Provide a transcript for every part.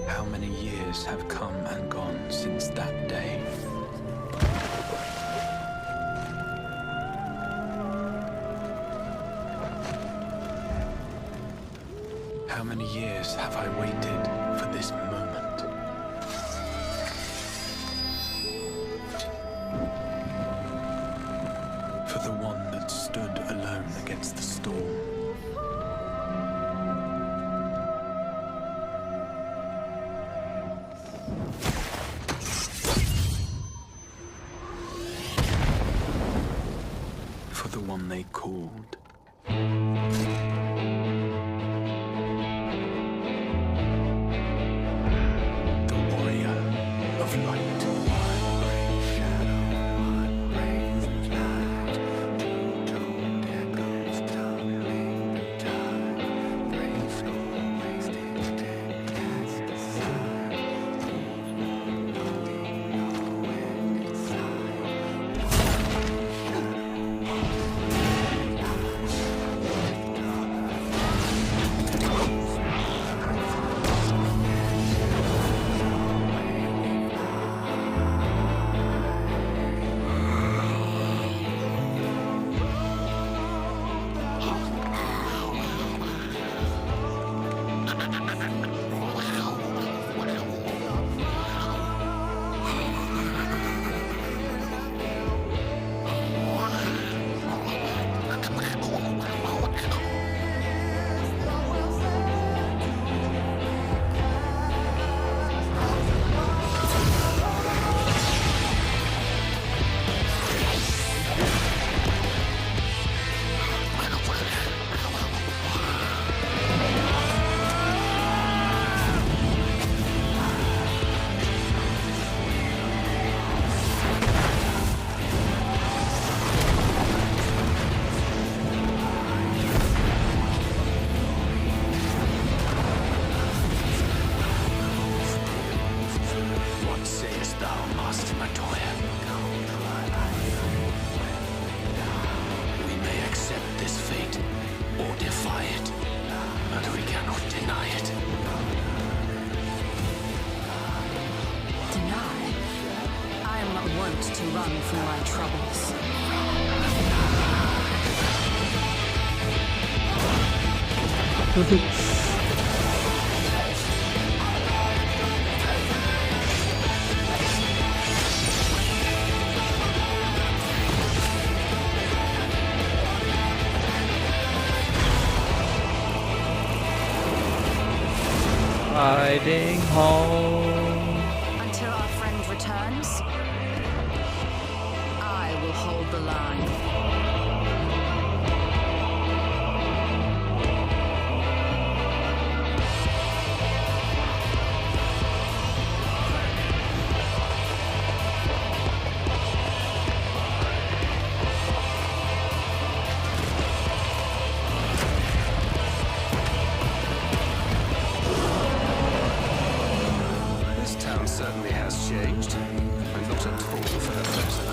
How many years have come and gone since that day? How many years have I waited for this moment? For the one that stood alone against the storm. For the one they called. To run from my troubles. Riding home. Until our friend returns, I will hold the line. changed. I'm not at all for the better.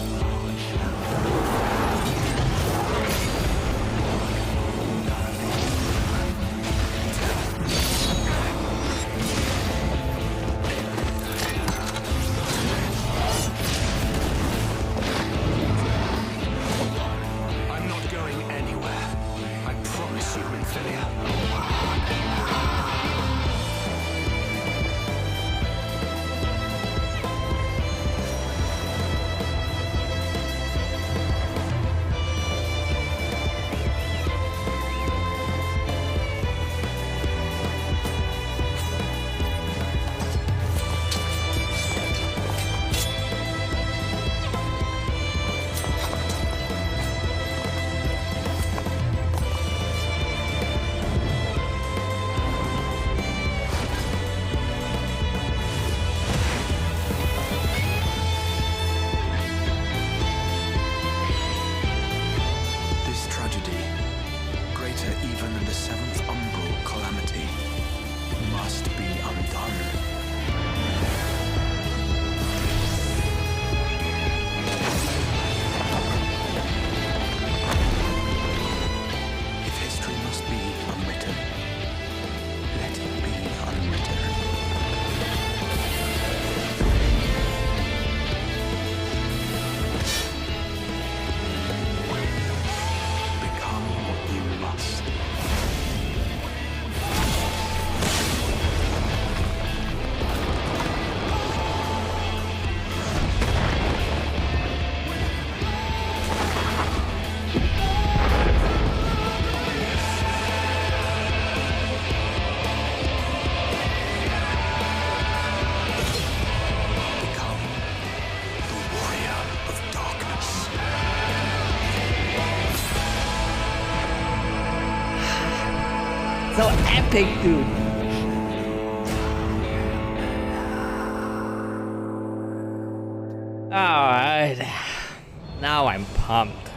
I'm not going anywhere. I promise you, Infilia. This tragedy, greater even than the seventh umbral calamity, must be undone. If history must be unwritten, let it be unwritten. Become what you must. Become the warrior of darkness. So epic, dude. Alright. Now I'm pumped.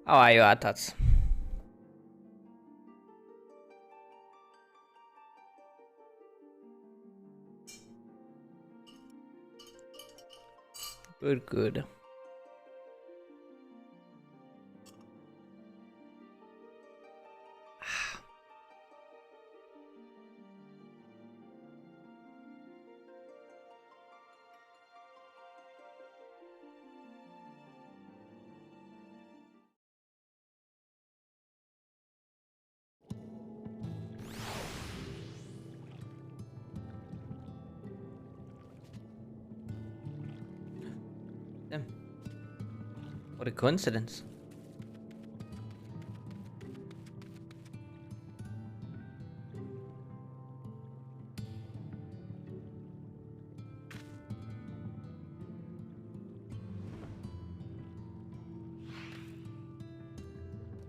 How are you, Atats? Good, good. Damn. What a coincidence.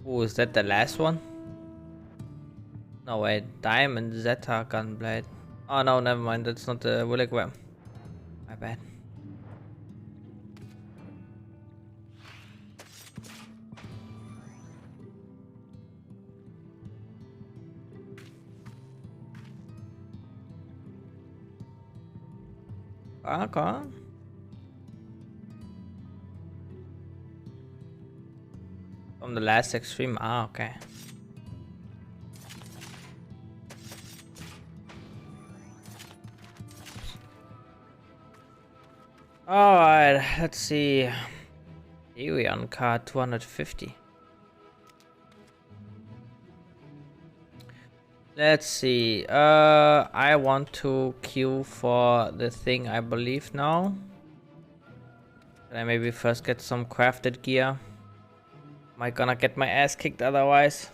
Oh, is that the last one? No, wait. Diamond Zeta Gunblade. Oh, no, never mind. That's not the Willigram. My bad. Okay. From the last extreme. Ah, okay. Alright, let's see. Arion card 250. Let's see. I want to queue for the thing I believe now. Can I maybe first get some crafted gear? Am I gonna get my ass kicked otherwise?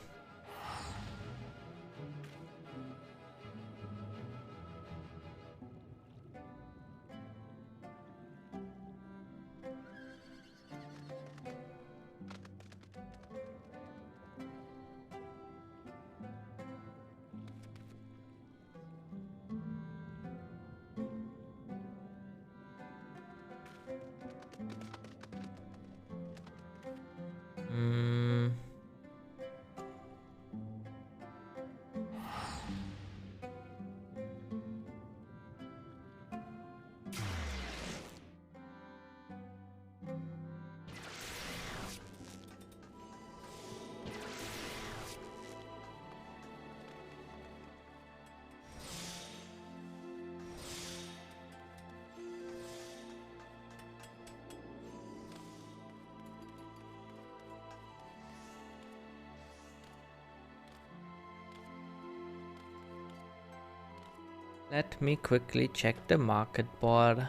Let me quickly check the market board.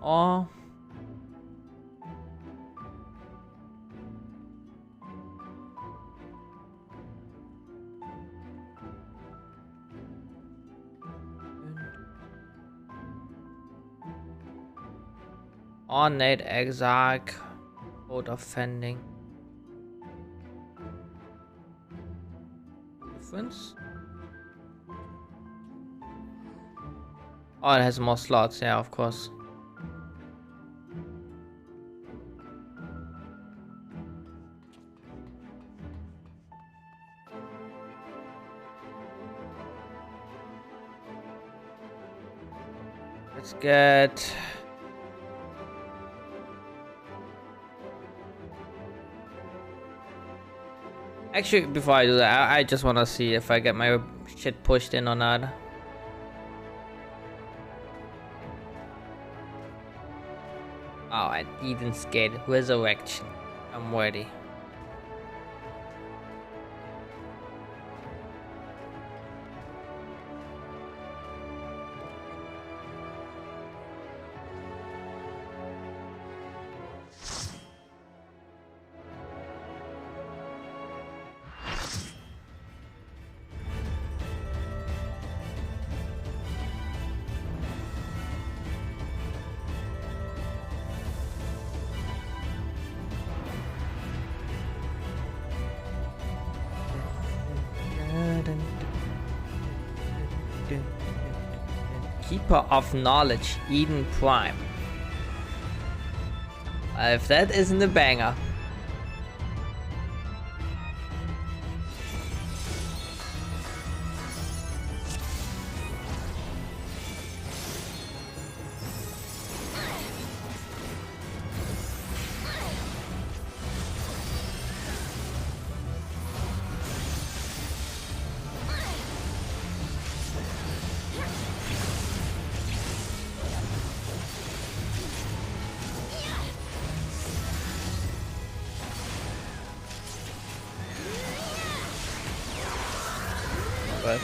Oh. Ornate Exarch. Code of Fending. Difference? Oh, it has more slots, yeah, of course. Let's get... Actually, before I do that, I just want to see if I get my shit pushed in or not. Oh, and Eden's Gate. Resurrection. I'm ready. Keeper of Knowledge, Eden Prime. If that isn't a banger. But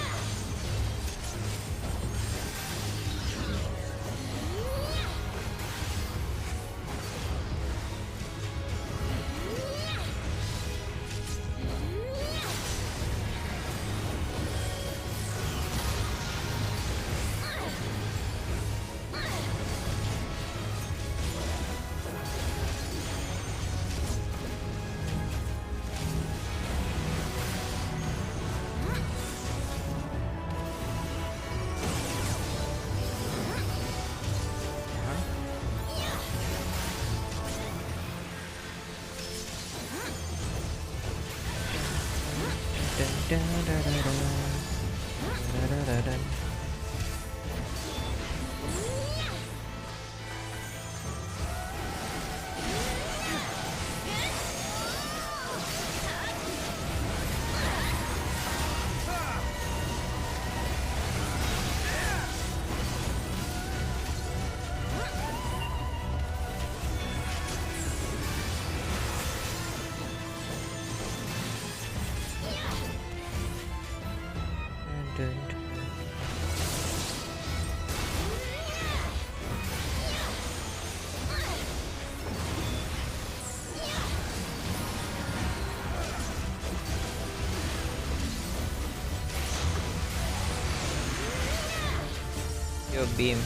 your beam.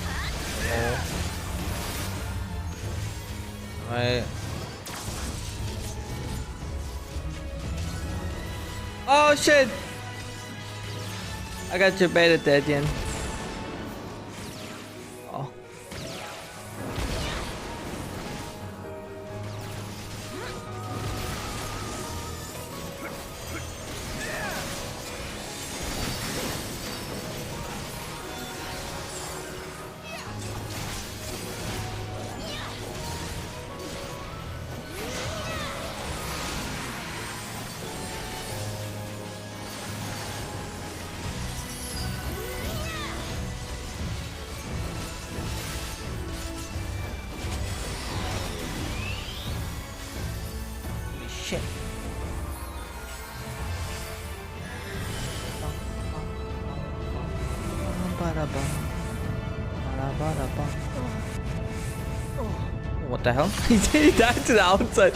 Right. Oh shit! I got you baited there, Jen. Oh. shit. What the hell? He died to the outside.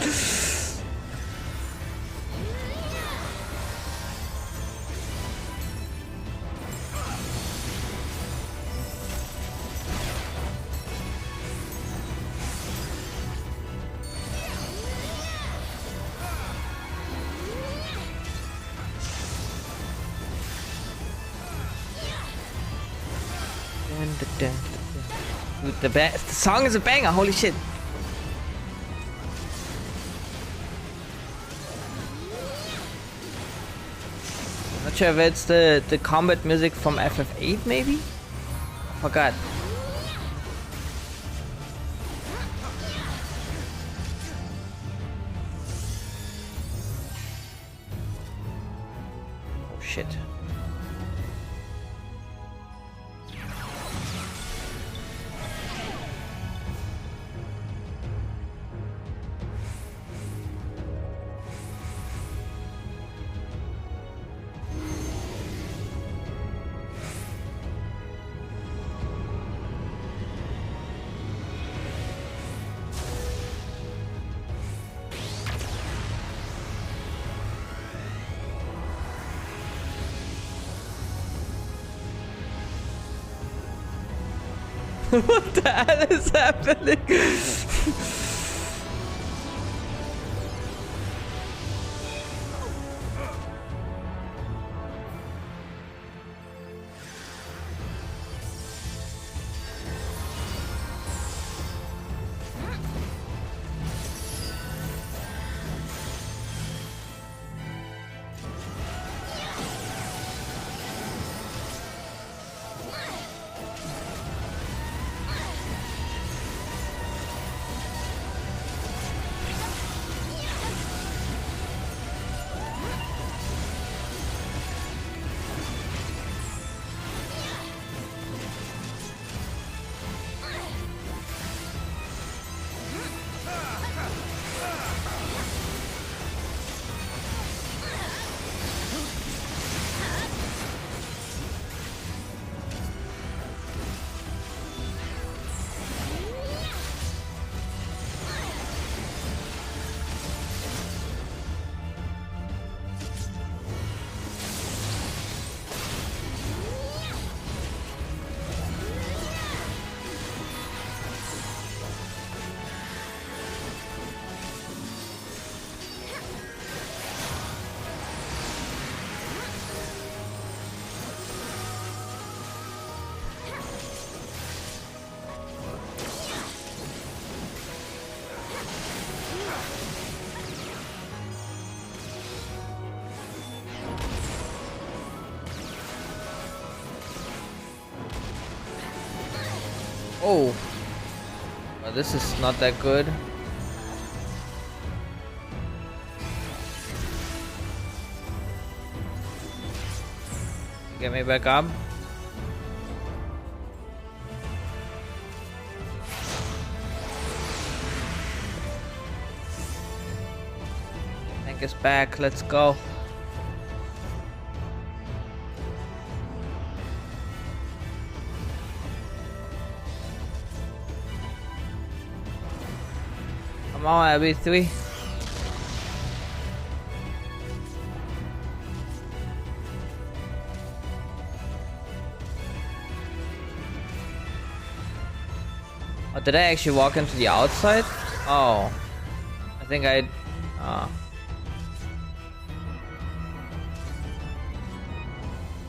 Dude, the song is a banger, holy shit. Not sure if it's the combat music from FF8 maybe? I forgot. Oh shit. What the hell is happening? Oh, well, this is not that good. Get me back up. Tank is back. Let's go. Come on, LB3. Oh, did I actually walk into the outside? Oh, I think I.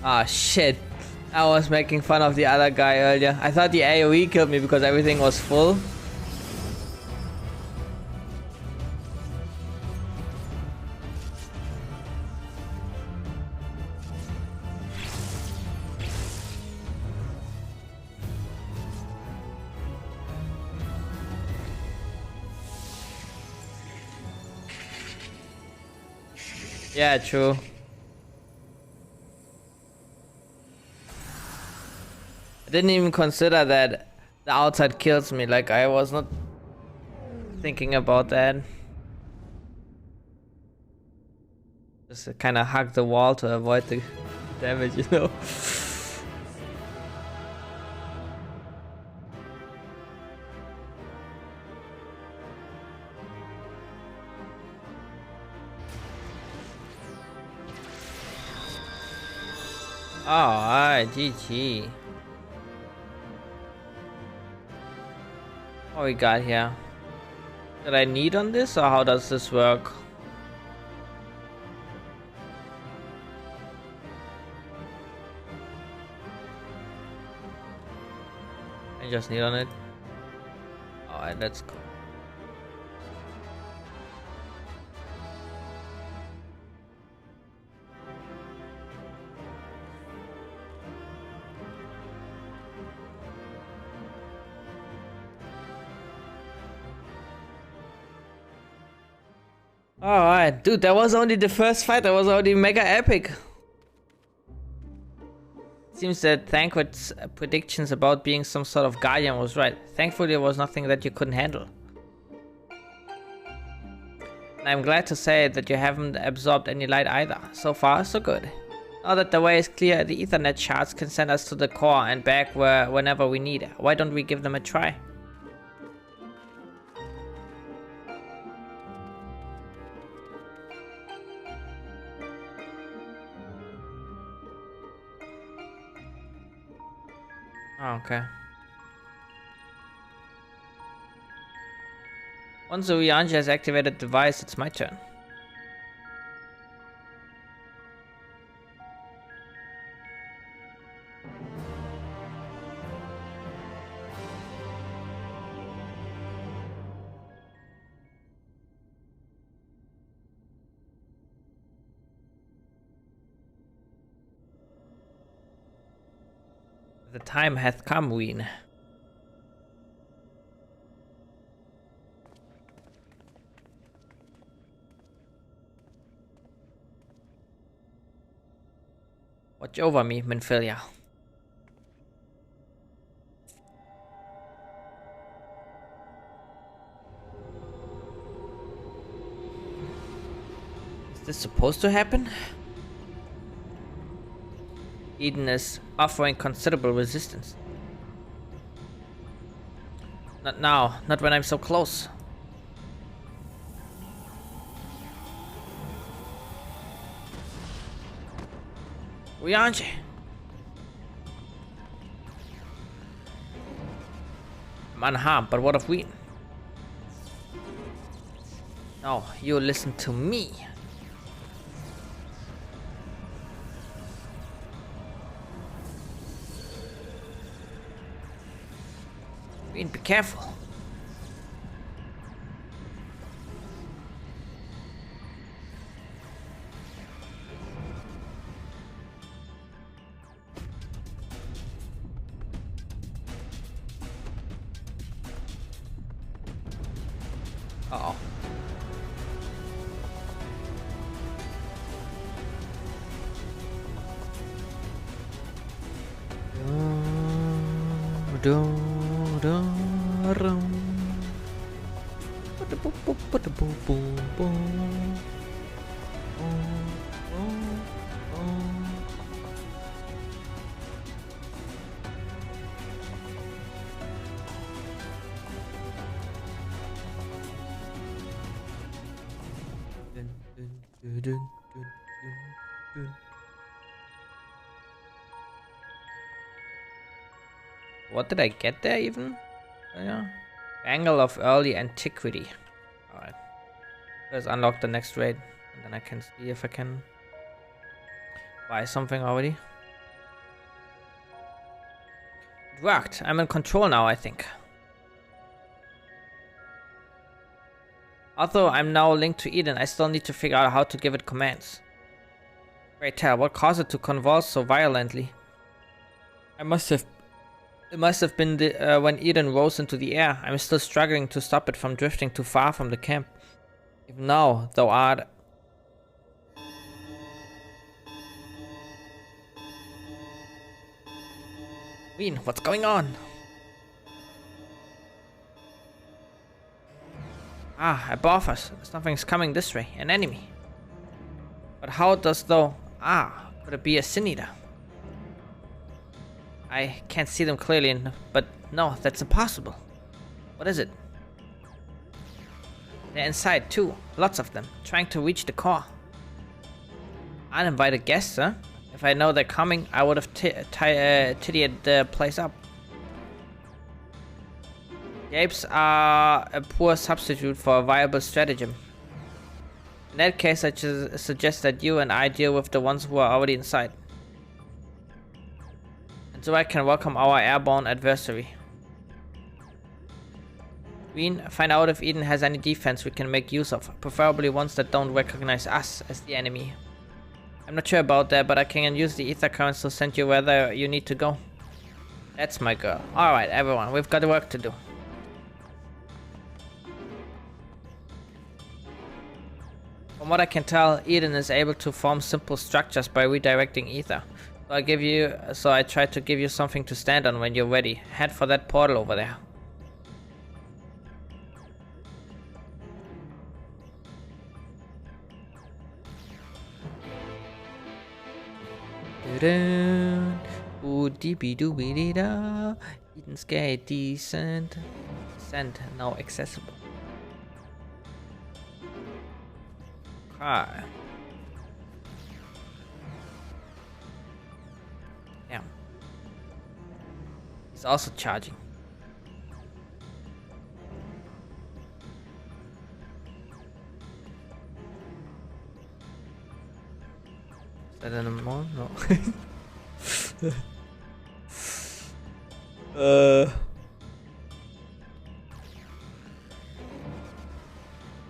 Ah, shit. I was making fun of the other guy earlier. I thought the AoE killed me because everything was full. Yeah, true. I didn't even consider that the outside kills me. Like, I was not thinking about that. Just kind of hug the wall to avoid the damage, you know. Alright, GG. What we got here? Did I need on this, or how does this work? I just need on it. Alright, let's go. Alright, dude, that was only the first fight. That was already mega epic. Seems that Thancred's predictions about being some sort of guardian was right. Thankfully, there was nothing that you couldn't handle. And I'm glad to say that you haven't absorbed any light either. So far, so good. Now that the way is clear, the Ethernet shards can send us to the core and back whenever we need. Why don't we give them a try? Oh, okay. Once the Rianji has activated the device, it's my turn. The time hath come, Ween. Watch over me, Minfilia. Is this supposed to happen? Eden is offering considerable resistance. Not now, not when I'm so close. Rianji. I'm unharmed, but what of we? No, you listen to me. Be careful. Uh-oh. What did I get there even? Oh, yeah. Angle of early antiquity. Alright. Let's unlock the next raid. And then I can see if I can buy something already. It worked. I'm in control now, I think. Although I'm now linked to Eden, I still need to figure out how to give it commands. Great tell, what caused it to convulse so violently? It must have been when Eden rose into the air. I'm still struggling to stop it from drifting too far from the camp. Even now, thou art... Ween, what's going on? Ah, above us. Something's coming this way. An enemy. But how does though? Ah, could it be a sin eater? I can't see them clearly, but no, that's impossible. What is it? They're inside too, lots of them, trying to reach the core. Uninvited guests, huh? If I know they're coming, I would have tidied the place up. The apes are a poor substitute for a viable stratagem. In that case, I just suggest that you and I deal with the ones who are already inside. And so I can welcome our airborne adversary. Green, find out if Eden has any defense we can make use of, preferably ones that don't recognize us as the enemy. I'm not sure about that, but I can use the ether currents to send you wherever you need to go. That's my girl. Alright, everyone, we've got work to do. From what I can tell, Eden is able to form simple structures by redirecting ether. So I tried to give you something to stand on when you're ready. Head for that portal over there. Eden's Gate, descent now accessible. Okay. Yeah. It's also charging. Is that anymore? No.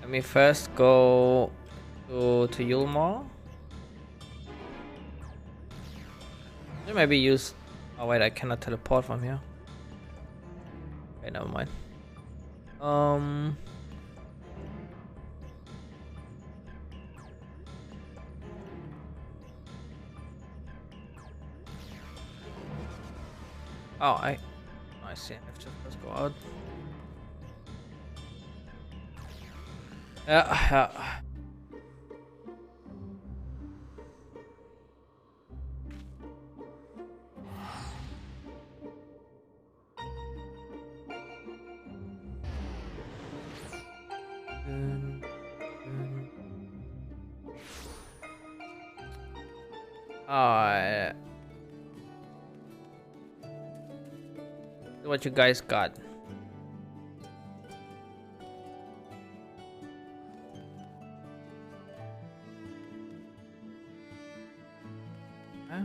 Let me first go to Yulmore. Maybe use. Oh wait, I cannot teleport from here. Okay, never mind. Oh, I see. I have to first go out. Yeah. What you guys got? Huh?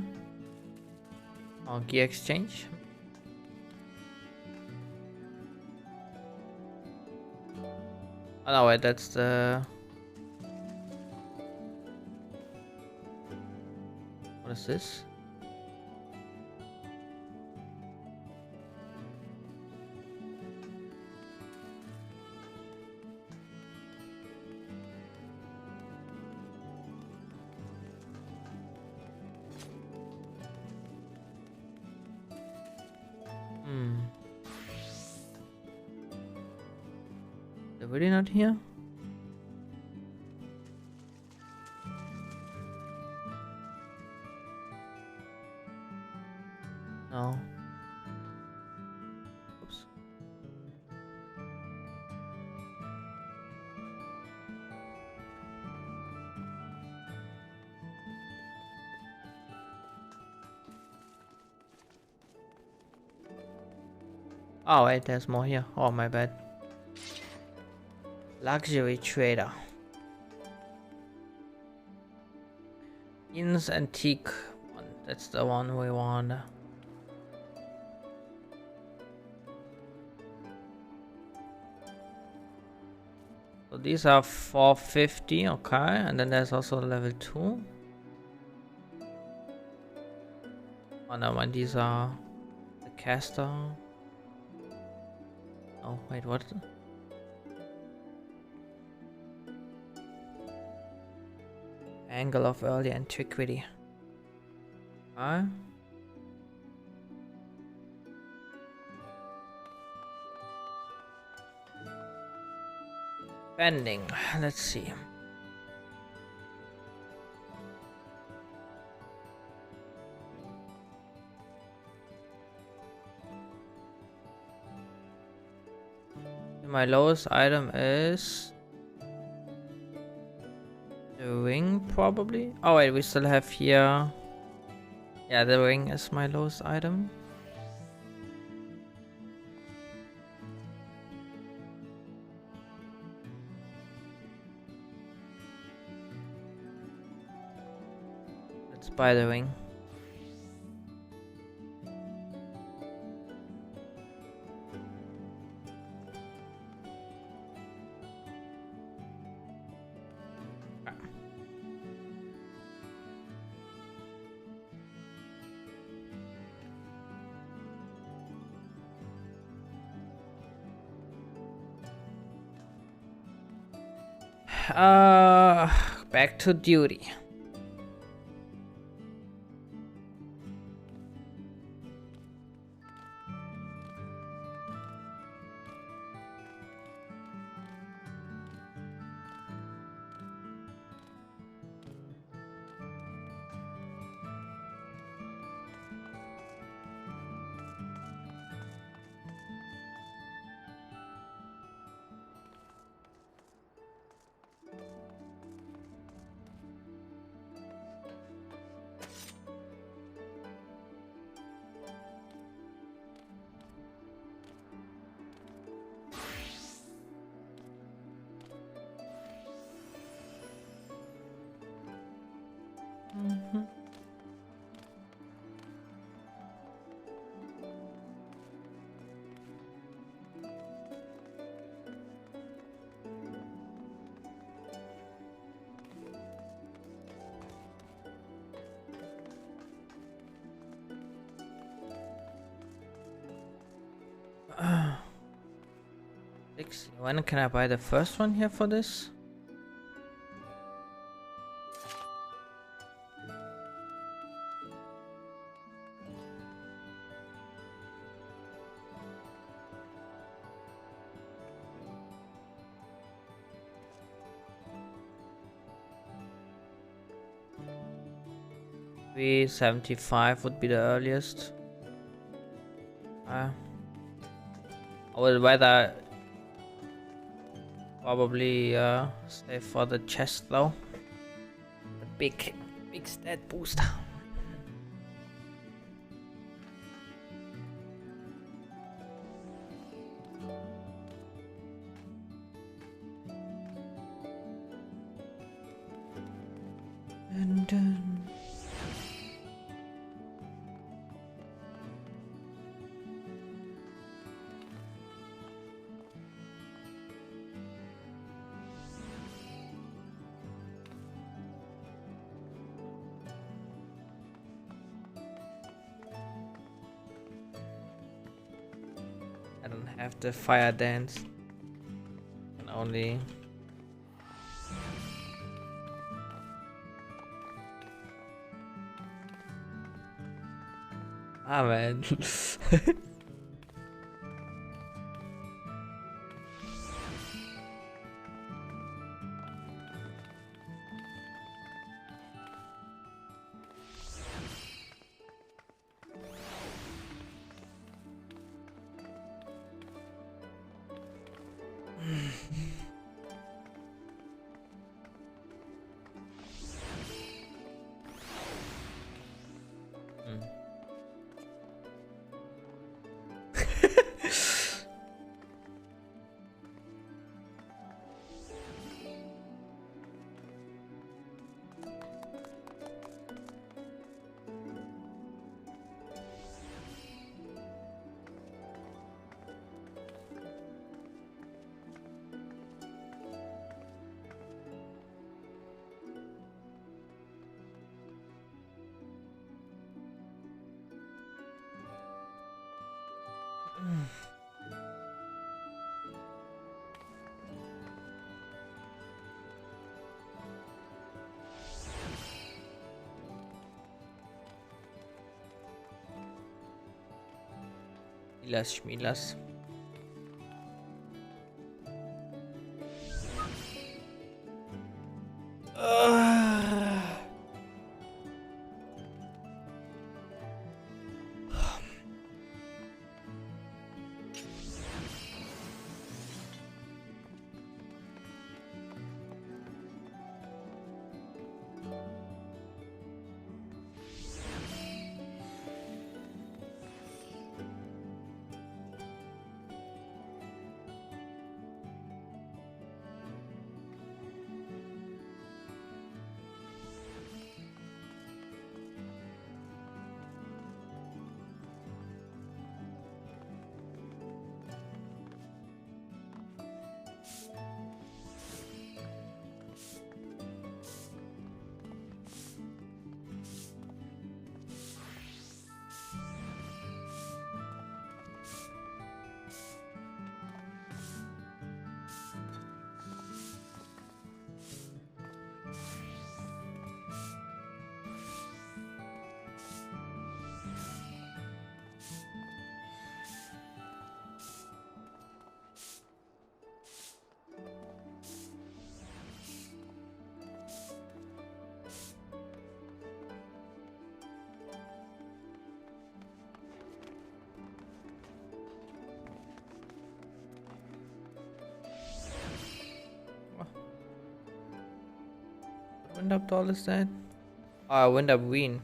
Oh, gear exchange. Oh no, wait, that's the. What is this? They're really not here? No. Oops. Oh wait, there's more here. Oh, my bad. Luxury trader. Eden's antique one. That's the one we want. So these are 450, okay, and then there's also level 2. Oh no, and these are the caster. Oh wait, what? Angle of early antiquity. Huh? Bending. Let's see. My lowest item is the ring, probably. Oh wait, we still have here. Yeah, the ring is my lowest item. Let's buy the ring. Back to duty. When can I buy the first one here for this? $375 would be the earliest. I would rather probably save for the chest though. The big stat boost. And I don't have the fire dance. I can only man. Schmilas, Schmilas. Wind up doll is that? Oh, wind up ween.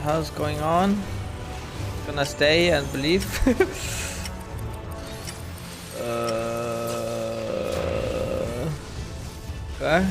Hell's going on? Gonna stay and believe. Okay.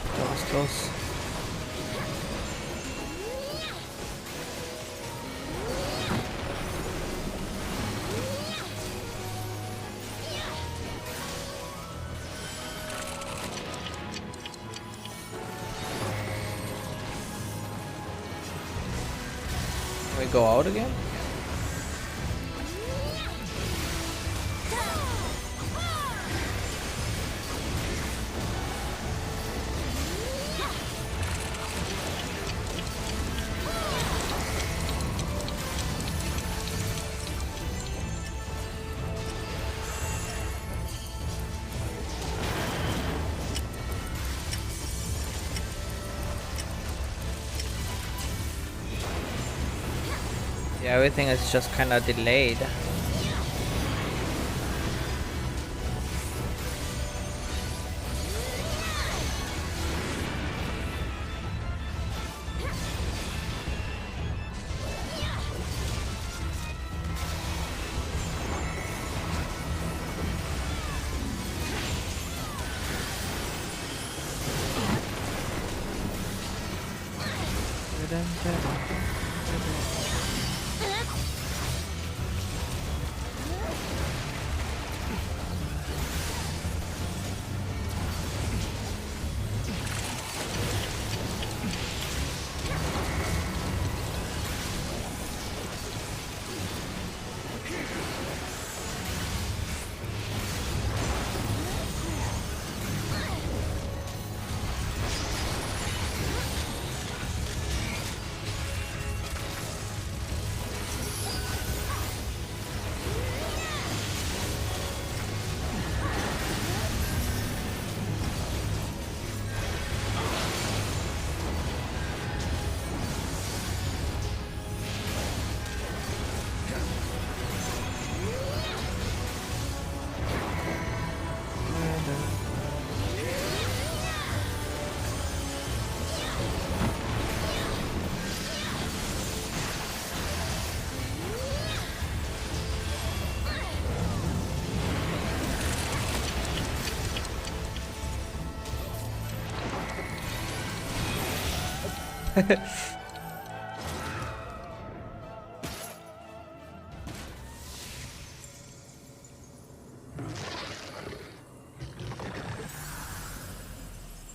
That was close. Can we go out again? Yeah, everything is just kind of delayed.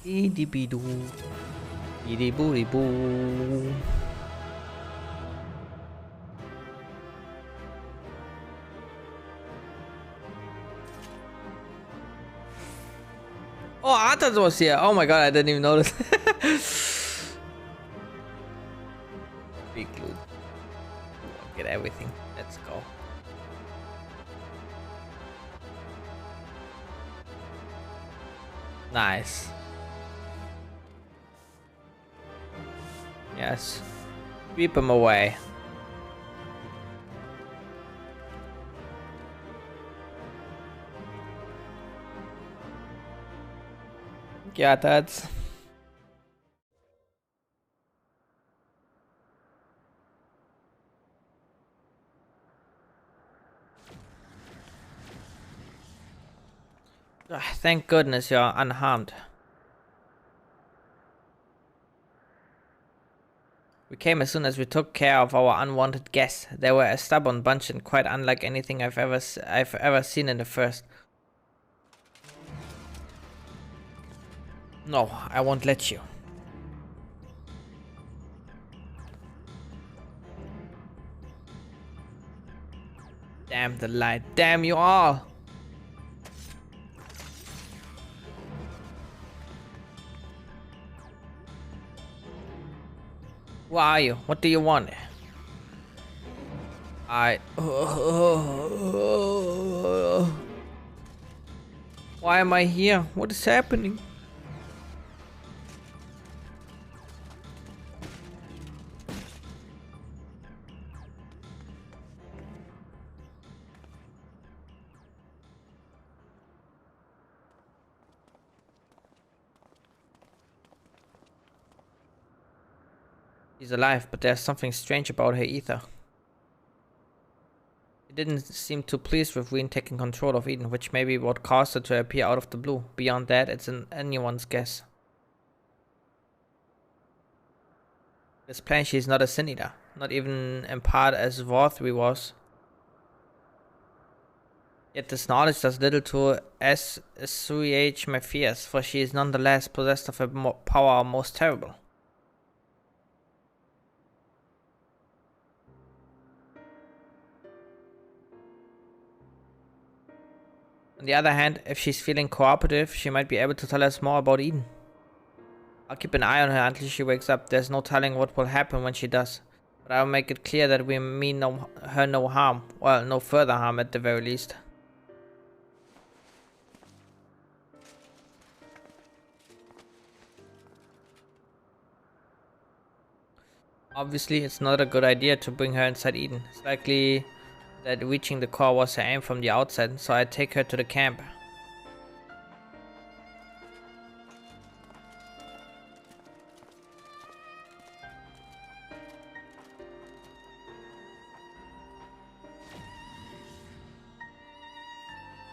Itty bidoo. Itty booty boo. Oh, Arthas was here. Oh my god, I didn't even notice. Big loot. Get everything. Let's go. Nice. Yes. Sweep him away. Yeah, that's... Thank goodness you're unharmed. We came as soon as we took care of our unwanted guests. They were a stubborn bunch and quite unlike anything I've ever seen in the first. No, I won't let you. Damn the light. Damn you all. Who are you? What do you want? Why am I here? What is happening? She's alive, but there's something strange about her ether. She didn't seem too pleased with Reen taking control of Eden, which may be what caused her to appear out of the blue. Beyond that, it's anyone's guess. This plain she's not a Sin Eater, not even in part as Vorthri was. Yet this knowledge does little to assuage my fears, for she is nonetheless possessed of a power most terrible. On the other hand, if she's feeling cooperative, she might be able to tell us more about Eden. I'll keep an eye on her until she wakes up. There's no telling what will happen when she does. But I'll make it clear that we mean her no harm. Well, no further harm at the very least. Obviously, it's not a good idea to bring her inside Eden. It's likely that reaching the core was her aim from the outset, so I take her to the camp.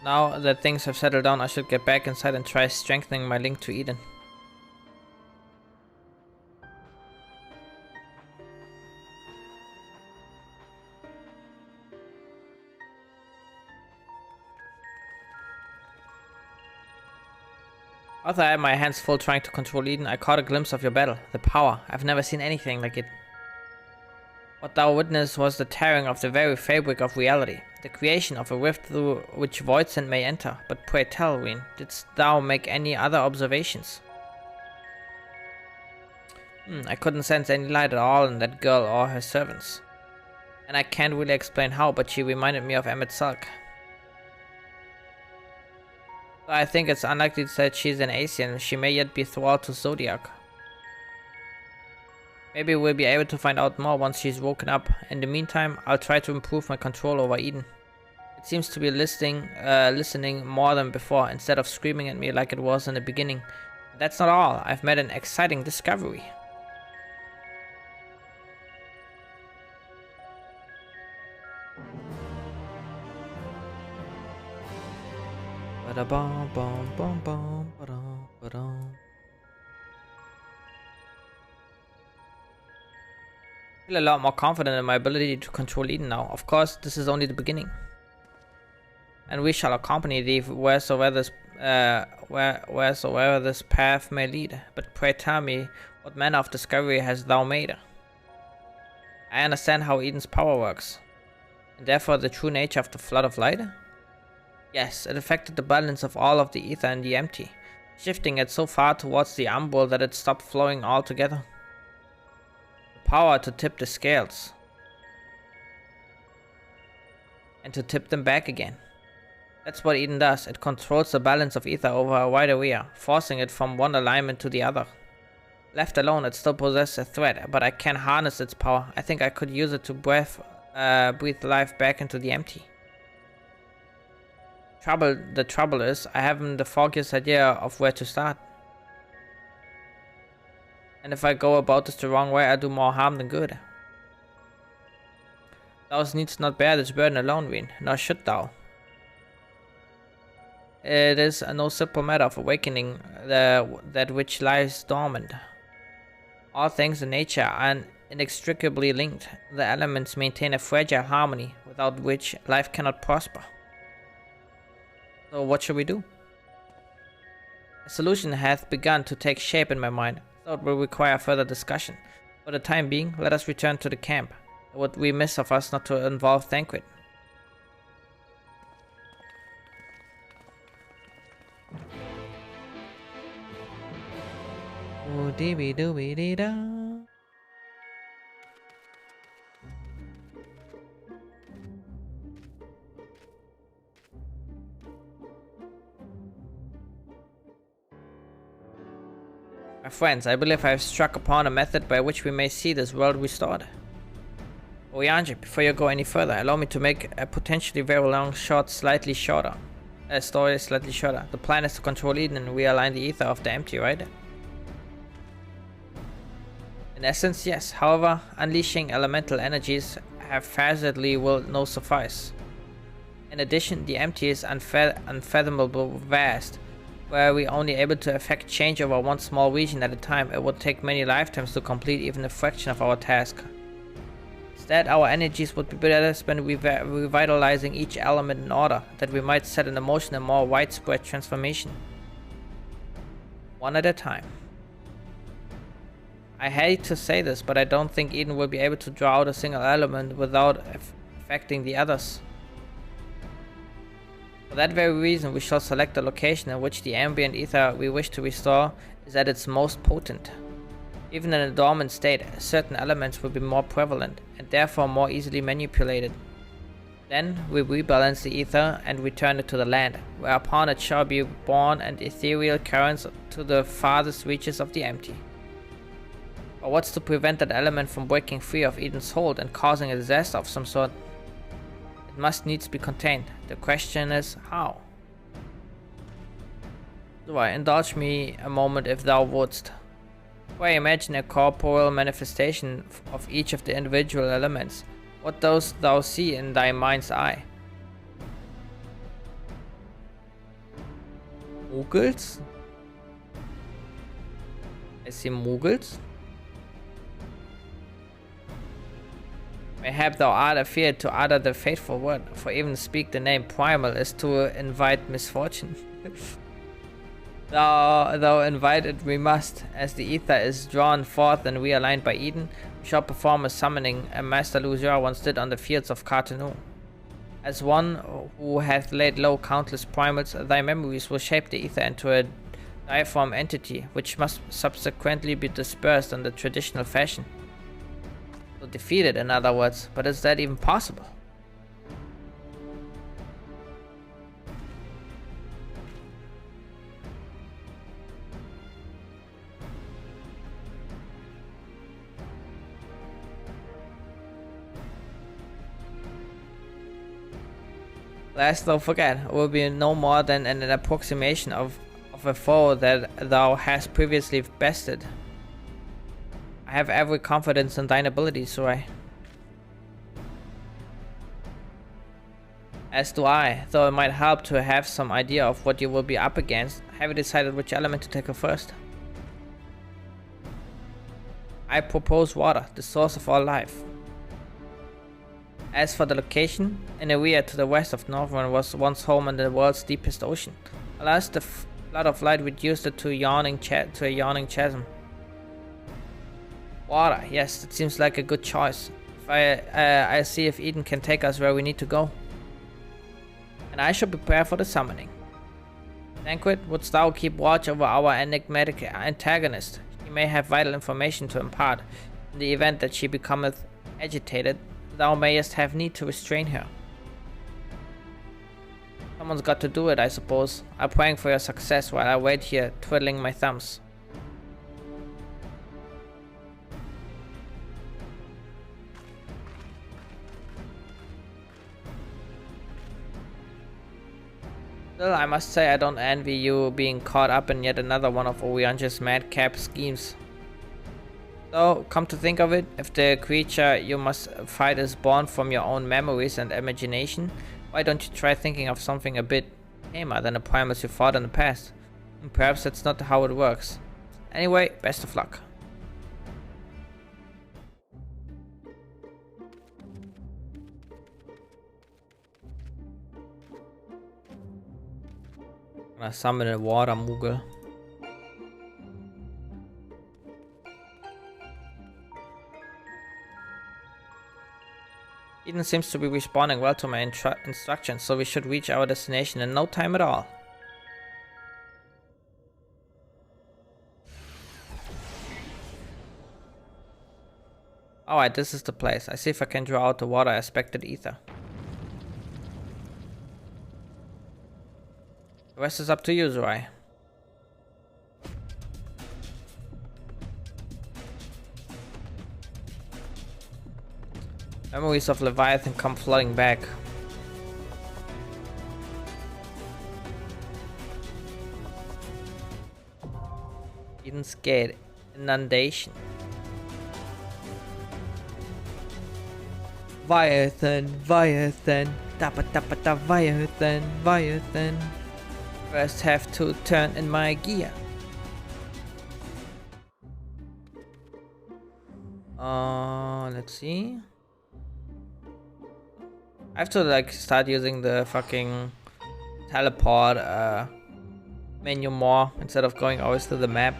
Now that things have settled down, I should get back inside and try strengthening my link to Eden. Although I had my hands full trying to control Eden, I caught a glimpse of your battle. The power. I've never seen anything like it. What thou witnessed was the tearing of the very fabric of reality, the creation of a rift through which voidsent may enter. But pray tell, Ween, didst thou make any other observations? I couldn't sense any light at all in that girl or her servants. And I can't really explain how, but she reminded me of Emmett Sulk. So I think it's unlikely that she's an Asian. She may yet be thrall to Zodiac. Maybe we'll be able to find out more once she's woken up. In the meantime, I'll try to improve my control over Eden. It seems to be listening more than before, instead of screaming at me like it was in the beginning. That's not all. I've made an exciting discovery. I feel a lot more confident in my ability to control Eden now. Of course, this is only the beginning. And we shall accompany thee wheresoever this path may lead. But pray tell me, what manner of discovery hast thou made? I understand how Eden's power works, and therefore the true nature of the flood of light? Yes, it affected the balance of all of the ether and the empty, shifting it so far towards the umbral that it stopped flowing altogether. The power to tip the scales, and to tip them back again. That's what Eden does. It controls the balance of ether over a wide area, forcing it from one alignment to the other. Left alone, it still possesses a threat, but I can harness its power. I think I could use it to breathe life back into the empty. The trouble is, I haven't the foggiest idea of where to start. And if I go about this the wrong way, I do more harm than good. Thou needst not bear this burden alone, Ween, nor should thou. It is no simple matter of awakening that which lies dormant. All things in nature are inextricably linked. The elements maintain a fragile harmony, without which life cannot prosper. So what shall we do? A solution hath begun to take shape in my mind, though it will require further discussion. For the time being, let us return to the camp. It would be remiss of us not to involve Thancred. Ooh-dee-dee-doo-dee-da. My friends, I believe I have struck upon a method by which we may see this world restored. Oyanje, before you go any further, allow me to make a potentially very long story slightly shorter. The plan is to control Eden and realign the ether of the empty, right? In essence, yes. However, unleashing elemental energies haphazardly will no suffice. In addition, the empty is unfathomable vast. Were we only able to effect change over one small region at a time, it would take many lifetimes to complete even a fraction of our task. Instead, our energies would be better spent revitalizing each element in order that we might set in motion a more widespread transformation. One at a time. I hate to say this, but I don't think Eden will be able to draw out a single element without affecting the others. For that very reason, we shall select a location in which the ambient ether we wish to restore is at its most potent. Even in a dormant state, certain elements will be more prevalent, and therefore more easily manipulated. Then we rebalance the ether and return it to the land, whereupon it shall be borne in ethereal currents to the farthest reaches of the empty. But what's to prevent that element from breaking free of Eden's hold and causing a disaster of some sort? It must needs be contained. The question is, how? Do I indulge me a moment if thou wouldst? Pray imagine a corporeal manifestation of each of the individual elements. What dost thou see in thy mind's eye? Muggles? I see Muggles. Mayhap thou art afeard to utter the fateful word, for even speak the name primal is to invite misfortune. Though invited we must, as the ether is drawn forth and realigned by Eden, we shall perform a summoning, a Master Luger once did on the fields of Cartanu. As one who hath laid low countless primals, thy memories will shape the ether into a diaform entity, which must subsequently be dispersed in the traditional fashion. So defeated, in other words, but is that even possible? Lest thou forget, it will be no more than an approximation of a foe that thou hast previously bested. I have every confidence in thine abilities, Surai. As do I, though it might help to have some idea of what you will be up against. Have you decided which element to tackle first? I propose water, the source of all life. As for the location, an area to the west of Northrend was once home in the world's deepest ocean. Alas, the flood of light reduced it to a yawning chasm. Water, yes, it seems like a good choice. If I'll see if Eden can take us where we need to go. And I shall prepare for the summoning. Banquet, wouldst thou keep watch over our enigmatic antagonist? She may have vital information to impart. In the event that she becometh agitated, thou mayest have need to restrain her. Someone's got to do it, I suppose. I'm praying for your success while I wait here, twiddling my thumbs. Still, I must say I don't envy you being caught up in yet another one of Orianja's madcap schemes. So, come to think of it, if the creature you must fight is born from your own memories and imagination, why don't you try thinking of something a bit tamer than the primals you fought in the past? And perhaps that's not how it works. Anyway, best of luck. I'm gonna summon a water Moogle. Eden seems to be responding well to my instructions, so we should reach our destination in no time at all. Alright, this is the place. I see if I can draw out the water aspected ether. The rest is up to you, Zurai. Memories of Leviathan come flooding back. Eden's Gate. Inundation. Leviathan, Leviathan, tappa tappa tappa, Leviathan, Leviathan. First have to turn in my gear. Let's see. I have to like start using the fucking teleport menu more instead of going always to the map.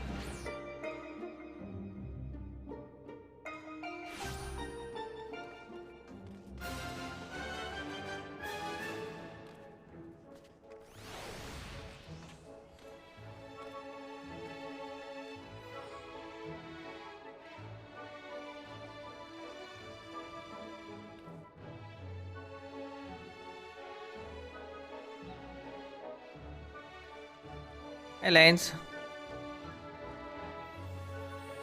Hey Lanes.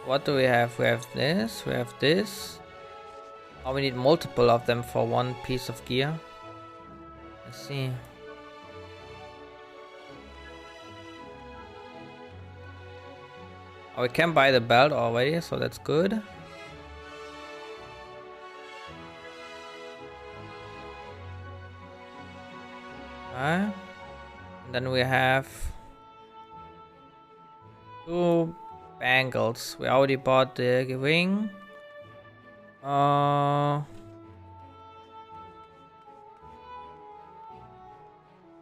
What do we have? We have this, we have this. Oh, we need multiple of them for one piece of gear. Let's see. Oh, we can buy the belt already, so that's good. Alright. And then we have two bangles. We already bought the ring. Buy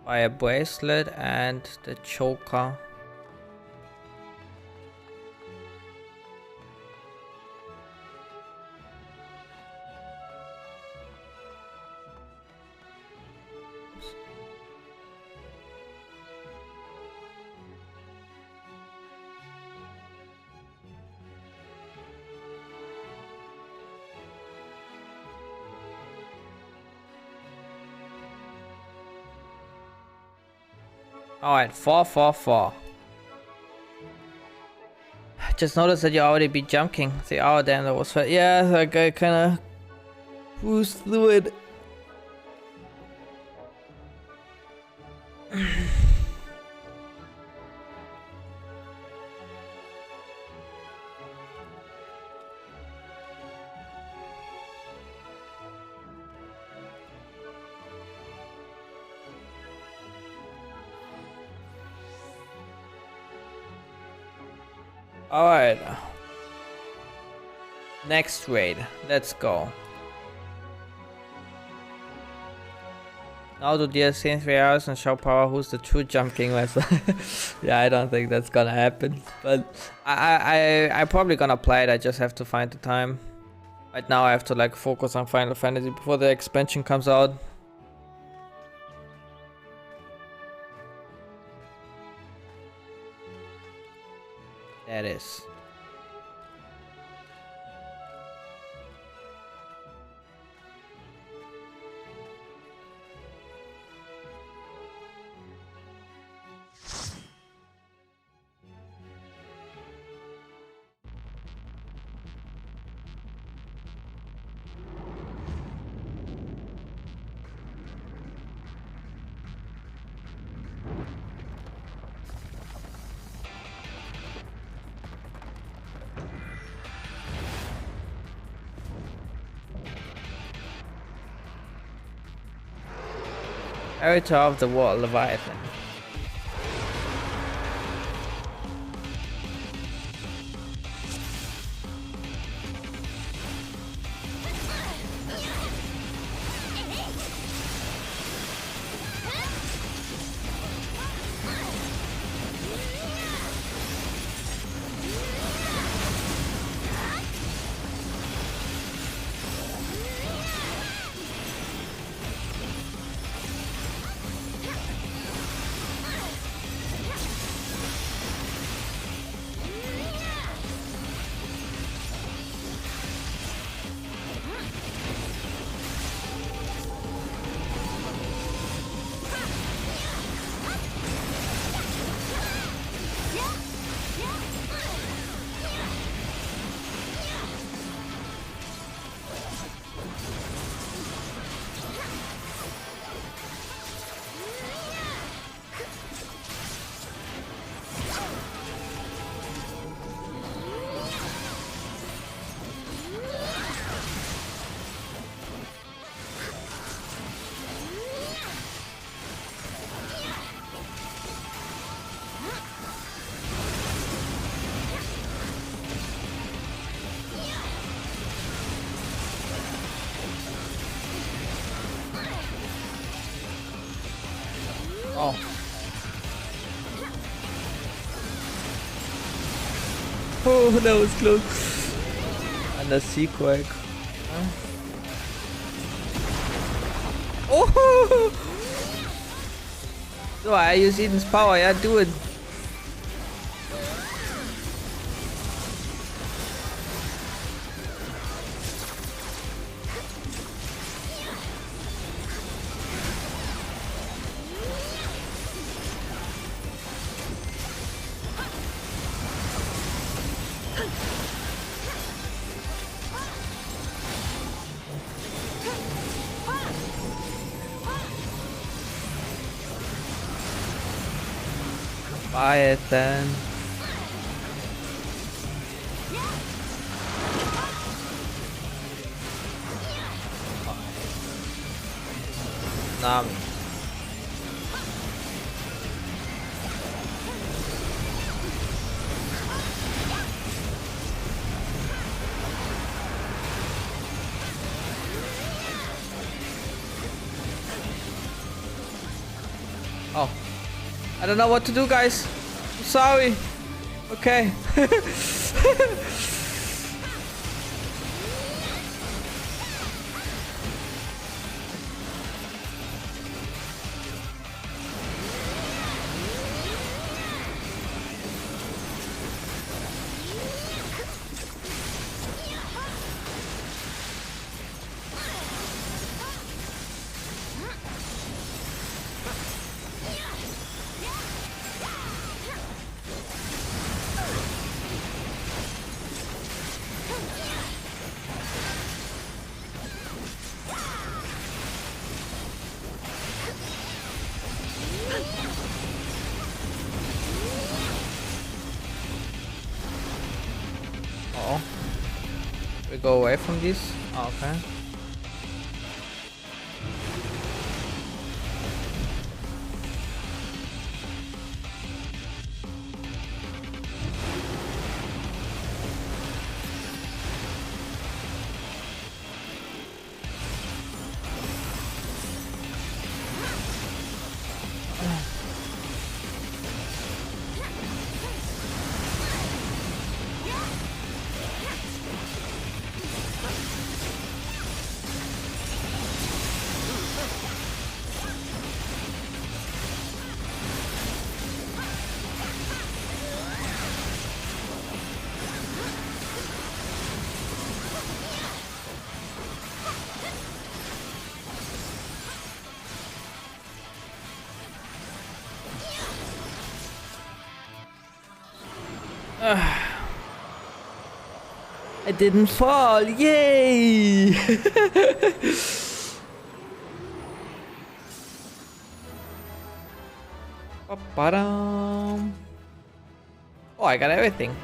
a bracelet and the choker. Alright, 4. Just noticed that you already be jumping. The hour damn that was fast. Yeah, like I kinda cruised through it. Alright. Next raid. Let's go. Now do DLC in 3 hours and show power who's the true Jump King wrestler. Yeah, I don't think that's gonna happen. But I'm probably gonna play it, I just have to find the time. Right now I have to like focus on Final Fantasy before the expansion comes out. That is. Heritage of the War Leviathan. Oh. Oh, that was close. And a Sequake. Huh? Oh! So I use Eden's power, yeah, do it. Buy it then. Nami. Oh. I don't know what to do, guys. I'm sorry. Okay. go away from these? Oh, okay. I didn't fall, yay! Ba-ba-dum. Oh, I got everything.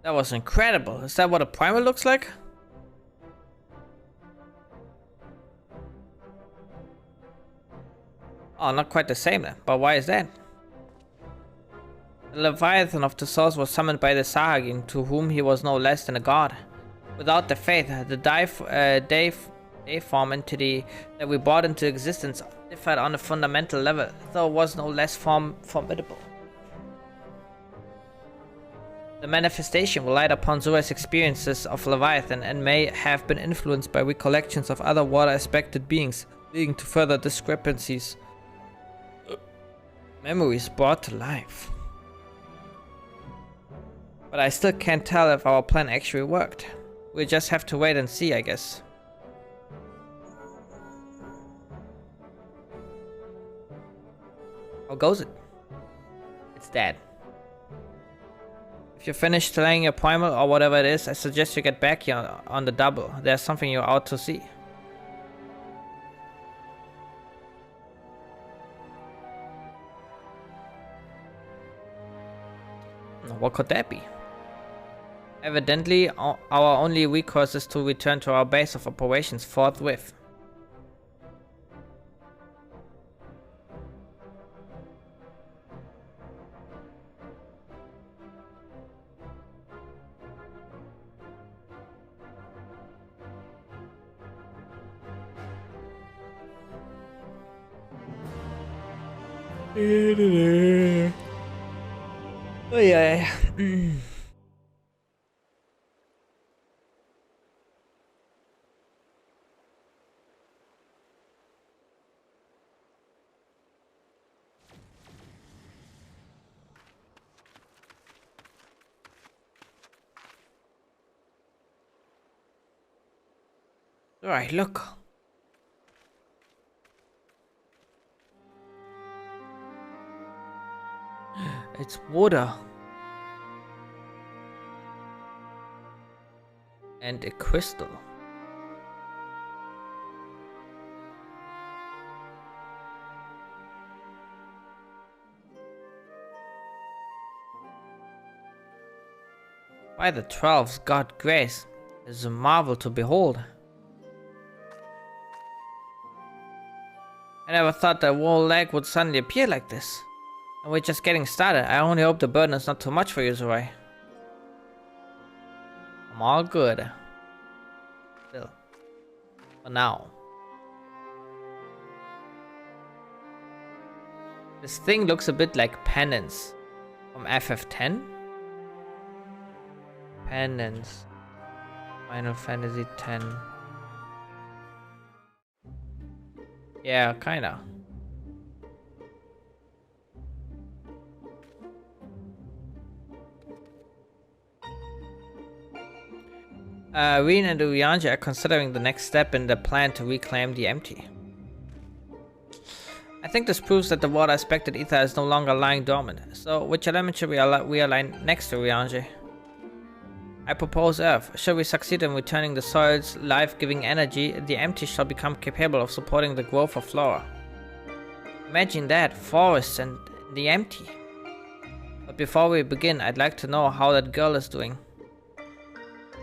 That was incredible. Is that what a primal looks like? Oh, not quite the same then. But why is that? The Leviathan of the source was summoned by the Sahagin, to whom he was no less than a god. Without the faith, the deiform entity that we brought into existence differed on a fundamental level, though it was no less formidable. The manifestation relied upon Zura's experiences of Leviathan and may have been influenced by recollections of other water-aspected beings, leading to further discrepancies. Memories brought to life. But I still can't tell if our plan actually worked. We just have to wait and see, I guess. How goes it? It's dead. If you're finished laying your primal or whatever it is, I suggest you get back here on the double. There's something you're out to see. What could that be? Evidently, our only recourse is to return to our base of operations forthwith. Oh yeah. Alright, look. It's water. And a crystal. By the 12's God grace, it is a marvel to behold. I never thought that whole lake would suddenly appear like this. And we're just getting started. I only hope the burden is not too much for you, Zurai. I'm all good. Still. For now. This thing looks a bit like Penance from FF10. Penance. Final Fantasy X. Yeah, kinda. Reen and Uyanja are considering the next step in the plan to reclaim the empty. think this proves that the water aspected ether is no longer lying dormant. So, which element should we align next to, Rianji? I propose Earth. Should we succeed in returning the soil's life-giving energy, the empty shall become capable of supporting the growth of flora. Imagine that, forests and the empty. But before we begin, I'd like to know how that girl is doing.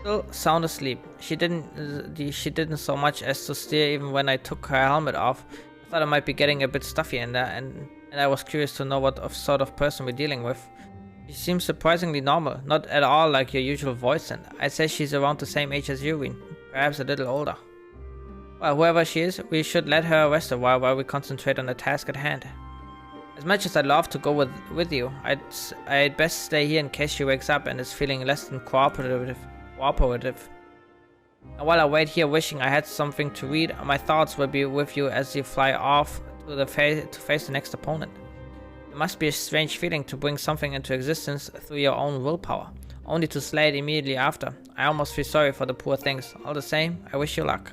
Still sound asleep. She didn't so much as to stir even when I took her helmet off. I thought it might be getting a bit stuffy in there, and I was curious to know what sort of person we're dealing with. She seems surprisingly normal, not at all like your usual voice, and I'd say she's around the same age as you, Win. Perhaps a little older. Well, whoever she is, we should let her rest a while we concentrate on the task at hand. As much as I'd love to go with you, I'd best stay here in case she wakes up and is feeling less than cooperative. And while I wait here wishing I had something to read, my thoughts will be with you as you fly off to face the next opponent. It must be a strange feeling to bring something into existence through your own willpower, only to slay it immediately after. I almost feel sorry for the poor things. All the same, I wish you luck.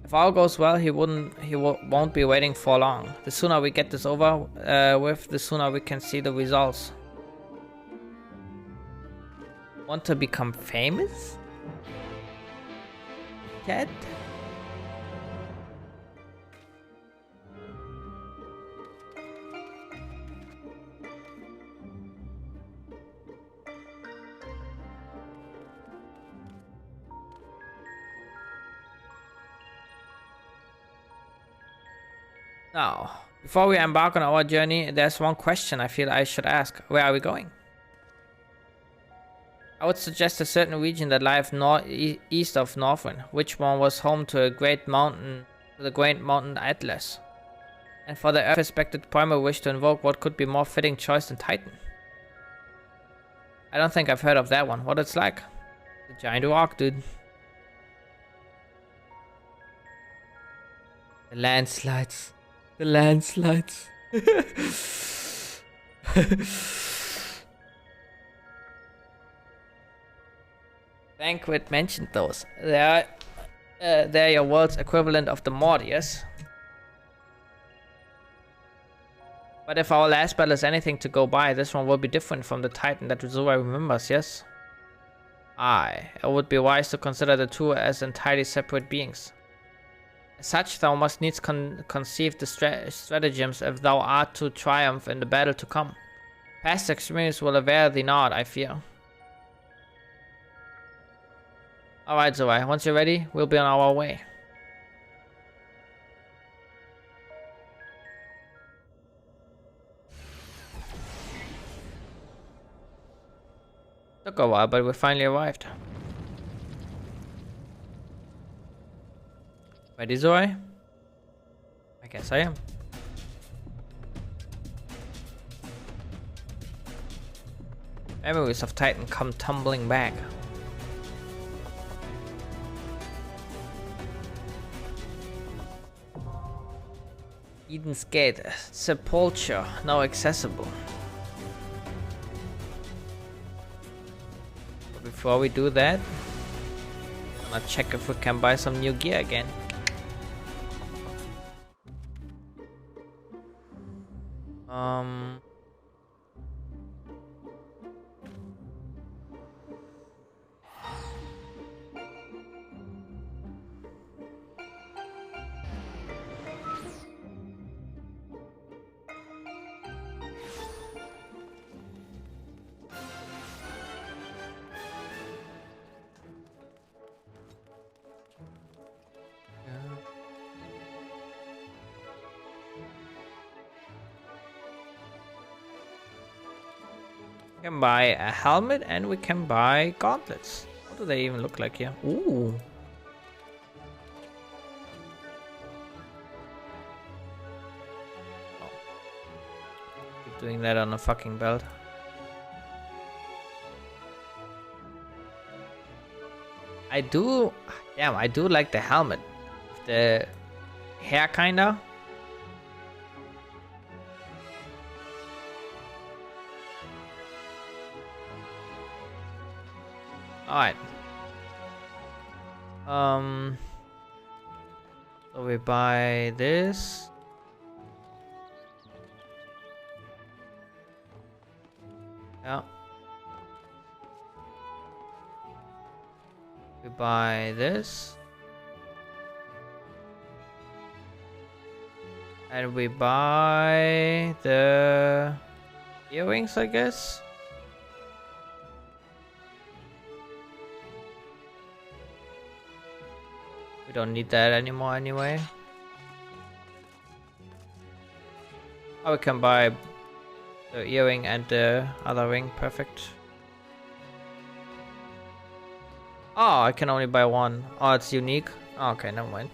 If all goes well, he won't be waiting for long. The sooner we get this over with, the sooner we can see the results. Want to become famous? Cat? Now, before we embark on our journey, there's one question I feel I should ask. Where are we going? I would suggest a certain region that lies east of Northrend, which one was home to the great mountain Atlas. And for the Earth-respected primal wish to invoke, what could be more fitting choice than Titan? I don't think I've heard of that one. What it's like? The giant rock, dude. The landslides. The landslides. Banquet mentioned those. They're your world's equivalent of the Mord, yes? But if our last battle is anything to go by, this one will be different from the Titan that Uzura remembers, yes? Aye, it would be wise to consider the two as entirely separate beings. As such, thou must needs conceive the stratagems if thou art to triumph in the battle to come. Past experience will avail thee not, I fear. Alright, Zorai, once you're ready, we'll be on our way. Took a while, but we finally arrived. Ready, Zorai? I guess I am. Memories of Titan come tumbling back. Eden's Gate, Sepulture, now accessible. But before we do that, I'm gonna check if we can buy some new gear again. We can buy a helmet and we can buy gauntlets. What do they even look like here? Ooh. Oh. Keep doing that on a fucking belt. I do like the helmet. The hair kinda. Alright. So we buy this. Yeah. We buy this. And we buy the earrings, I guess. We don't need that anymore anyway. Oh, we can buy the earring and the other ring. Perfect. Oh, I can only buy one. Oh, it's unique. Oh, okay, never mind.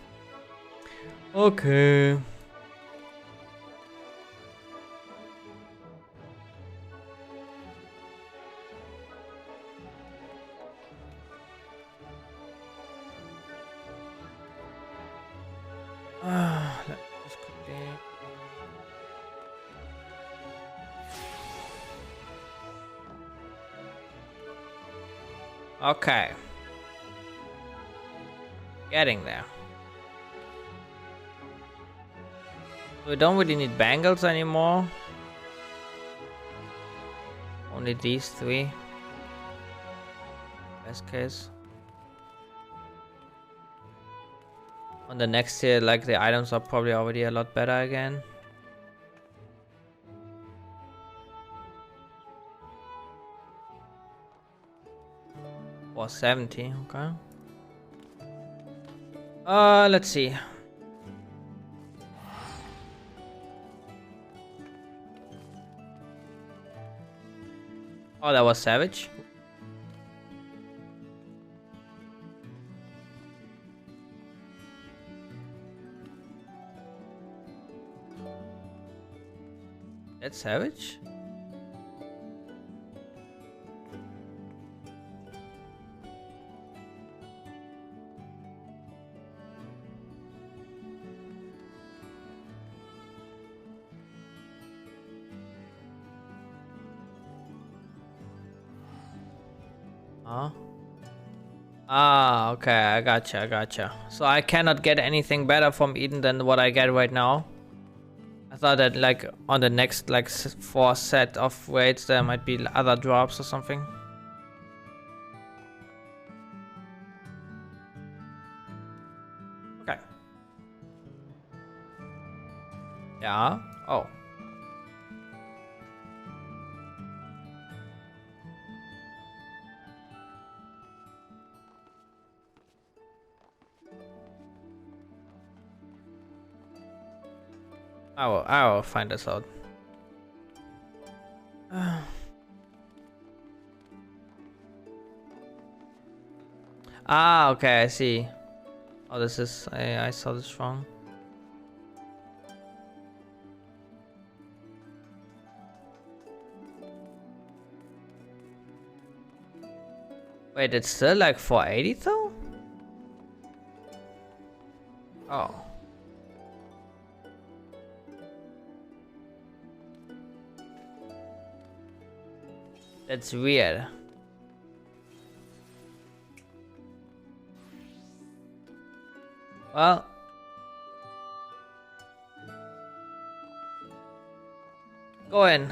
Okay. Let me just quickly. Okay. Getting there. We don't really need bangles anymore. Only these three. Best case. On the next tier, like the items are probably already a lot better again. Or 70, okay. Let's see. Oh, that was savage. That's savage? Huh? Ah, okay, I gotcha. So I cannot get anything better from Eden than what I get right now. I thought that like on the next like 4 set of raids there might be other drops or something. Okay. Yeah. Oh. I will find this out. Ah, okay, I see. Oh, this is I saw this wrong. Wait, it's still like 480 though? Oh. That's weird. Well, go in.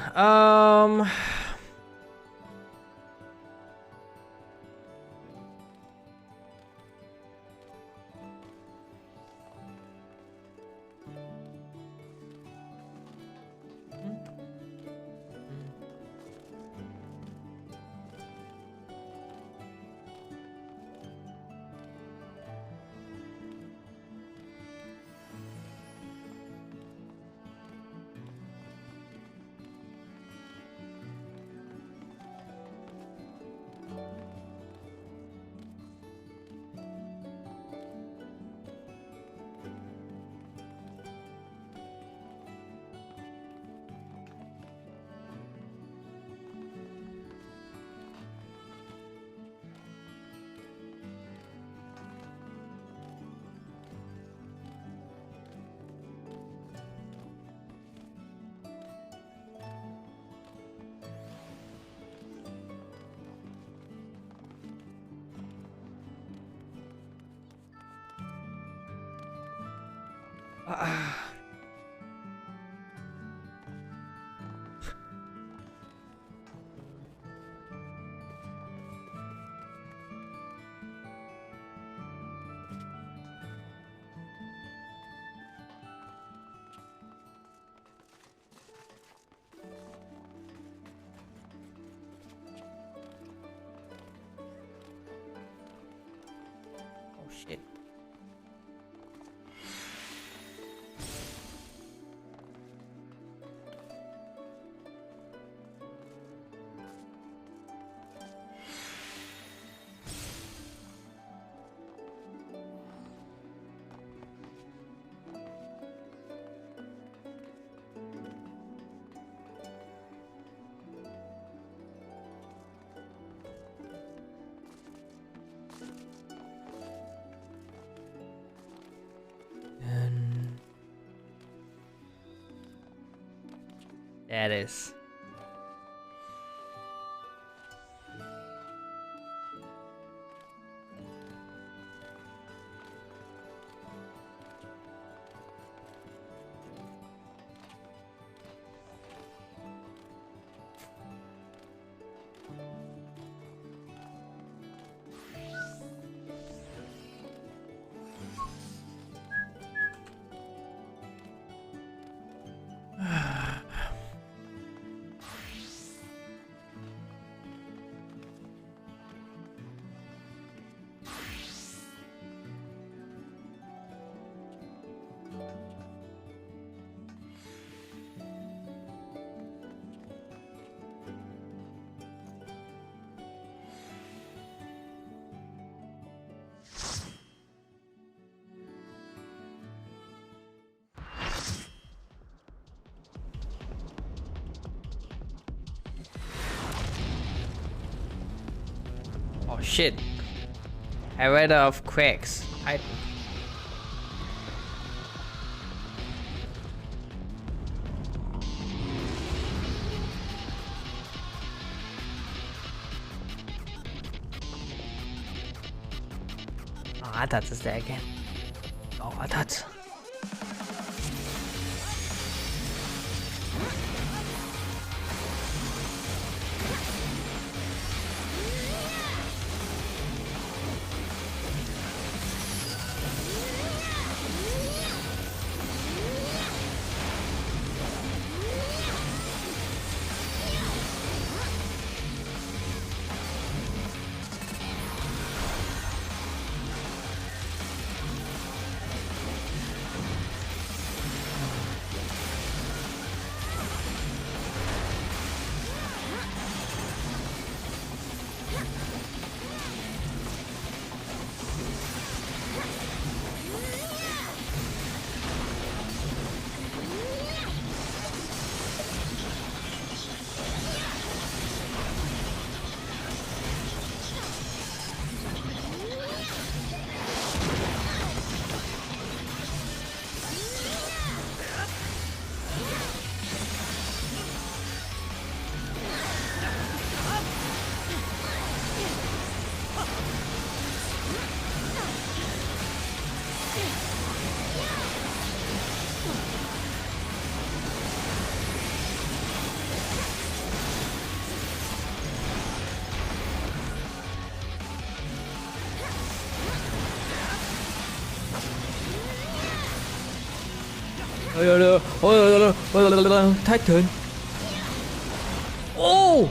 There it is. Oh shit. I read of cracks. Oh, I thought it was there again. Oh, I thought. Titan. Oh!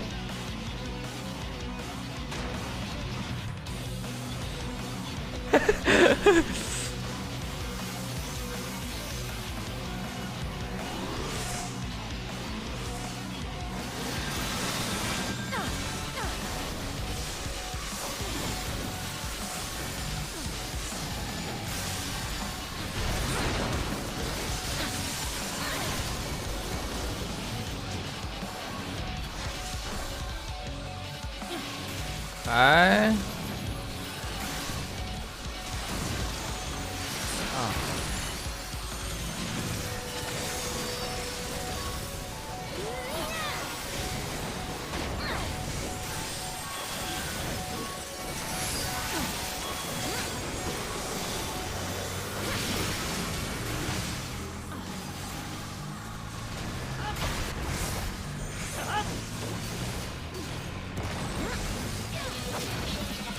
Okay.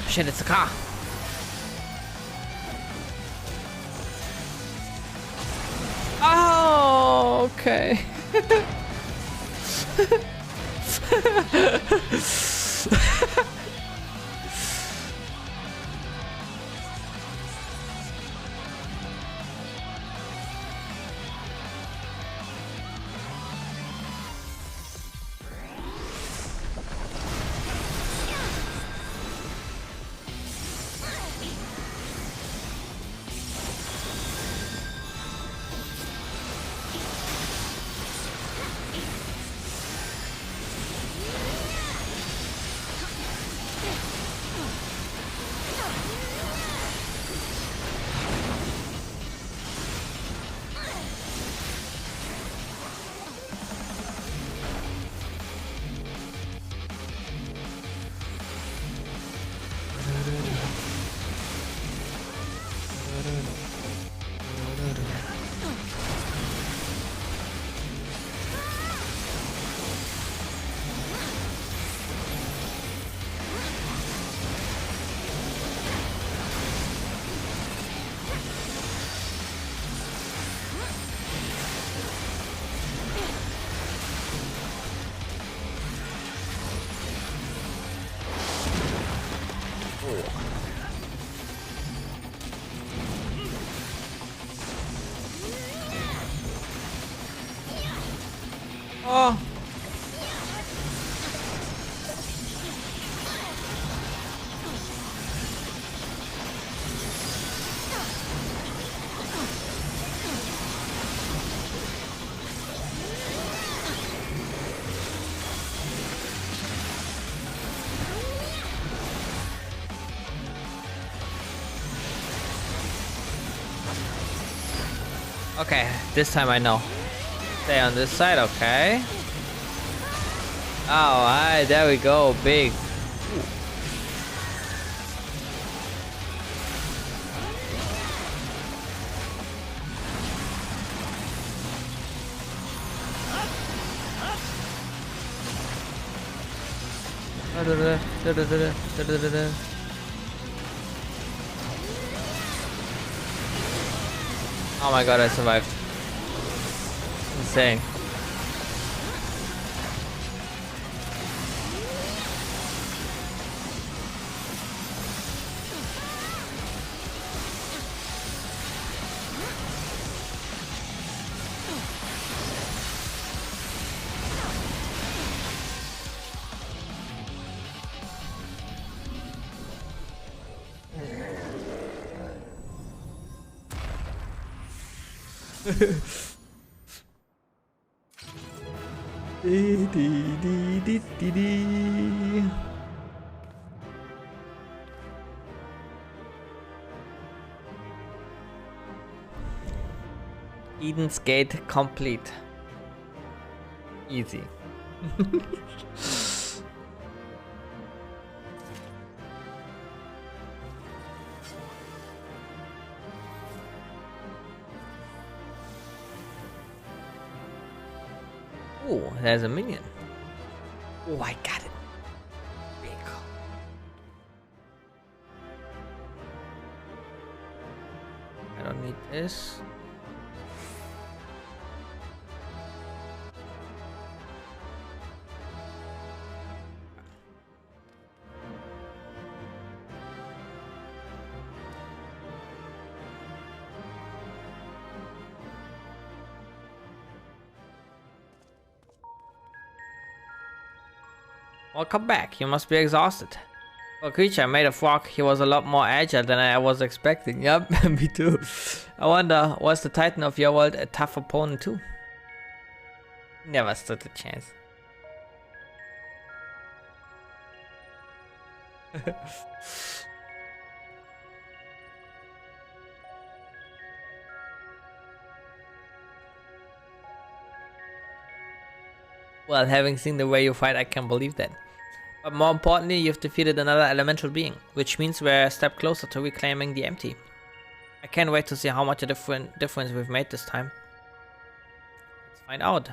Shit, it's a car. Oh, okay. Okay, this time I know. Stay on this side, okay. Alright, there we go, big. Oh my god, I survived. Insane. Eden's Gate complete. Easy. Oh, there's a minion. Oh, I got it. Big. I don't need this. Welcome back. You must be exhausted. For a creature made of rock, he was a lot more agile than I was expecting. Yep, me too. I wonder, was the Titan of your world a tough opponent too? Never stood a chance. Well, having seen the way you fight, I can believe that. But more importantly, you've defeated another elemental being, which means we're a step closer to reclaiming the empty. I can't wait to see how much a difference we've made this time. Let's find out.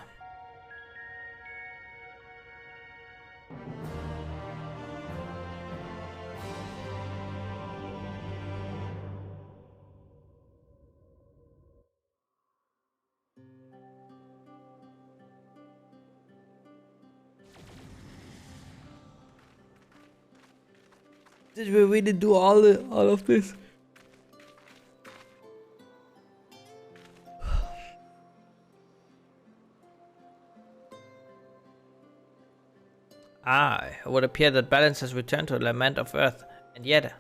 Did we really do all of this? Ah, it would appear that balance has returned to the lament of Earth, and yet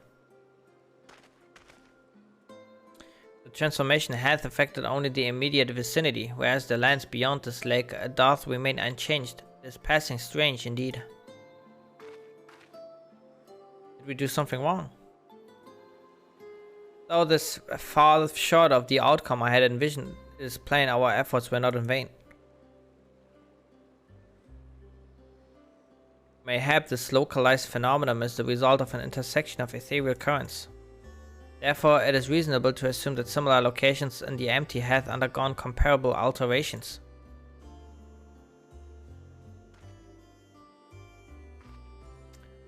the transformation hath affected only the immediate vicinity, whereas the lands beyond this lake doth remain unchanged. It is passing strange indeed. Did we do something wrong? Though this falls short of the outcome I had envisioned, it is plain our efforts were not in vain. Mayhap this localized phenomenon is the result of an intersection of ethereal currents. Therefore, it is reasonable to assume that similar locations in the empty have undergone comparable alterations.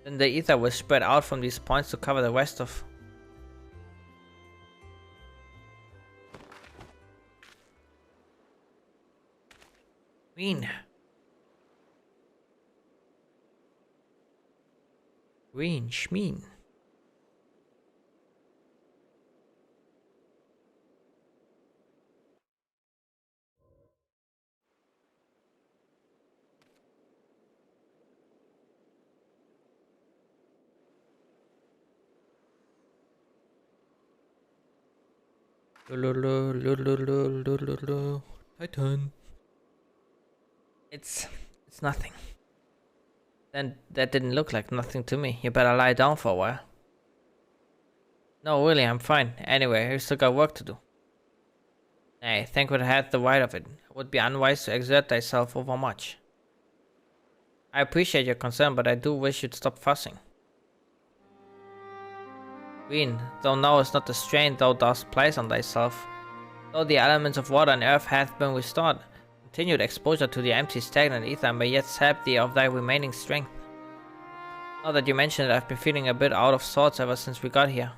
Then the ether was spread out from these points to cover the rest of... Green. Green, Schmeen. Titan. It's nothing. Then that didn't look like nothing to me. You better lie down for a while. No, really, I'm fine. Anyway, we still got work to do. Nay, Thancred had the right of it. It would be unwise to exert thyself overmuch. I appreciate your concern, but I do wish you'd stop fussing. Queen, thou knowest not the strain thou dost place on thyself. Though the elements of water and earth hath been restored, continued exposure to the empty stagnant ether may yet sap thee of thy remaining strength. Now that you mention it, I've been feeling a bit out of sorts ever since we got here.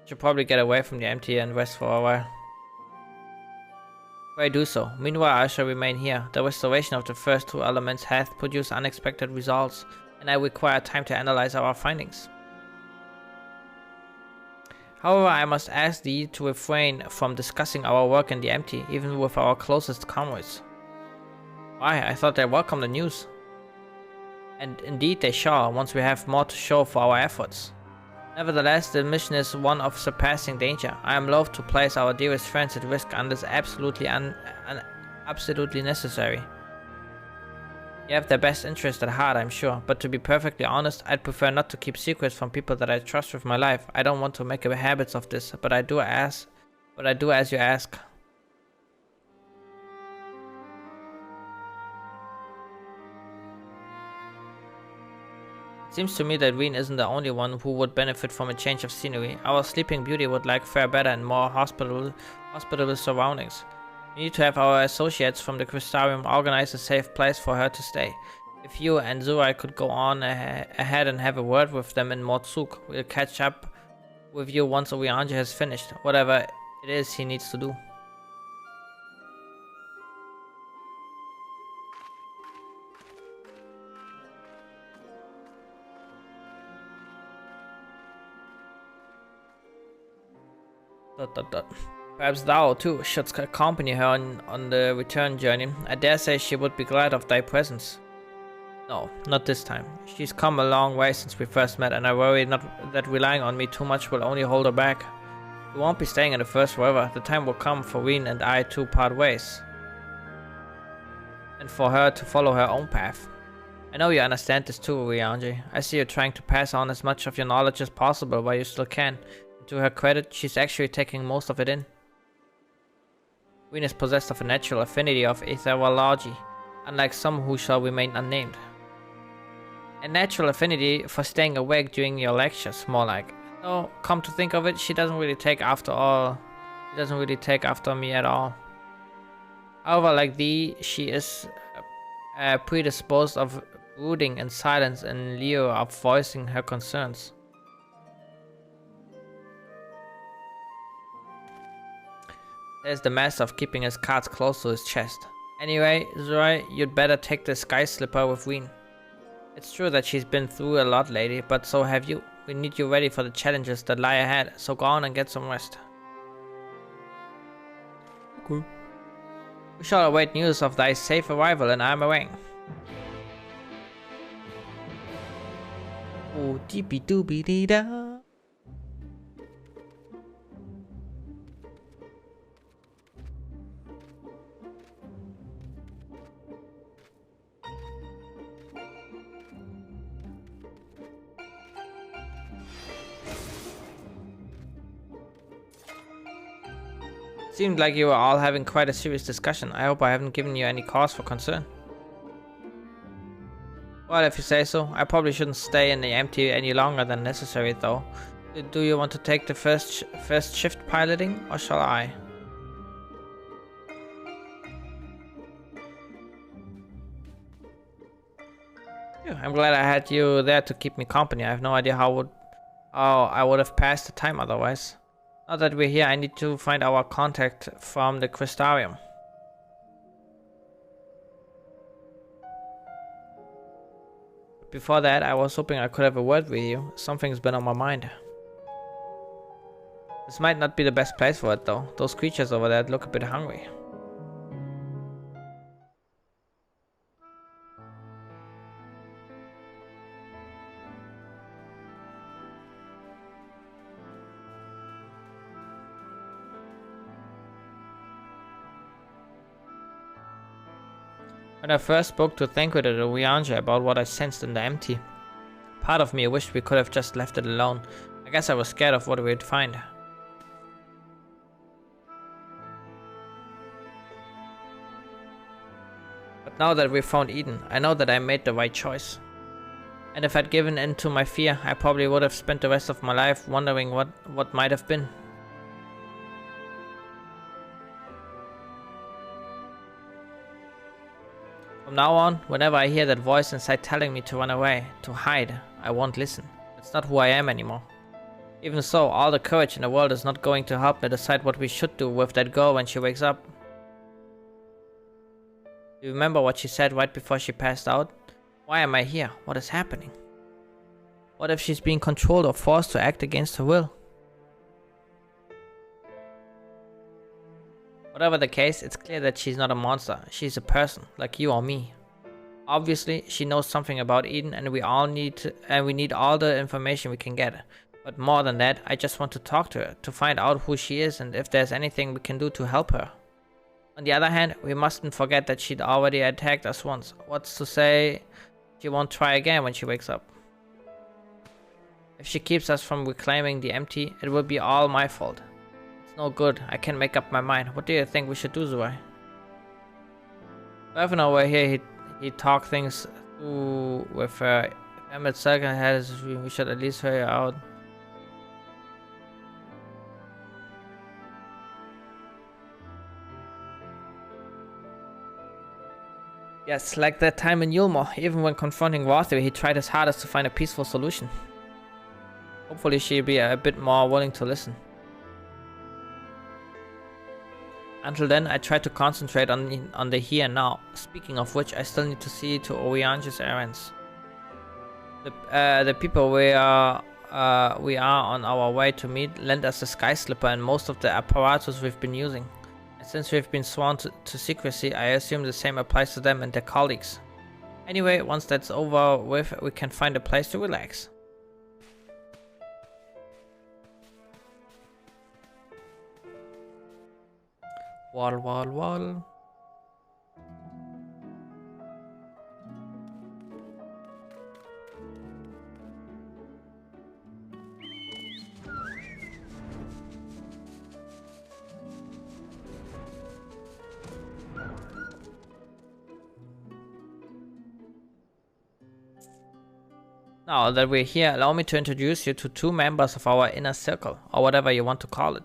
Should probably get away from the empty and rest for a while. Pray do so. Meanwhile, I shall remain here. The restoration of the first two elements hath produced unexpected results, and I require time to analyze our findings. However, I must ask thee to refrain from discussing our work in the empty, even with our closest comrades. Why? I thought they welcomed the news. And indeed they shall, once we have more to show for our efforts. Nevertheless, the mission is one of surpassing danger. I am loath to place our dearest friends at risk unless absolutely necessary. You have their best interest at heart, I'm sure, but to be perfectly honest, I'd prefer not to keep secrets from people that I trust with my life. I don't want to make a habit of this, but I do as you ask. It seems to me that Reen isn't the only one who would benefit from a change of scenery. Our sleeping beauty would like fare better in more hospitable surroundings. We need to have our associates from the Crystarium organize a safe place for her to stay. If you and Zurai could go on ahead and have a word with them in Mortsuk, we'll catch up with you once Oriange has finished, whatever it is he needs to do. Perhaps thou, too, shouldst accompany her on the return journey. I dare say she would be glad of thy presence. No, not this time. She's come a long way since we first met, and I worry not that relying on me too much will only hold her back. We won't be staying in the First forever. The time will come for Reen and I to part ways. And for her to follow her own path. I know you understand this too, Oriange. I see you trying to pass on as much of your knowledge as possible while you still can. To her credit, she's actually taking most of it in. Reen is possessed of a natural affinity of ethereology, unlike some who shall remain unnamed. A natural affinity for staying awake during your lectures, more like. Though, come to think of it, she doesn't really take after me at all. However, like thee, she is predisposed of brooding in silence in lieu of voicing her concerns. There's the master of keeping his cards close to his chest. Anyway, Zurai, you'd better take the Sky Slipper with Reen. It's true that she's been through a lot lately, but so have you. We need you ready for the challenges that lie ahead, so go on and get some rest. Okay. We shall await news of thy safe arrival in Armorang. Oh, deepy doobie dee da. Seemed like you were all having quite a serious discussion. I hope I haven't given you any cause for concern. Well, if you say so. I probably shouldn't stay in the empty any longer than necessary, though. Do you want to take the first shift piloting, or shall I? Yeah, I'm glad I had you there to keep me company. I have no idea how I would have passed the time otherwise. Now that we're here, I need to find our contact from the Crystarium. Before that, I was hoping I could have a word with you. Something's been on my mind. This might not be the best place for it, though. Those creatures over there look a bit hungry. When I first spoke to Thancred at Oriange about what I sensed in the empty, Part of me wished we could have just left it alone. I guess I was scared of what we'd find. But now that we've found Eden, I know that I made the right choice. And if I'd given in to my fear, I probably would have spent the rest of my life wondering what might have been. From now on, whenever I hear that voice inside telling me to run away, to hide, I won't listen. It's not who I am anymore. Even so, all the courage in the world is not going to help me decide what we should do with that girl when she wakes up. Do you remember what she said right before she passed out? Why am I here? What is happening? What if she's being controlled or forced to act against her will? Whatever the case, it's clear that she's not a monster. She's a person, like you or me. Obviously, she knows something about Eden, and we need all the information we can get. But more than that, I just want to talk to her, to find out who she is and if there's anything we can do to help her. On the other hand, we mustn't forget that she'd already attacked us once. What's to say she won't try again when she wakes up? If she keeps us from reclaiming the empty, it will be all my fault. It's no good. I can't make up my mind. What do you think we should do, Zuai? Even over here, he talked things through with her. If Emmett's second head, we should at least hear her out. Yes, like that time in Yulmore. Even when confronting Rothir, he tried his hardest to find a peaceful solution. Hopefully she'll be a bit more willing to listen. Until then, I try to concentrate on the here and now. Speaking of which, I still need to see to Oriange's errands. The people we are on our way to meet lent us the Sky Slipper and most of the apparatus we've been using. And since we've been sworn to secrecy, I assume the same applies to them and their colleagues. Anyway, once that's over with, we can find a place to relax. Wall. Now that we're here, allow me to introduce you to two members of our inner circle, or whatever you want to call it.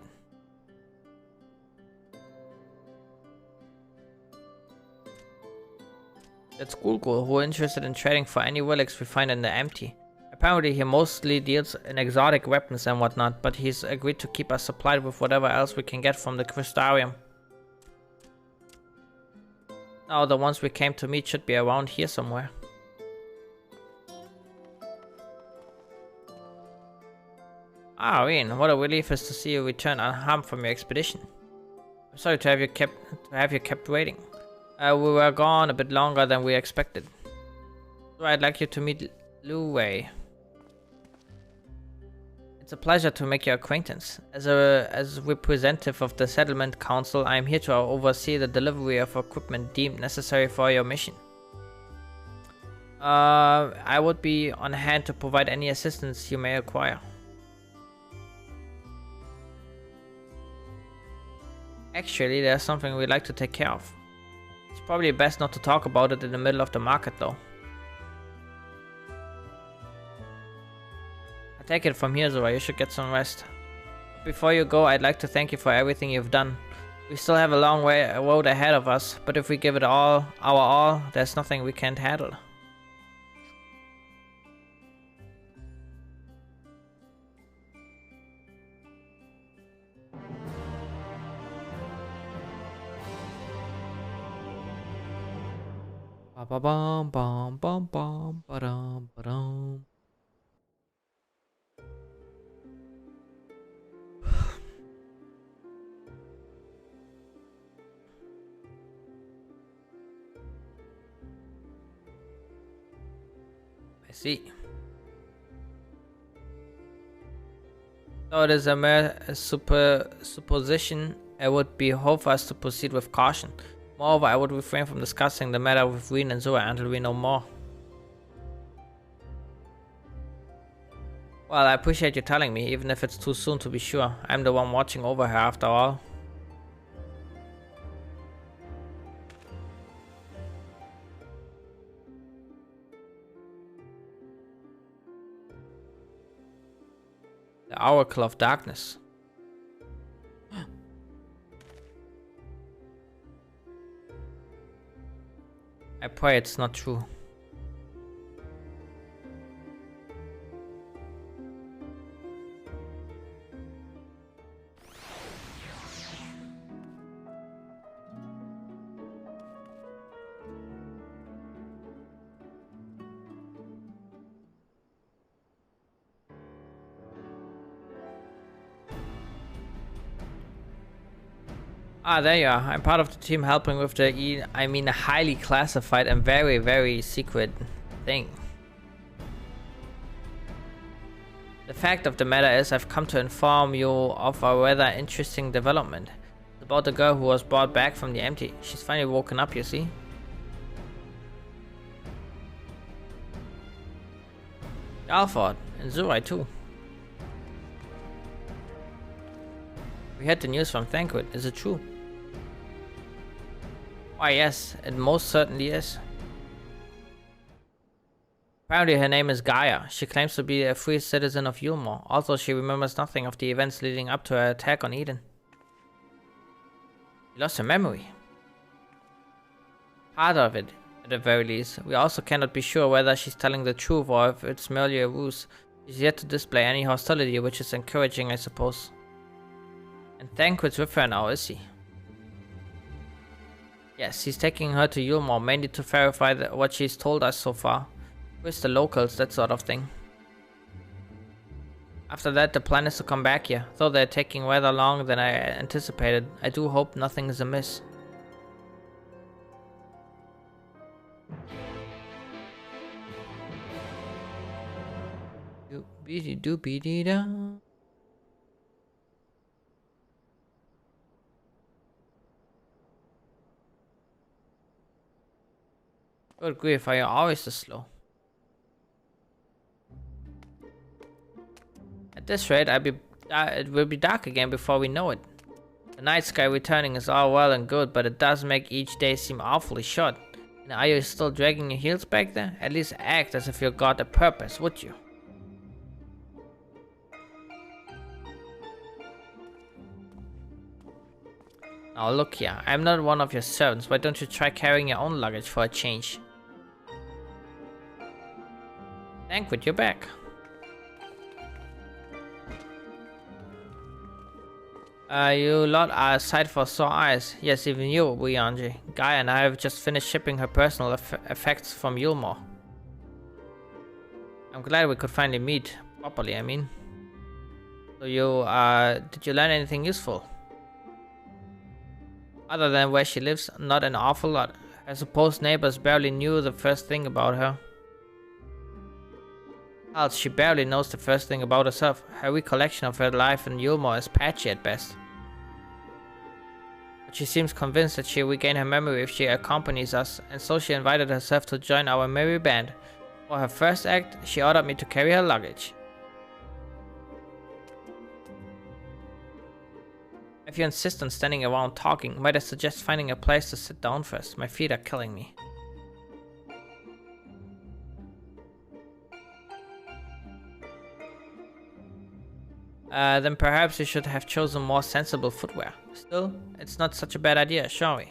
That's Gulgul, who is interested in trading for any relics we find in the empty. Apparently he mostly deals in exotic weapons and whatnot, but he's agreed to keep us supplied with whatever else we can get from the Crystarium. Now the ones we came to meet should be around here somewhere. Ah, Reen, what a relief is to see you return unharmed from your expedition. I'm sorry to have you kept waiting. We were gone a bit longer than we expected. So I'd like you to meet Lu Wei. It's a pleasure to make your acquaintance. As representative of the Settlement Council, I am here to oversee the delivery of equipment deemed necessary for your mission. I would be on hand to provide any assistance you may require. Actually, there's something we'd like to take care of. It's probably best not to talk about it in the middle of the market, though. I take it from here, Zora. You should get some rest. But before you go, I'd like to thank you for everything you've done. We still have a long road ahead of us, but if we give it our all, there's nothing we can't handle. Ba-bum, bum, bum, bum, ba-dum, ba-dum. I see. So it is a mere supposition. It would be hope for us to proceed with caution. Moreover, I would refrain from discussing the matter with Reen and Zora until we know more. Well, I appreciate you telling me, even if it's too soon to be sure. I'm the one watching over her after all. The Oracle of Darkness. I pray it's not true. Ah, there you are. I'm part of the team helping with the a highly classified and very, very secret thing. The fact of the matter is, I've come to inform you of a rather interesting development. It's about the girl who was brought back from the empty. She's finally woken up, you see. Alford, and Zurai too. We had the news from Thancred. Is it true? Why, yes, it most certainly is. Apparently her name is Gaia. She claims to be a free citizen of Yulmore. Also, she remembers nothing of the events leading up to her attack on Eden. She lost her memory. Part of it, at the very least. We also cannot be sure whether she's telling the truth or if it's merely a ruse. She's yet to display any hostility, which is encouraging, I suppose. And Thancred's with her now, is he? Yes, he's taking her to Yulmore, mainly to verify what she's told us so far. With the locals, that sort of thing. After that, the plan is to come back here. Though they're taking rather longer than I anticipated, I do hope nothing is amiss. Doobie-dee-da. Good grief, are you always this slow? At this rate, it will be dark again before we know it. The night sky returning is all well and good, but it does make each day seem awfully short. And are you still dragging your heels back there? At least act as if you got a purpose, would you? Now look here, I'm not one of your servants. Why don't you try carrying your own luggage for a change? Thancred, you're back. You lot are a sight for sore eyes. Yes, even you, Wianji. Gaia and I have just finished shipping her personal effects from Yulmore. I'm glad we could finally meet. Properly, I mean. So did you learn anything useful? Other than where she lives, not an awful lot. Her supposed neighbors barely knew the first thing about her. Else, she barely knows the first thing about herself. Her recollection of her life in Yulmore is patchy at best. But she seems convinced that she'll regain her memory if she accompanies us, and so she invited herself to join our merry band. For her first act, she ordered me to carry her luggage. If you insist on standing around talking, might I suggest finding a place to sit down first? My feet are killing me. Then perhaps you should have chosen more sensible footwear. Still, it's not such a bad idea, shall we?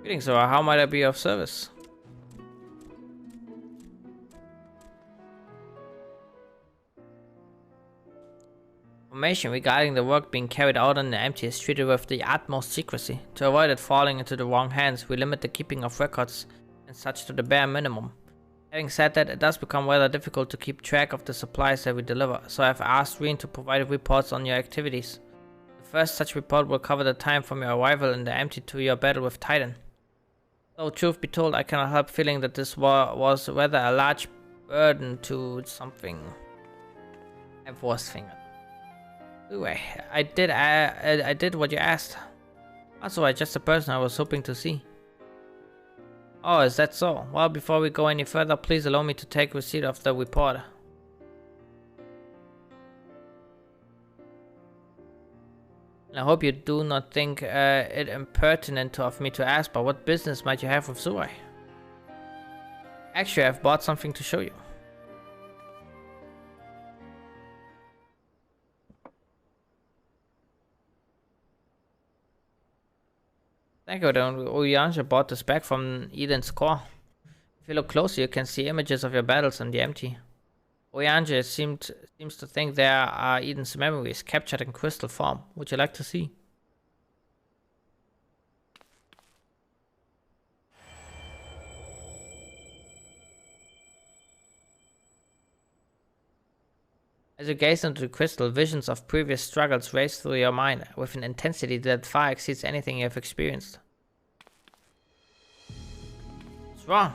Greetings, sir. How might I be of service? Information regarding the work being carried out on the empty is treated with the utmost secrecy. To avoid it falling into the wrong hands, we limit the keeping of records and such to the bare minimum. Having said that, it does become rather difficult to keep track of the supplies that we deliver, so I've asked Reen to provide reports on your activities. The first such report will cover the time from your arrival in the empty to your battle with Titan. Though truth be told, I cannot help feeling that this was rather a large burden to something. I've worse finger. Anyway, I did what you asked. Also, I'm just the person I was hoping to see. Oh, is that so? Well, before we go any further, please allow me to take receipt of the report. I hope you do not think it impertinent of me to ask, but what business might you have with Zurai? Actually, I've bought something to show you. Thank you, Don. Oyanja bought this back from Eden's core. If you look closely, you can see images of your battles in the empty. Oyanja seems to think there are Eden's memories captured in crystal form. Would you like to see? As you gaze into the crystal, visions of previous struggles race through your mind with an intensity that far exceeds anything you have experienced. What's wrong?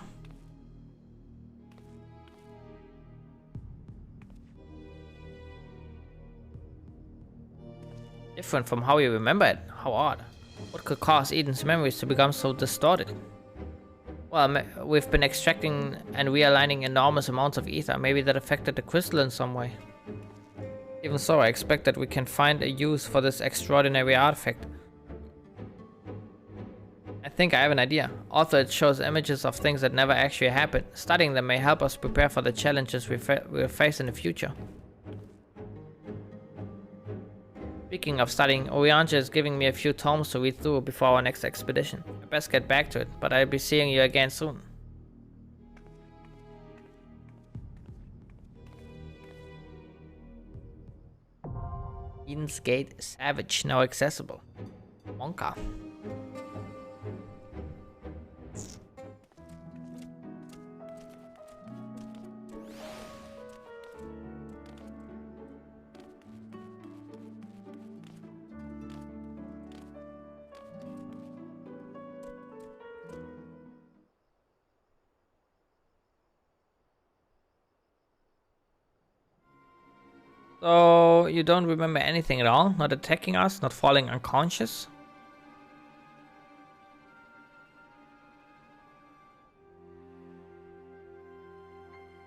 Different from how you remember it. How odd. What could cause Eden's memories to become so distorted? Well, we've been extracting and realigning enormous amounts of ether. Maybe that affected the crystal in some way. Even so, I expect that we can find a use for this extraordinary artifact. I think I have an idea. Also, it shows images of things that never actually happened. Studying them may help us prepare for the challenges we'll face in the future. Speaking of studying, Oyanja is giving me a few tomes to read through before our next expedition. I best get back to it, but I'll be seeing you again soon. Eden's Gate Savage, now accessible. Wonka. So, you don't remember anything at all? Not attacking us? Not falling unconscious?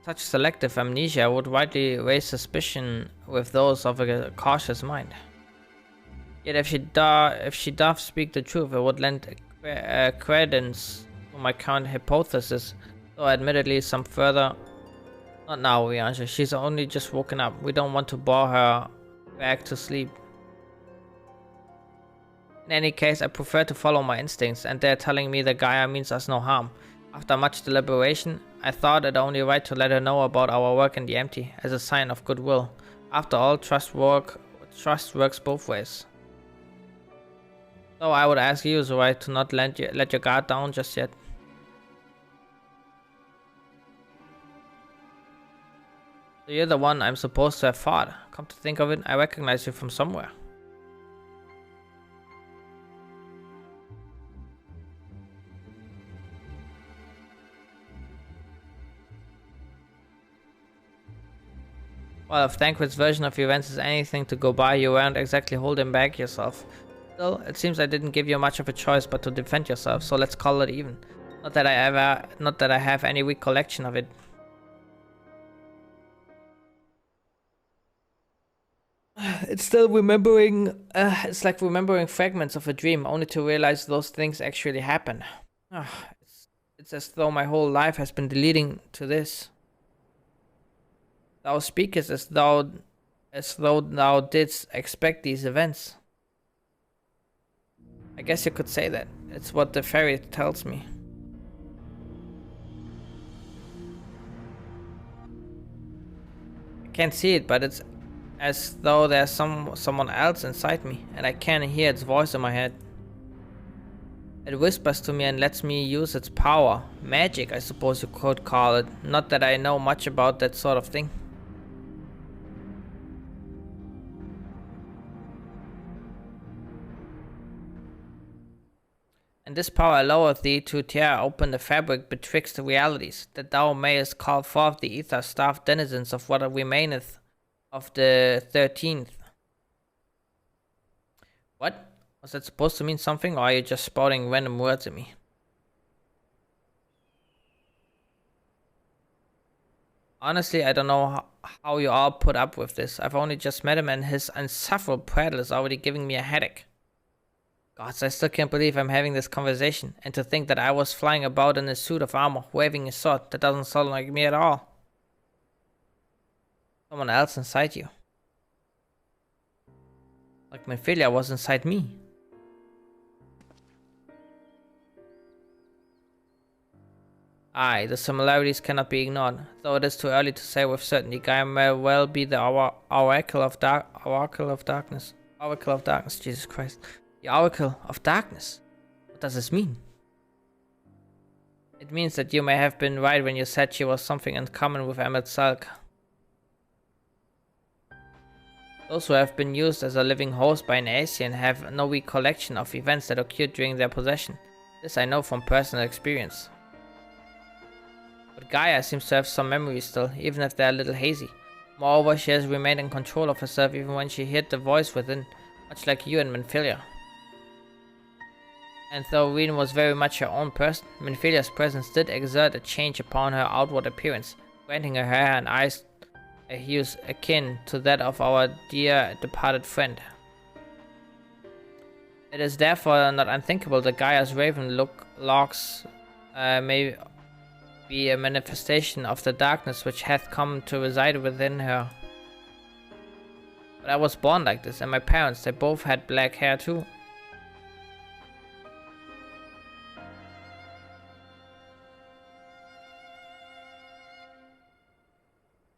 Such selective amnesia would widely raise suspicion with those of a cautious mind. Yet if she doth speak the truth, it would lend credence to my current hypothesis, though admittedly some further... Not now, Oyanja. She's only just woken up. We don't want to bore her back to sleep. In any case, I prefer to follow my instincts, and they're telling me that Gaia means us no harm. After much deliberation, I thought it only right to let her know about our work in the empty, as a sign of goodwill. After all, trust works both ways. So I would ask you, Zurai, to not let your guard down just yet. So you're the one I'm supposed to have fought. Come to think of it, I recognize you from somewhere. Well, if Thancred's version of events is anything to go by, you weren't exactly holding back yourself. Still, it seems I didn't give you much of a choice but to defend yourself, so let's call it even. Not that I have any recollection of it. It's still remembering, it's like remembering fragments of a dream, only to realize those things actually happen. It's as though my whole life has been leading to this. Thou speakest as though thou didst expect these events. I guess you could say that. It's what the fairy tells me. I can't see it, but it's as though there's someone else inside me, and I can hear its voice in my head. It whispers to me and lets me use its power. Magic, I suppose you could call it. Not that I know much about that sort of thing. And this power alloweth thee to tear open the fabric betwixt the realities, that thou mayest call forth the ether-starved denizens of what remaineth of the 13th. What? Was that supposed to mean something, or are you just spouting random words at me? Honestly, I don't know how you all put up with this. I've only just met him and his insufferable prattle is already giving me a headache. Gods, I still can't believe I'm having this conversation. And to think that I was flying about in a suit of armor, waving a sword, that doesn't sound like me at all. Someone else inside you. Like Minfilia was inside me. Aye, the similarities cannot be ignored, though it is too early to say with certainty. Gaia may well be the Oracle of Darkness. Oracle of Darkness, Jesus Christ. The Oracle of Darkness. What does this mean? It means that you may have been right when you said she was something in common with Emmett Salk. Those who have been used as a living host by an Asian have no recollection of events that occurred during their possession. This I know from personal experience. But Gaia seems to have some memories still, even if they're a little hazy. Moreover, she has remained in control of herself even when she heard the voice within, much like you and Minfilia. And though Reen was very much her own person, Minfilia's presence did exert a change upon her outward appearance, granting her hair and eyes a hue akin to that of our dear departed friend. It is therefore not unthinkable that Gaia's raven locks may be a manifestation of the darkness which hath come to reside within her. But I was born like this, and my parents, they both had black hair too.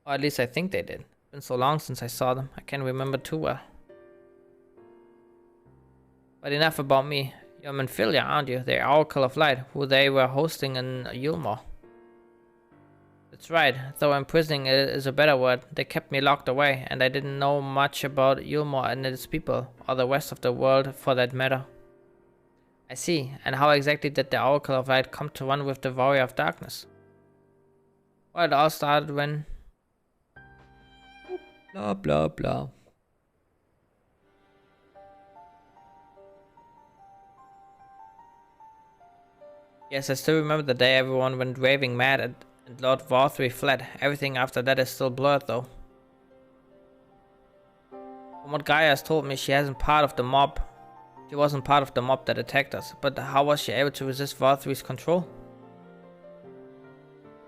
Or at least I think they did. It's been so long since I saw them, I can't remember too well. But enough about me. You're Minfilia, aren't you? The Oracle of Light, who they were hosting in Yulmore. That's right, though imprisoning is a better word. They kept me locked away, and I didn't know much about Yulmore and its people, or the rest of the world for that matter. I see, and how exactly did the Oracle of Light come to run with the Warrior of Darkness? Well, it all started when... blah blah blah. Yes, I still remember the day everyone went raving mad and Lord Vorthree fled. Everything after that is still blurred though. From what Gaia has told me, she wasn't part of the mob that attacked us, but how was she able to resist Vorthree's control?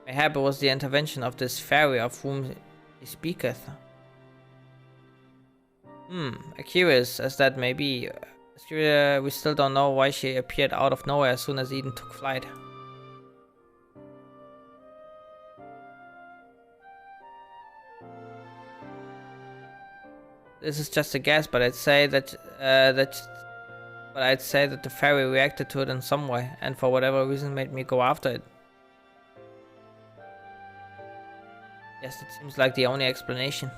Mayhap it was the intervention of this fairy of whom he speaketh. Curious as that may be, we still don't know why she appeared out of nowhere as soon as Eden took flight. This is just a guess, but I'd say that the fairy reacted to it in some way, and for whatever reason made me go after it. Yes, it seems like the only explanation.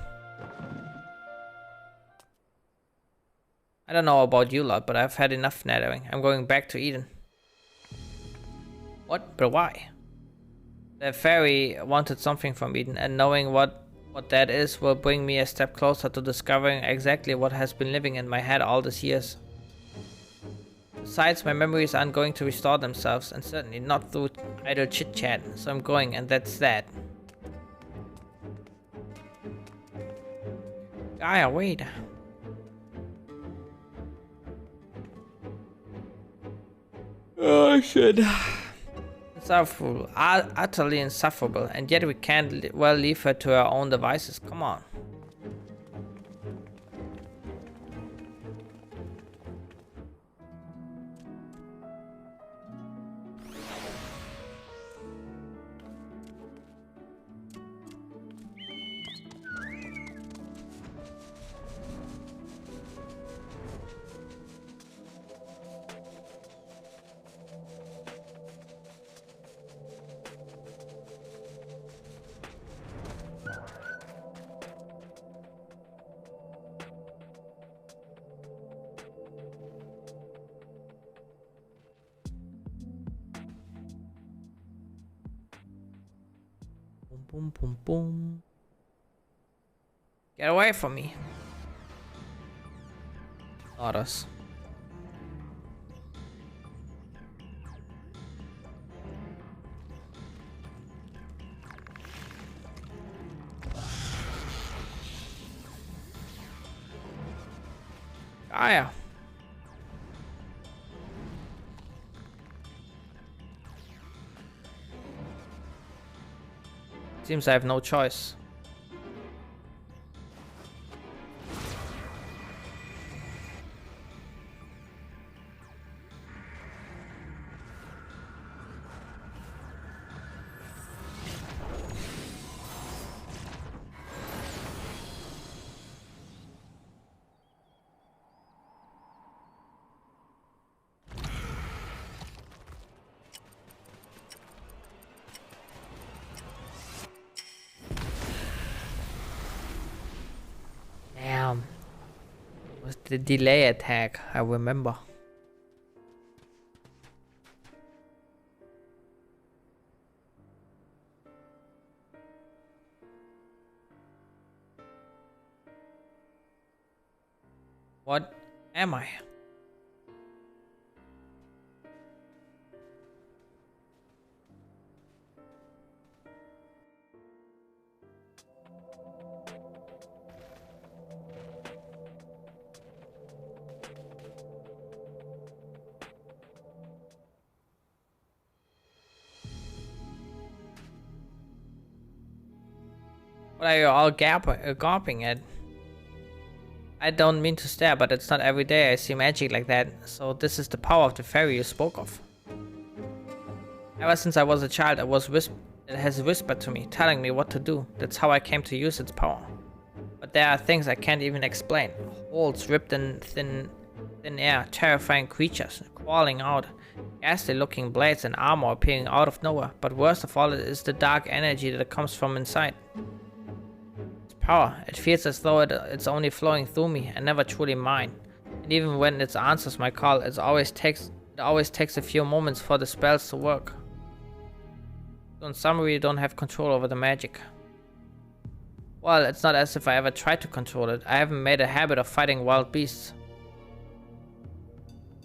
I don't know about you lot, but I've had enough nattering. I'm going back to Eden. What? But why? The fairy wanted something from Eden, and knowing what that is will bring me a step closer to discovering exactly what has been living in my head all these years. Besides, my memories aren't going to restore themselves, and certainly not through idle chit-chat, so I'm going, and that's that. Gaia, wait. Oh shit. Insufferable, utterly insufferable, and yet we can't well leave her to her own devices. Come on. Boom, boom, boom. Get away from me. Not us. Gaia. Seems I have no choice. Damn. It was the delay attack, I remember. What am I? What are you all gawping at? I don't mean to stare, but it's not every day I see magic like that. So this is the power of the fairy you spoke of. Ever since I was a child, it has whispered to me, telling me what to do. That's how I came to use its power. But there are things I can't even explain. Holes ripped in thin air, terrifying creatures crawling out, ghastly looking blades and armor appearing out of nowhere. But worst of all is the dark energy that comes from inside. Power. It feels as though it's only flowing through me and never truly mine. And even when it answers my call, it always takes a few moments for the spells to work. So in summary, you don't have control over the magic. Well, it's not as if I ever tried to control it. I haven't made a habit of fighting wild beasts.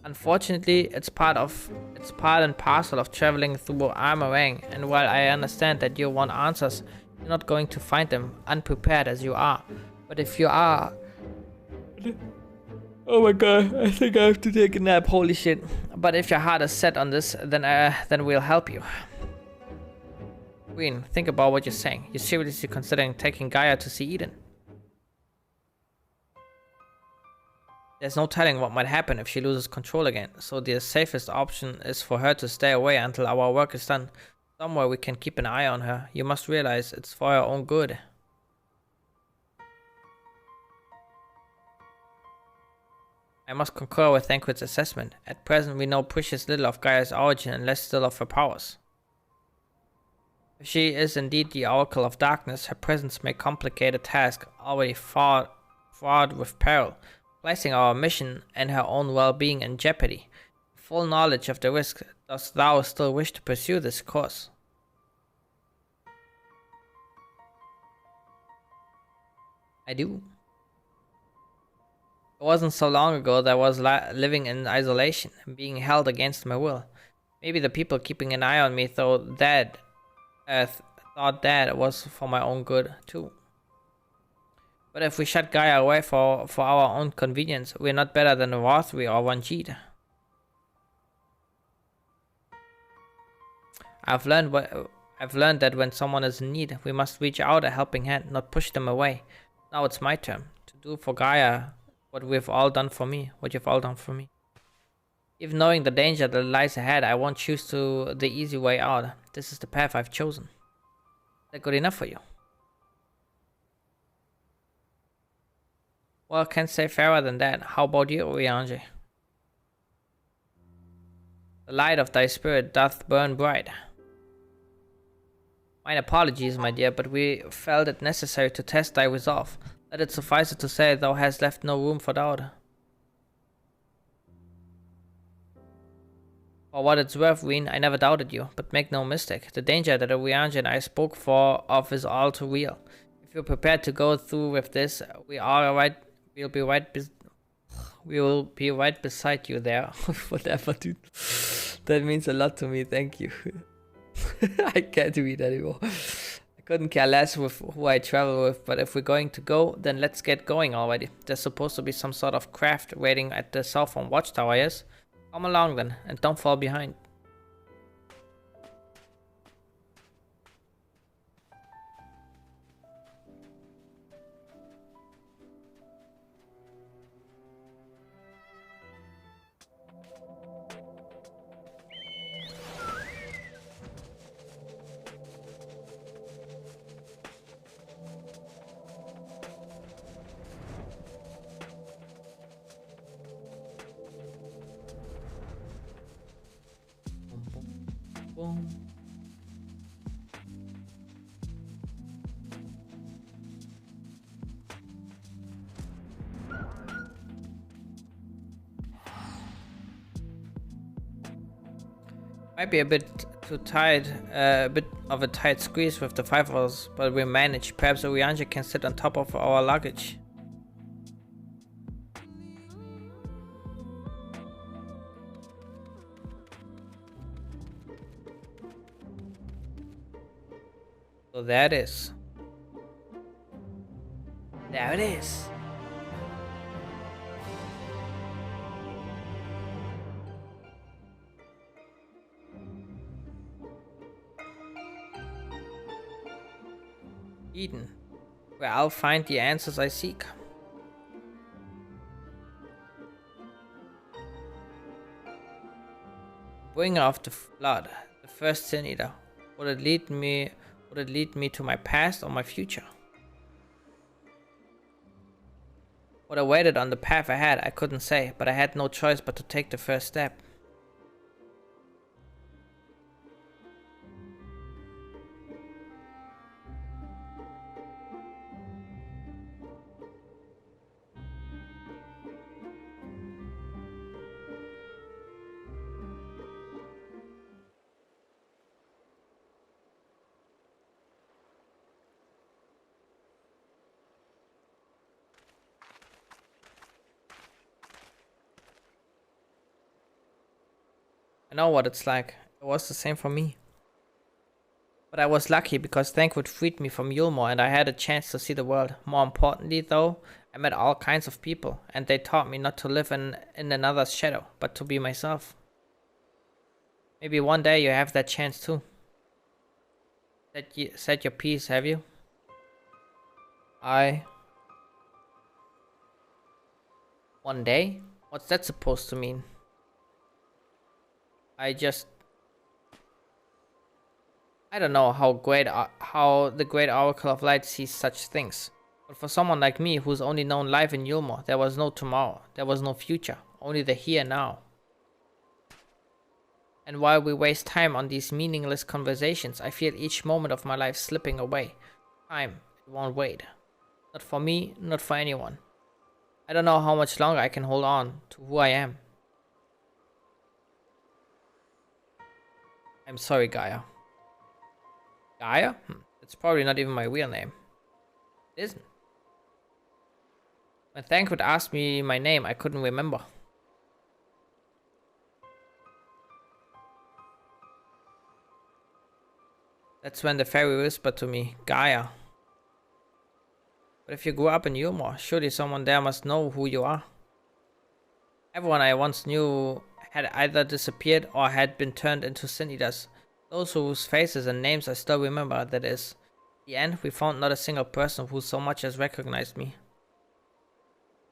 Unfortunately, it's part and parcel of traveling through Armorang, and while I understand that you want answers, you're not going to find them unprepared as you are. But if you are... Oh my god, I think I have to take a nap, holy shit. But if your heart is set on this, then we'll help you. Queen, think about what you're saying. You're seriously considering taking Gaia to see Eden. There's no telling what might happen if she loses control again, so the safest option is for her to stay away until our work is done. Somewhere we can keep an eye on her. You must realize it's for her own good. I must concur with Thancred's assessment. At present we know precious little of Gaia's origin and less still of her powers. If she is indeed the Oracle of Darkness, her presence may complicate a task already fraught with peril, placing our mission and her own well-being in jeopardy. Full knowledge of the risk, dost thou still wish to pursue this course? I do. It wasn't so long ago that I was living in isolation, being held against my will. Maybe the people keeping an eye on me thought that it was for my own good too. But if we shut Gaia away for our own convenience, we're not better than Rothri or Ranjit. I've learned that when someone is in need, we must reach out a helping hand, not push them away. Now it's my turn to do for Gaia what you've all done for me. Even knowing the danger that lies ahead, I won't choose the easy way out. This is the path I've chosen. Is that good enough for you? Well, can't say fairer than that. How about you, Rianji? The light of thy spirit doth burn bright. Mine apologies, my dear, but we felt it necessary to test thy resolve. Let it suffice it to say thou hast left no room for doubt. For what it's worth, Ween, I never doubted you, but make no mistake, the danger that Orianjan I spoke for of is all too real. If you're prepared to go through with this, we'll be right beside you there. Whatever, dude. That means a lot to me, thank you. I can't read anymore. I couldn't care less with who I travel with, but if we're going to go, then let's get going already. There's supposed to be some sort of craft waiting at the southern watchtower, yes? Come along then, and don't fall behind. Boom. Might be a bit too tight, a bit of a tight squeeze with the 5 of us, but we manage. Perhaps Orianja can sit on top of our luggage. So there it is. There it is. Eden, where I'll find the answers I seek. Bringer of the flood, the first sin eater. Would it lead me to my past or my future? What awaited on the path ahead, I couldn't say, but I had no choice but to take the first step. I know what it's like. It was the same for me. But I was lucky because Thankwood freed me from Yulmore and I had a chance to see the world. More importantly though, I met all kinds of people and they taught me not to live in another's shadow, but to be myself. Maybe one day you have that chance too. Said your piece, have you? One day? What's that supposed to mean? I don't know how the great Oracle of Light sees such things. But for someone like me who's only known life in Yulmore, there was no tomorrow, there was no future, only the here and now. And while we waste time on these meaningless conversations, I feel each moment of my life slipping away. Time, it won't wait. Not for me, not for anyone. I don't know how much longer I can hold on to who I am. I'm sorry, Gaia. Gaia? It's probably not even my real name. It isn't. When Thankwood asked me my name, I couldn't remember. That's when the fairy whispered to me, Gaia. But if you grew up in Yulmore, surely someone there must know who you are. Everyone I once knew had either disappeared or had been turned into sin eaters. Those whose faces and names I still remember, that is. In the end, we found not a single person who so much as recognized me.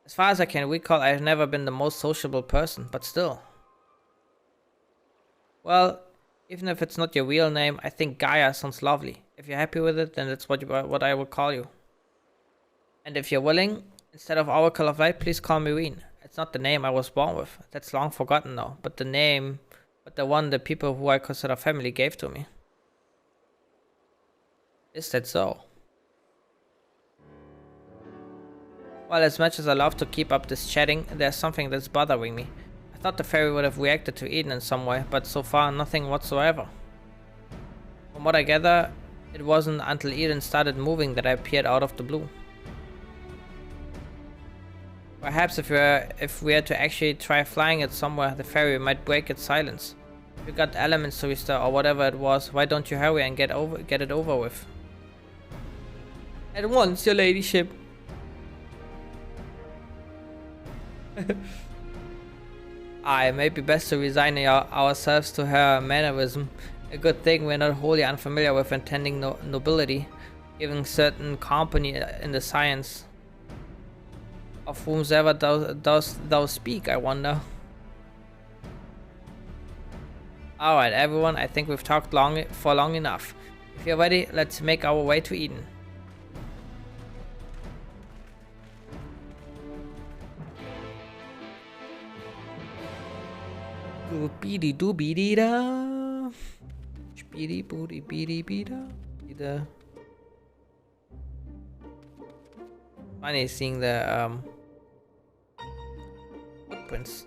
As far as I can recall, I have never been the most sociable person, but still. Well, even if it's not your real name, I think Gaia sounds lovely. If you're happy with it, then that's what I will call you. And if you're willing, instead of Oracle of Light, please call me Reen. It's not the name I was born with. That's long forgotten now. But the one the people who I consider family gave to me. Is that so? Well, as much as I love to keep up this chatting, there's something that's bothering me. I thought the fairy would have reacted to Eden in some way, but so far nothing whatsoever. From what I gather, it wasn't until Eden started moving that I appeared out of the blue. Perhaps if we had to actually try flying it somewhere, the fairy might break its silence. If you got elements to restore or whatever it was, why don't you hurry and get it over with? At once, your ladyship. Aye, maybe best to resign ourselves to her mannerism. A good thing we're not wholly unfamiliar with intending nobility, giving certain company in the science. Of whomsoever thou speak, I wonder. Alright everyone, I think we've talked for long enough. If you're ready, let's make our way to Eden. Doobity doobity da. Speedy booty beady beada. Funny seeing the footprints.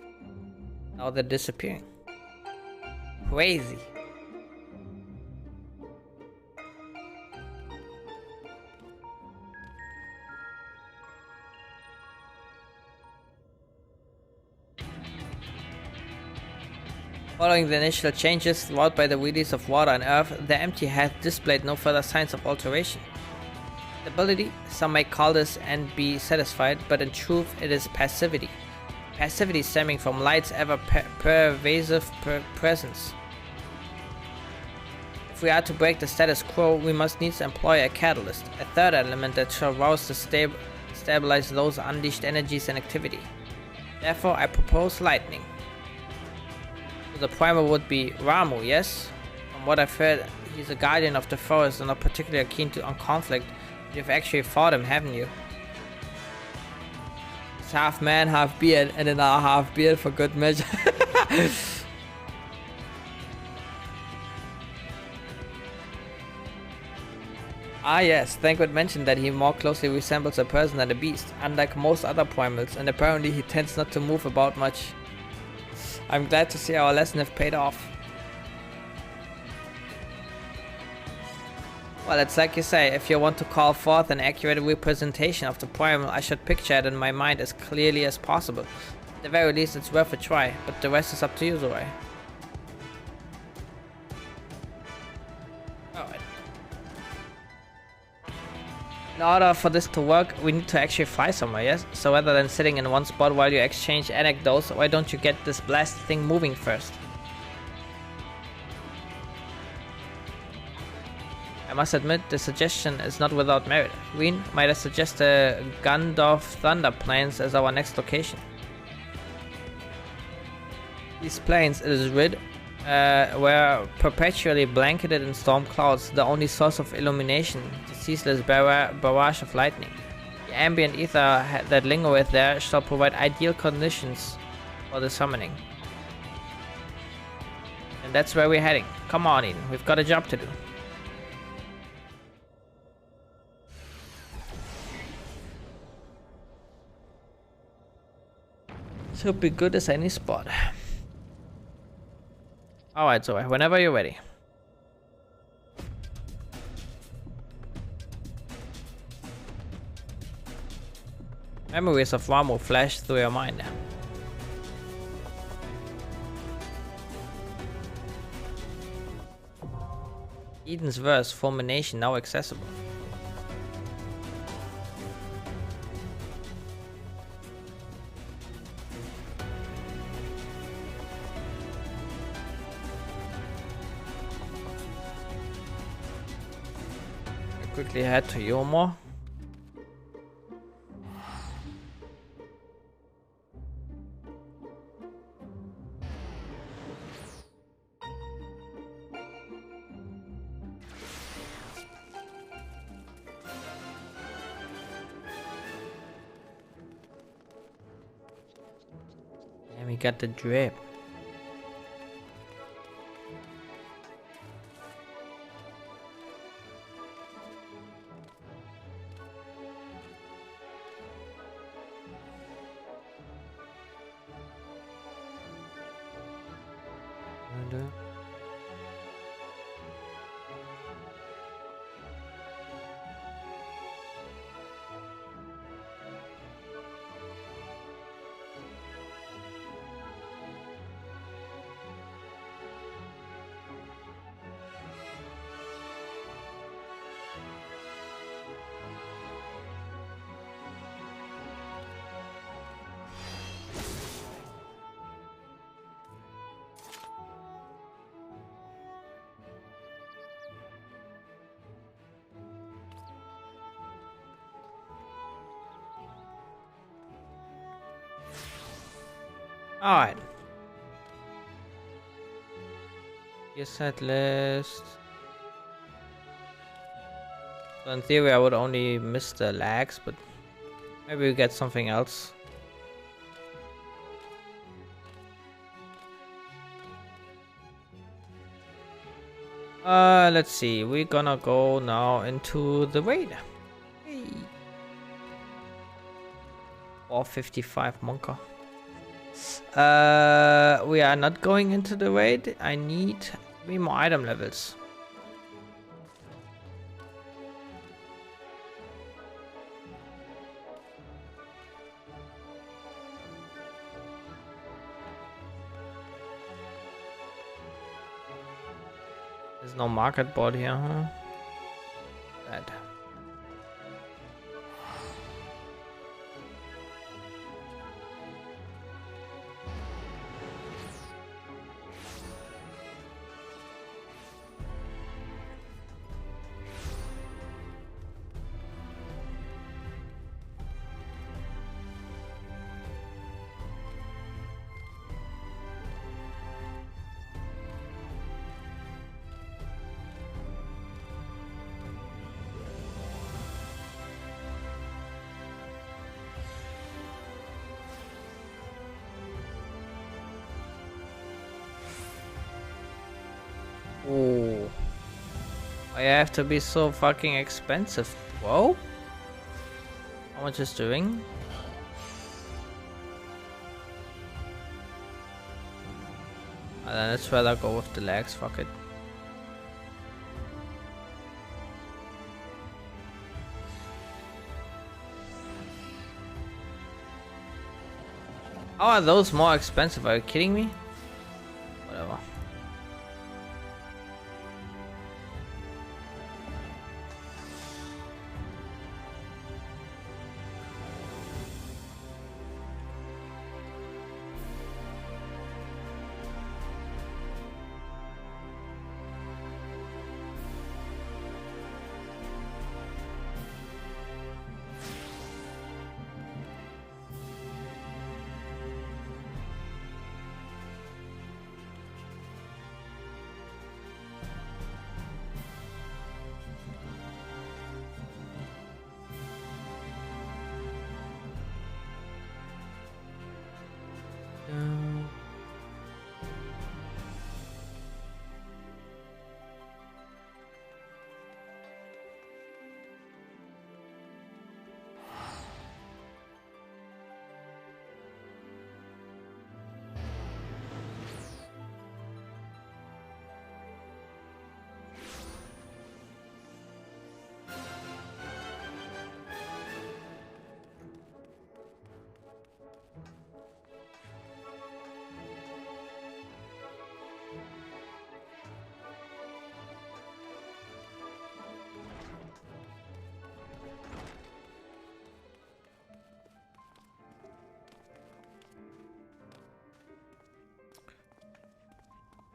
Now they're disappearing. Crazy. Following the initial changes wrought by the release of water and earth, the empty head displayed no further signs of alteration. Stability, some may call this and be satisfied, but in truth it is passivity. Passivity stemming from light's ever-pervasive presence. If we are to break the status quo, we must needs employ a catalyst, a third element that shall rouse to stabilize those unleashed energies and activity. Therefore, I propose lightning. The primer would be Ramu, yes? From what I've heard, he's a guardian of the forest and not particularly keen on conflict. You've actually fought him, haven't you? He's half man, half beard, and another half beard for good measure. Ah yes, Thankwood mentioned that he more closely resembles a person than a beast, unlike most other primals, and apparently he tends not to move about much. I'm glad to see our lesson have paid off. Well, it's like you say, if you want to call forth an accurate representation of the primal, I should picture it in my mind as clearly as possible. At the very least, it's worth a try, but the rest is up to you, Zoe. Alright. In order for this to work, we need to actually fly somewhere, yes? So rather than sitting in one spot while you exchange anecdotes, why don't you get this blast thing moving first? I must admit, the suggestion is not without merit. Green, might I suggest the Gundorf Thunder Plains as our next location? These plains, it is rid, were perpetually blanketed in storm clouds, the only source of illumination, the ceaseless barrage of lightning. The ambient ether that lingereth there shall provide ideal conditions for the summoning. And that's where we're heading. Come on, Eden, we've got a job to do. Should be good as any spot. Alright, so whenever you're ready. Memories of Ramu flash through your mind. Eden's verse, Fulmination, now accessible. Quickly head to Yomo. And we got the drip. Alright. Your set list. So in theory I would only miss the lags, but maybe we get something else. Let's see. We're gonna go now into the raid. Hey. 455 Monka. We are not going into the raid. I need 3 more item levels. There's no market board here, huh? Bad. Oh, I have to be so fucking expensive. Whoa, how much is the ring? Then let's rather go with the legs. Fuck it. How are those more expensive? Are you kidding me? Whatever.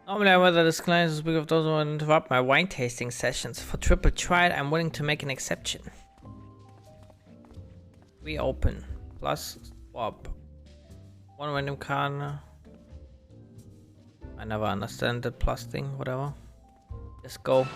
Normally I weather this client to speak of those who want to interrupt my wine tasting sessions. For triple tried, I'm willing to make an exception. Reopen. Plus swap. One random card. I never understand the plus thing, whatever. Just go.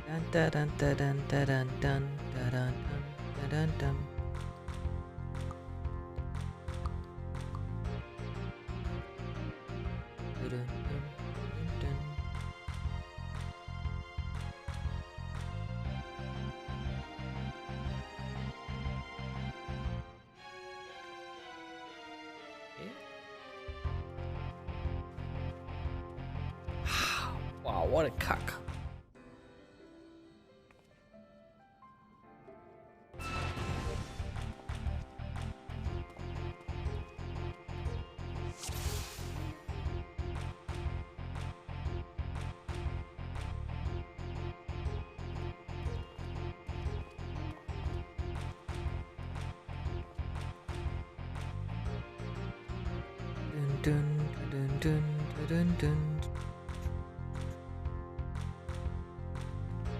Dun, dun, dun, dun, dun, dun, dun, dun, dun, dun, dun, dun, dun. Dun, dun, dun, dun. Wow, what a cuck. Dun, dun, dun, dun, dun, dun.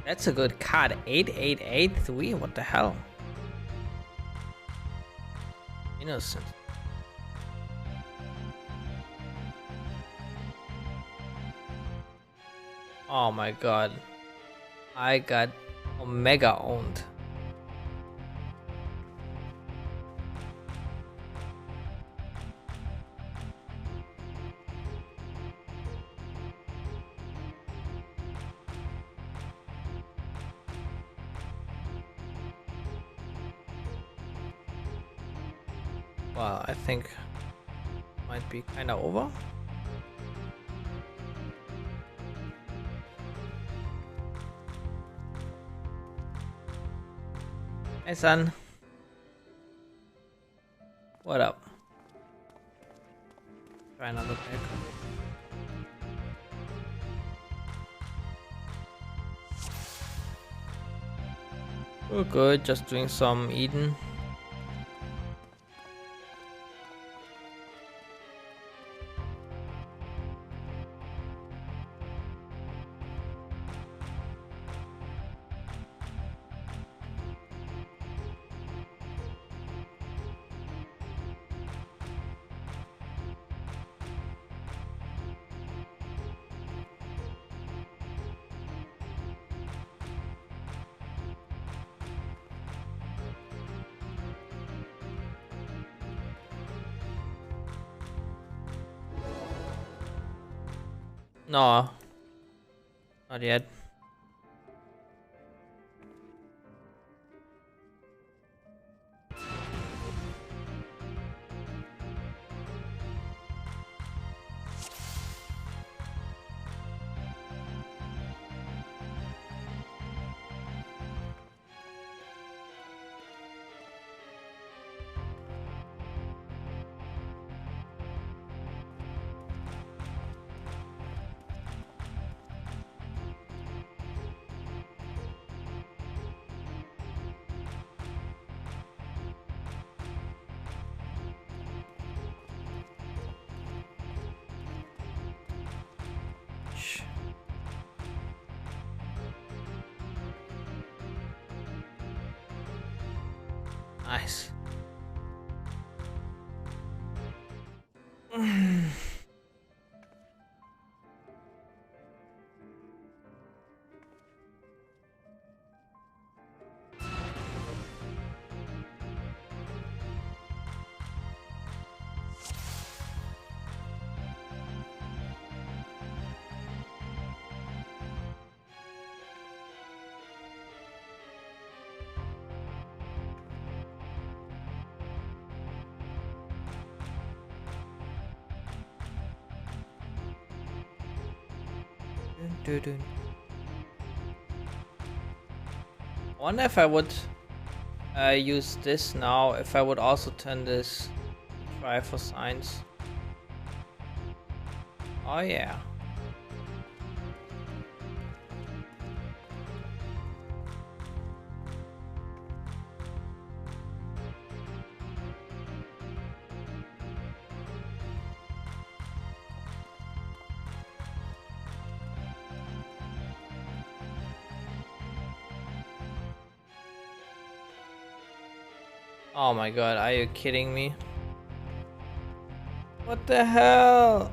That's a good card. 8883. What the hell? Innocent. Oh my god. I got Omega owned. Well, I think might be kind of over. Hey son. What up? Try another pack. Oh good, just doing some Eden. No, not yet. Shh. Nice. Dun, dun. I wonder if I would use this now, if I would also turn this try for signs. Oh yeah. Oh my god, are you kidding me? What the hell?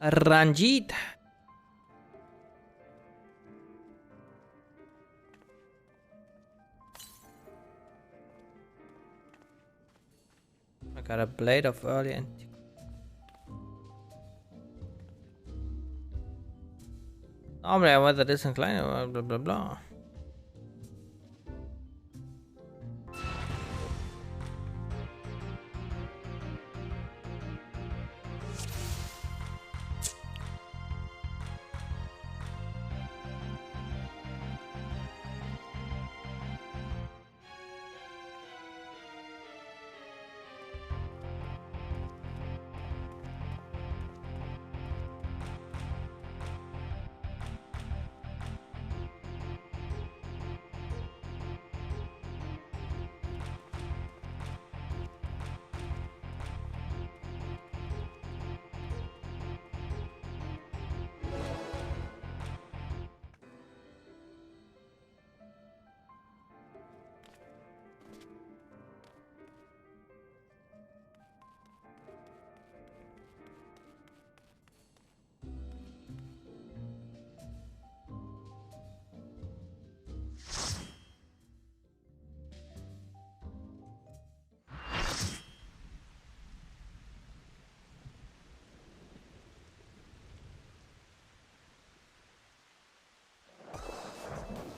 Ranjit. I got a blade of early antique. Normally I weather disinclined, blah blah blah.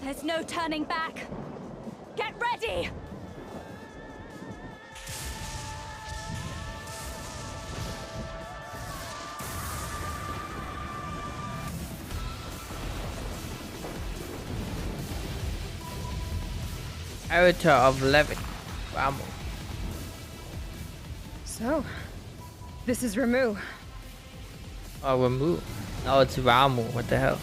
There's no turning back. Get ready! Avatar of Levin. Ramu. So, this is Ramu. Oh, Ramu. No, it's Ramu. What the hell?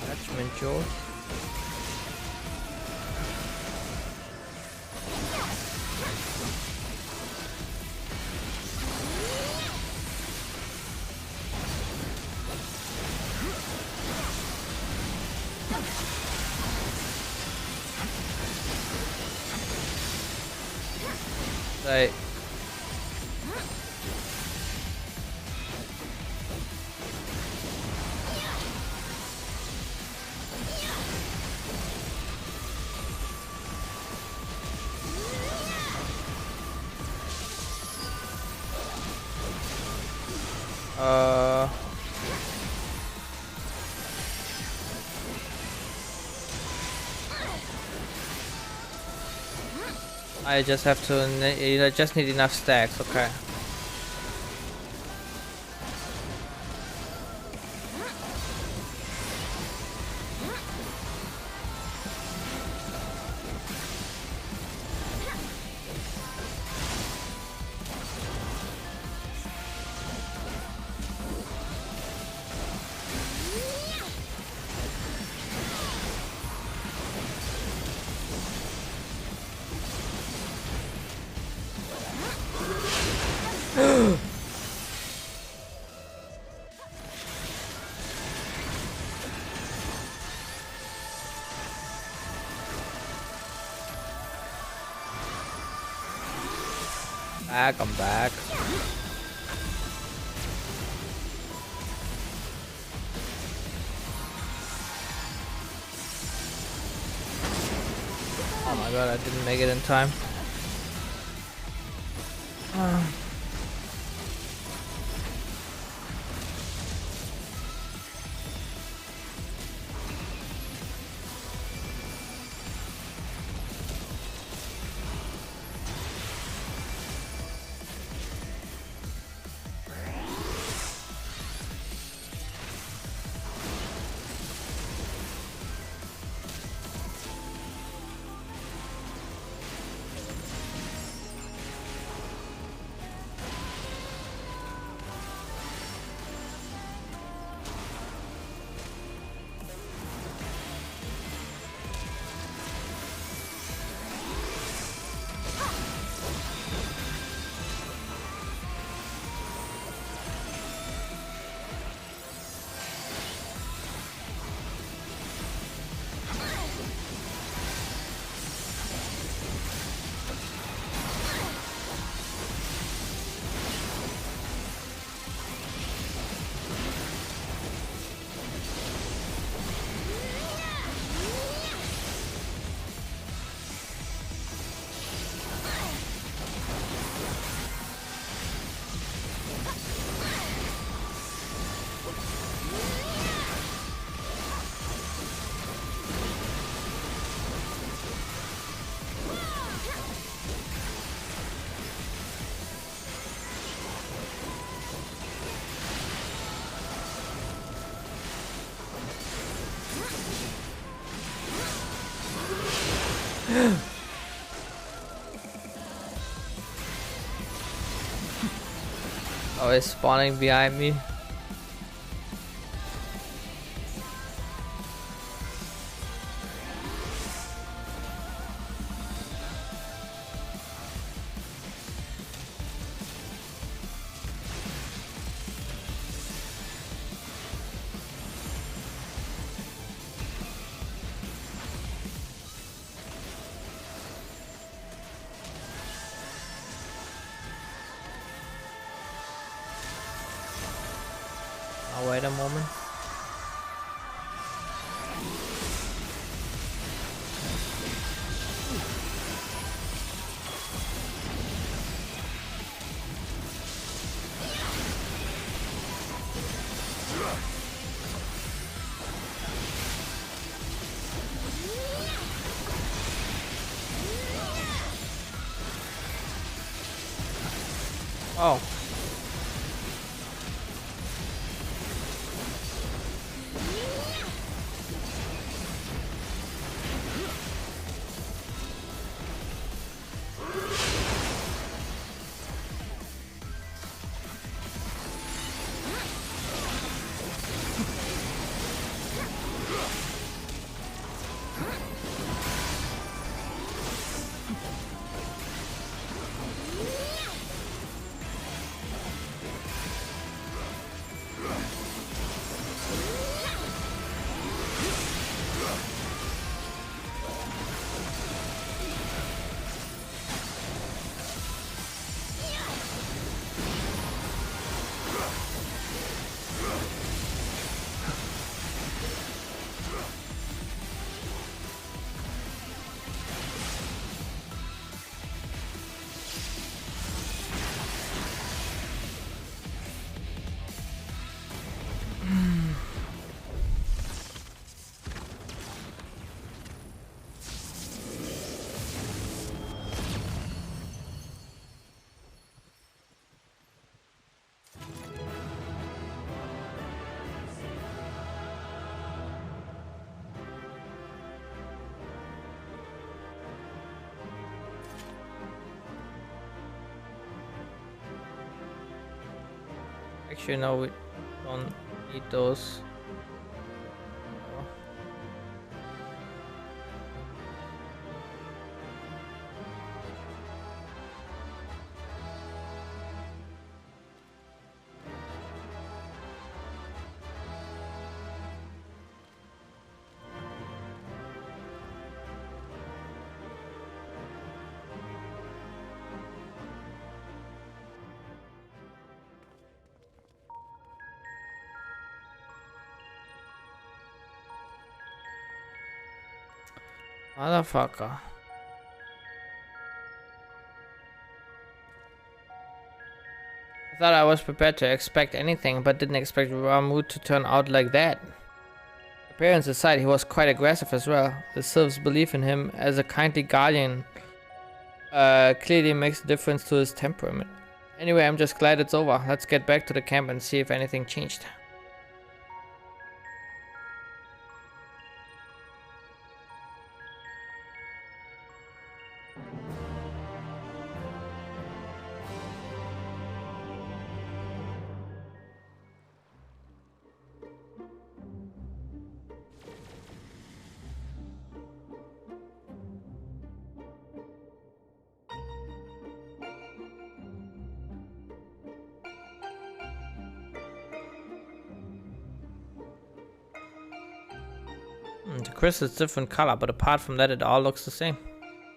Attachment George. Right. I just have to. I just need enough stacks. Okay. Back, I'm back. Oh my god, I didn't make it in time. Oh, it's spawning behind me. Oh, wait a moment. Oh. Actually, no, we don't need those. Motherfucker. I thought I was prepared to expect anything, but didn't expect Ramuh to turn out like that. Appearance aside, he was quite aggressive as well. The Sylph's belief in him as a kindly guardian clearly makes a difference to his temperament. Anyway, I'm just glad it's over. Let's get back to the camp and see if anything changed. The crystal is different color, but apart from that, it all looks the same.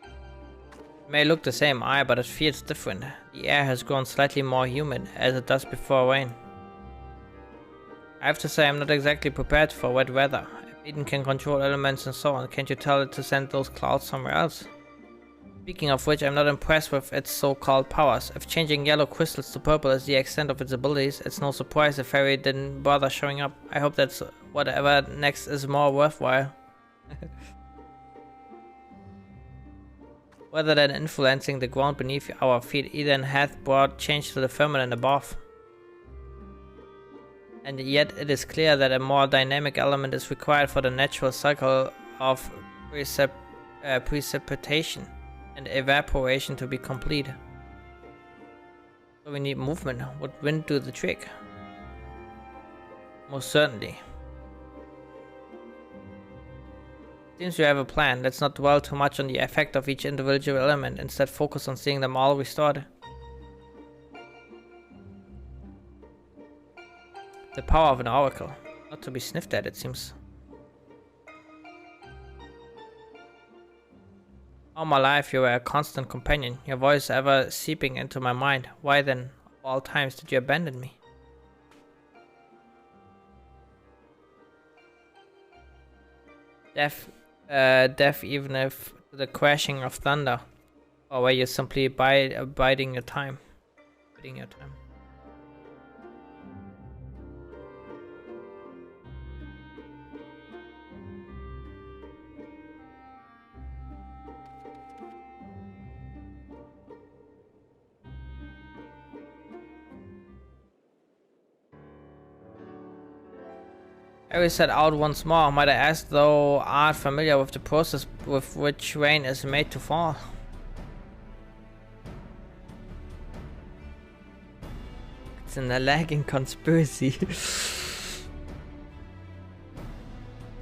It may look the same eye, but it feels different. The air has grown slightly more humid, as it does before rain. I have to say, I'm not exactly prepared for wet weather. If Eden can control elements and so on, can't you tell it to send those clouds somewhere else? Speaking of which, I'm not impressed with its so-called powers. If changing yellow crystals to purple is the extent of its abilities, it's no surprise the fairy didn't bother showing up. I hope that's whatever next is more worthwhile. Rather than influencing the ground beneath our feet, Eden hath brought change to the firmament above. And yet it is clear that a more dynamic element is required for the natural cycle of precipitation and evaporation to be complete. So we need movement. Would wind do the trick? Most certainly. Seems we have a plan. Let's not dwell too much on the effect of each individual element, instead focus on seeing them all restored. The power of an oracle. Not to be sniffed at, it seems. All my life you were a constant companion, your voice ever seeping into my mind. Why then, of all times, did you abandon me? Deaf even if the crashing of thunder, or were you simply biding your time? Biding your time. Harry set out once more. Might I ask, though, art familiar with the process with which rain is made to fall? It's an lagging conspiracy.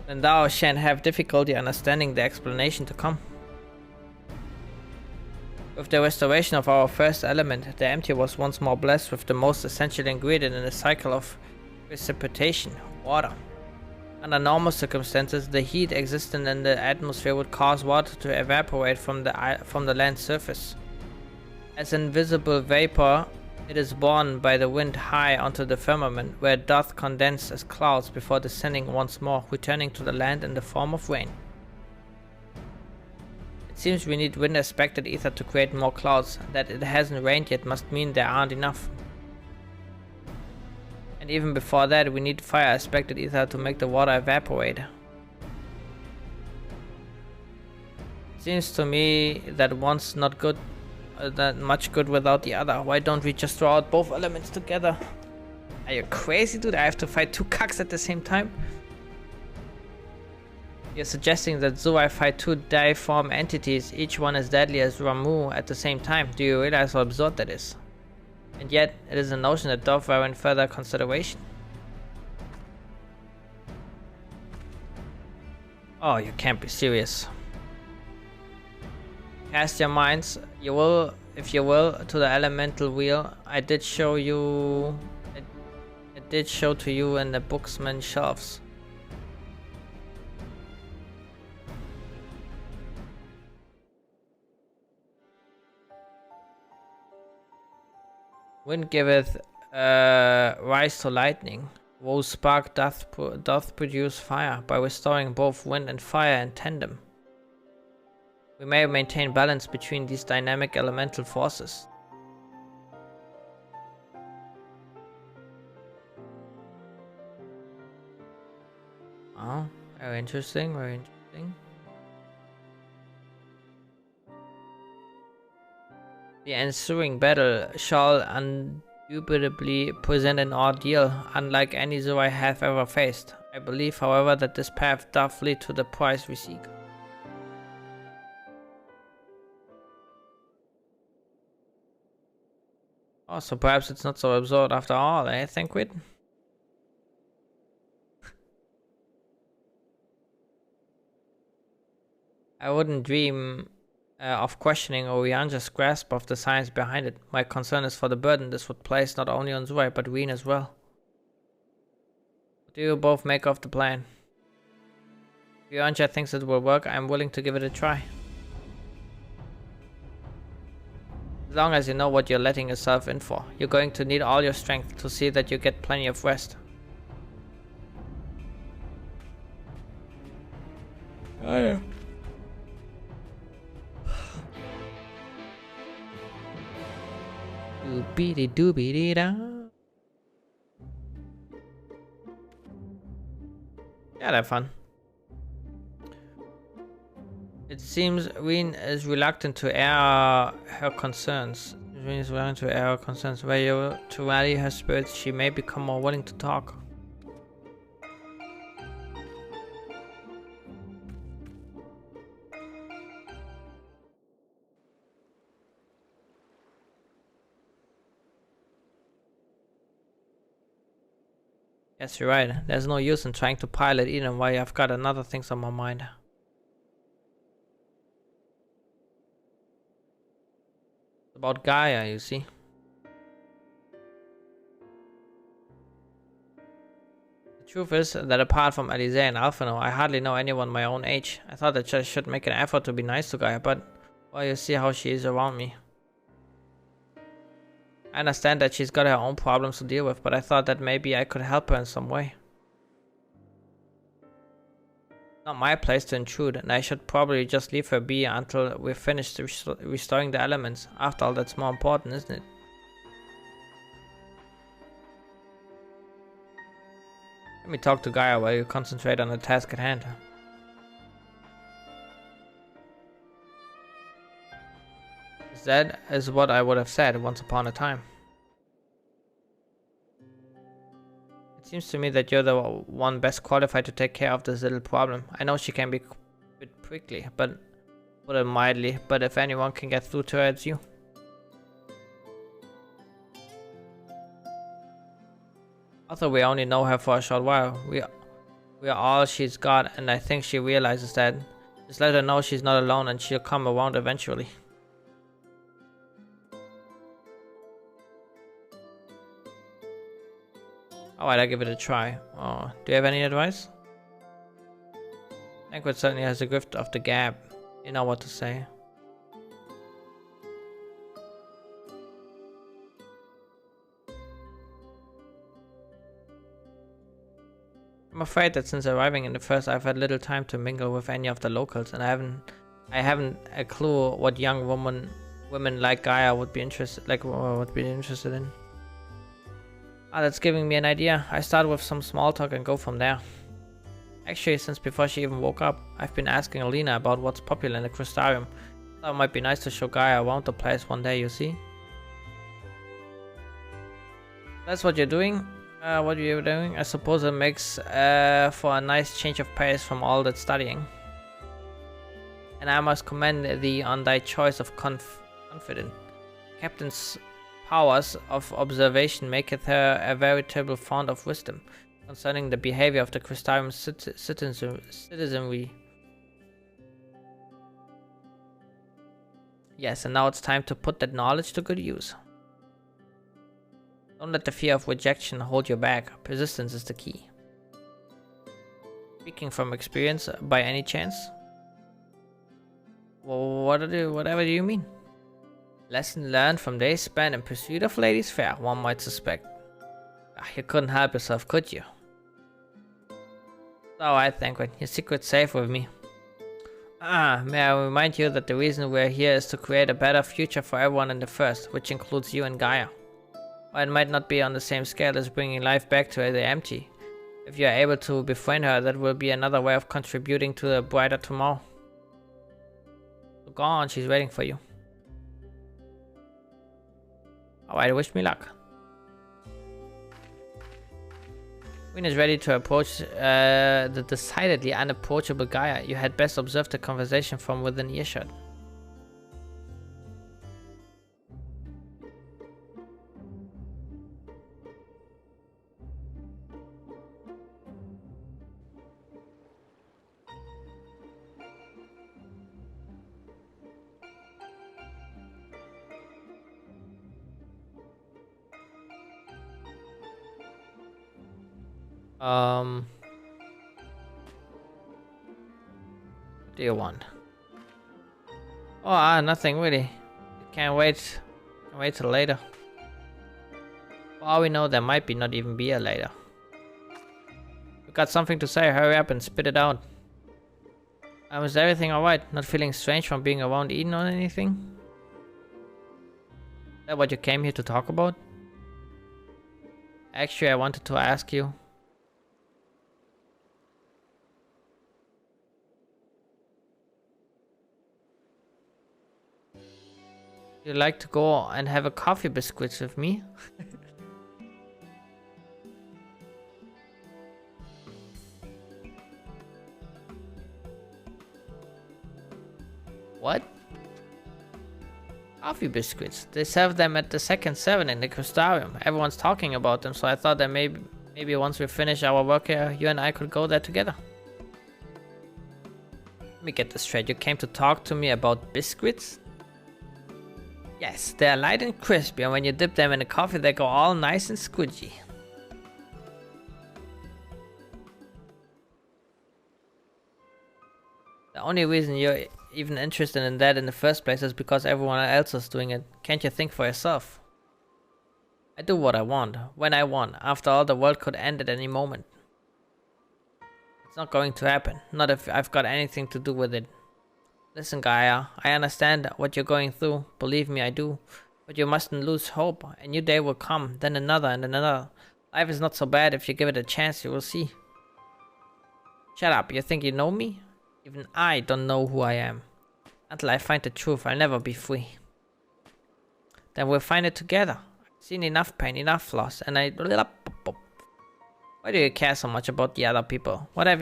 Then thou shan't have difficulty understanding the explanation to come. With the restoration of our first element, the empty was once more blessed with the most essential ingredient in the cycle of precipitation, water. Under normal circumstances, the heat existent in the atmosphere would cause water to evaporate from the land's surface. As invisible vapor, it is borne by the wind high onto the firmament, where it doth condense as clouds before descending once more, returning to the land in the form of rain. It seems we need wind-aspected ether to create more clouds. That it hasn't rained yet must mean there aren't enough. And even before that, we need fire-aspected ether to make the water evaporate. Seems to me that one's not good, that much good without the other. Why don't we just throw out both elements together? Are you crazy, dude? I have to fight two cucks at the same time? You're suggesting that Zoai fight two deiform entities, each one as deadly as Ramu, at the same time. Do you realize how absurd that is? And yet, it is a notion that doth warrant further consideration. Oh, you can't be serious. Cast your minds, you will, if you will, to the elemental wheel. I did show you. I did show to you in the booksman's shelves. Wind giveth rise to lightning. Woe's spark doth produce fire, by restoring both wind and fire in tandem. We may maintain balance between these dynamic elemental forces. Oh, very interesting, very interesting. The ensuing battle shall indubitably present an ordeal unlike any zoo I have ever faced. I believe, however, that this path doth lead to the prize we seek. Oh, so perhaps it's not so absurd after all, eh, Thankwit? I wouldn't dream of questioning Orianja's grasp of the science behind it. My concern is for the burden this would place not only on Zuai, but Ween as well. What do you both make of the plan? If Orianja thinks it will work, I'm willing to give it a try. As long as you know what you're letting yourself in for. You're going to need all your strength to see that you get plenty of rest. Oh yeah. Doobity doobity da. Yeah, they're fun. It seems Reen is reluctant to air her concerns. Reen is willing to air her concerns. Were you to rally her spirits, she may become more willing to talk. Yes, you're right. There's no use in trying to pilot Eden while I've got another things on my mind. It's about Gaia, you see. The truth is that apart from Alize and Alphino, I hardly know anyone my own age. I thought that I should make an effort to be nice to Gaia, but well, you see how she is around me. I understand that she's got her own problems to deal with, but I thought that maybe I could help her in some way. Not my place to intrude, and I should probably just leave her be until we're finished restoring the elements. After all, that's more important, isn't it? Let me talk to Gaia while you concentrate on the task at hand. That is what I would have said once upon a time. It seems to me that you're the one best qualified to take care of this little problem. I know she can be a bit prickly, but put it mildly, but if anyone can get through to her, it's you. Although we only know her for a short while, we are all she's got, and I think she realizes that. Just let her know she's not alone and she'll come around eventually. Alright, I'll give it a try. Oh, do you have any advice? Banquet certainly has a gift of the gab. You know what to say. I'm afraid that since arriving in the first, I've had little time to mingle with any of the locals, and I haven't a clue what young women like Gaia would be interested in. Ah, that's giving me an idea. I start with some small talk and go from there. Actually, since before she even woke up, I've been asking Alina about what's popular in the Crystarium. Thought it might be nice to show Gaia around the place one day, you see? That's what you're doing? What you're doing? I suppose it makes for a nice change of pace from all that studying. And I must commend thee on thy choice of confident. Captain's powers of observation maketh her a veritable font of wisdom concerning the behavior of the Crystarium citizenry. Yes, and now it's time to put that knowledge to good use. Don't let the fear of rejection hold you back. Persistence is the key. Speaking from experience, by any chance? Well, whatever do you mean? Lesson learned from days spent in pursuit of ladies fair, one might suspect. You couldn't help yourself, could you? So I think your secret's safe with me. May I remind you that the reason we're here is to create a better future for everyone in the first, which includes you and Gaia. While it might not be on the same scale as bringing life back to the empty, if you are able to befriend her, that will be another way of contributing to a brighter tomorrow. So go on, she's waiting for you. Alright, wish me luck. Queen is ready to approach the decidedly unapproachable Gaia. You had best observe the conversation from within earshot. What do you want? Oh, nothing really. Can't wait till later. For all we know, there might be not even be a later. You got something to say? Hurry up and spit it out. Is everything alright? Not feeling strange from being around Eden or anything? Is that what you came here to talk about? Actually, I wanted to ask you. You'd like to go and have a coffee biscuits with me? What? Coffee biscuits? They serve them at the second 7 in the Crystarium. Everyone's talking about them, so I thought that maybe Maybe once we finish our work here, you and I could go there together. Let me get this straight. You came to talk to me about biscuits? Yes, they're light and crispy, and when you dip them in the coffee, they go all nice and squidgy. The only reason you're even interested in that in the first place is because everyone else is doing it. Can't you think for yourself? I do what I want, when I want. After all, the world could end at any moment. It's not going to happen. Not if I've got anything to do with it. Listen, Gaia, I understand what you're going through. Believe me, I do. But you mustn't lose hope. A new day will come, then another and another. Life is not so bad. If you give it a chance, you will see. Shut up. You think you know me? Even I don't know who I am. Until I find the truth, I'll never be free. Then we'll find it together. I've seen enough pain, enough loss, and I... Why do you care so much about the other people? What have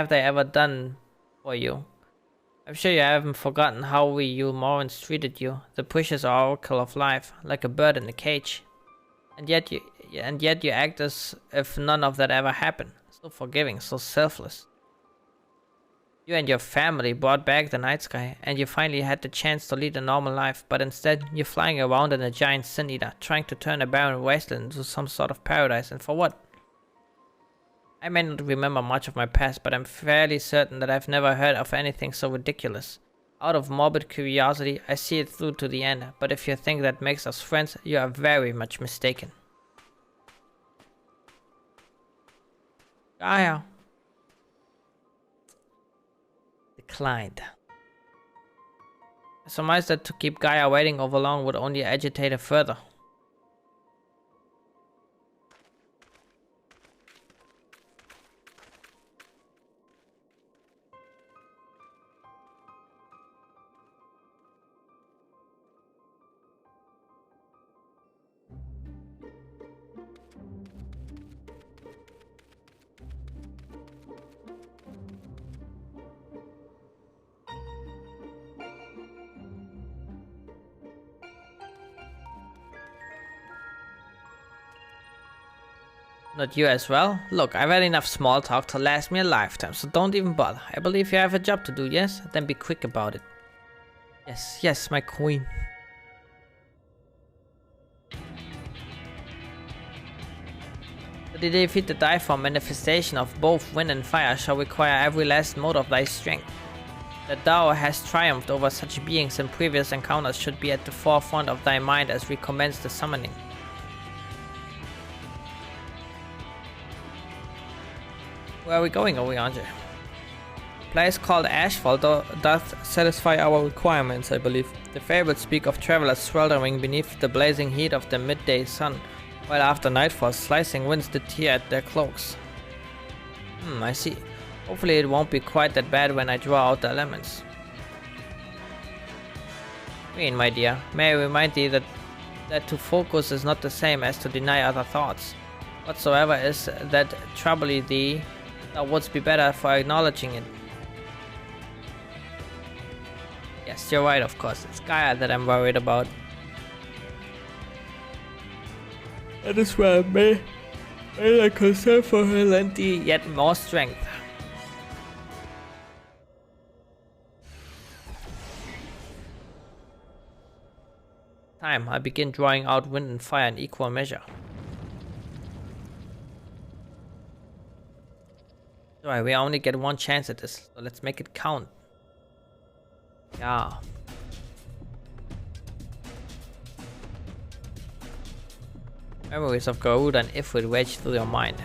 they ever done for you? I'm sure you haven't forgotten how we you Morans treated you, the precious oracle of life, like a bird in a cage. And yet you act as if none of that ever happened. So forgiving, so selfless. You and your family brought back the night sky, and you finally had the chance to lead a normal life, but instead you're flying around in a giant sin eater, trying to turn a barren wasteland into some sort of paradise, and for what? I may not remember much of my past, but I'm fairly certain that I've never heard of anything so ridiculous. Out of morbid curiosity, I see it through to the end, but if you think that makes us friends, you are very much mistaken. Gaia. Declined. I surmised that to keep Gaia waiting over long would only agitate her further. Not you as well? Look, I've had enough small talk to last me a lifetime, so don't even bother. I believe you have a job to do, yes? Then be quick about it. Yes, yes, my queen. To defeat the Dive manifestation of both wind and fire shall require every last mode of thy strength. The Tao has triumphed over such beings in previous encounters should be at the forefront of thy mind as we commence the summoning. Where are we going, Oriange? A place called Ashfall doth satisfy our requirements, I believe. The fables speak of travelers sweltering beneath the blazing heat of the midday sun, while after nightfall slicing winds did tear at their cloaks. I see. Hopefully it won't be quite that bad when I draw out the elements. Queen, my dear, may I remind thee that to focus is not the same as to deny other thoughts. Whatsoever is that trouble thee, thou wouldst be better for acknowledging it. Yes, you're right, of course. It's Gaia that I'm worried about. That is why I made a concern for her lend thee yet more strength. Time, I begin drawing out wind and fire in equal measure. Alright, we only get one chance at this, so let's make it count. Yeah. Memories of Garuda and Ifrit rage through your mind.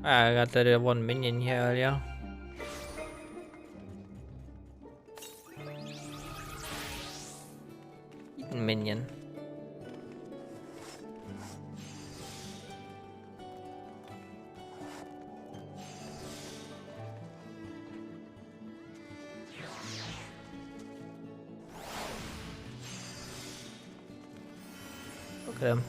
I got the one minion here earlier. Minion. Look at him.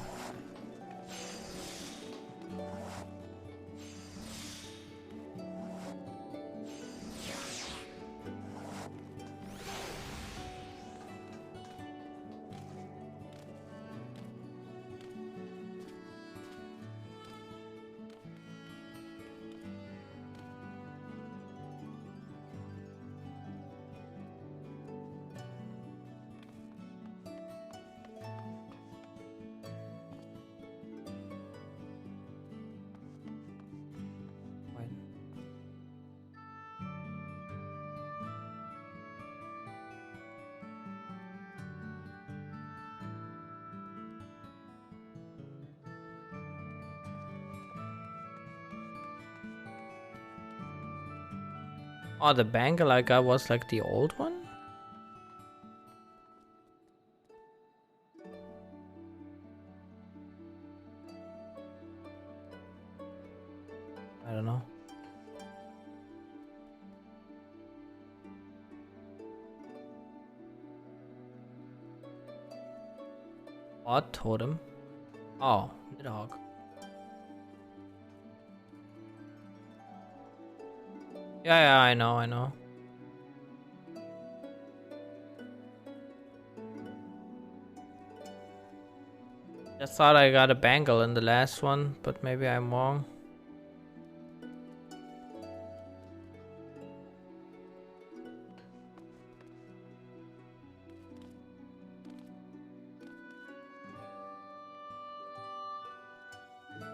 Oh, the bangle I got was like the old one? I don't know. Odd totem. Oh, Nidhogg. Yeah, I know. Just thought I got a bangle in the last one, but maybe I'm wrong.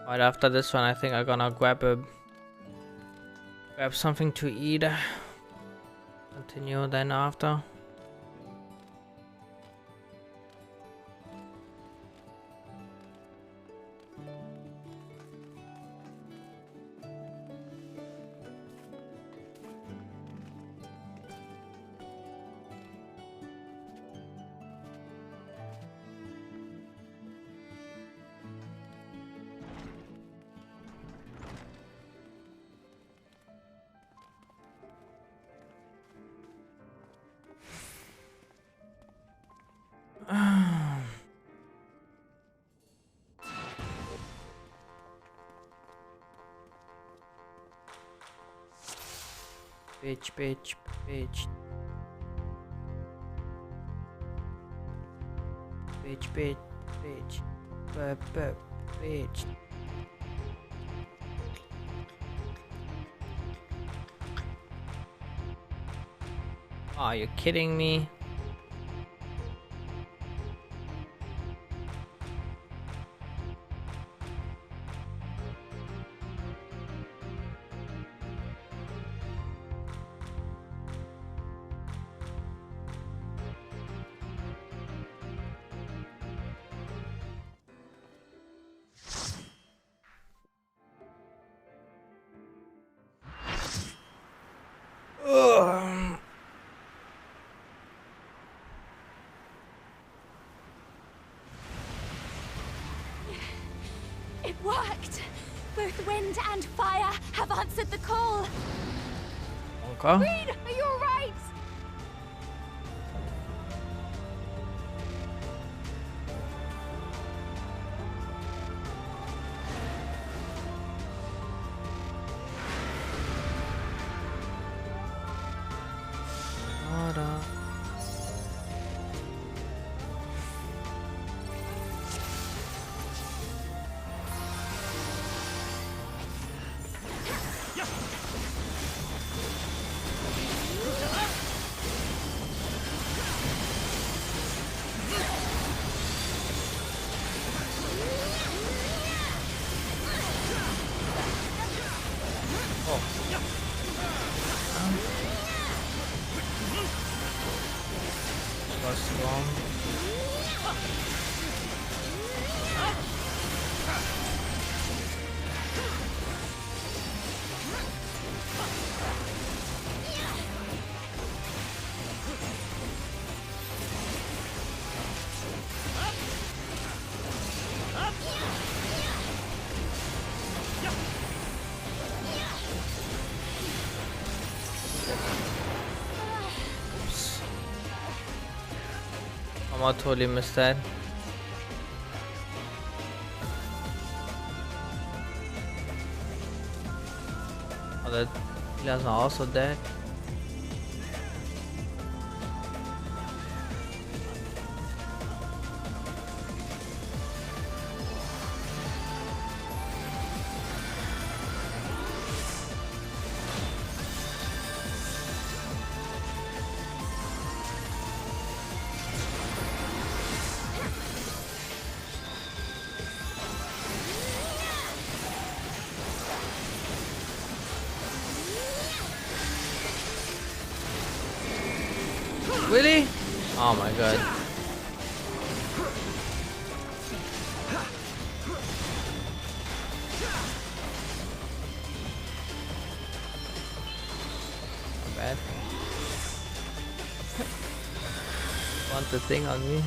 Right after this one, I think I'm gonna grab something to eat. Continue then after. Bitch. Bitch. Are you kidding me? Ugh. It worked! Both wind and fire have answered the call! Okay. Reed, are you alright? Was wrong. I totally missed that. Healers are also dead. Really? Oh my god. Bad. Want the thing on me?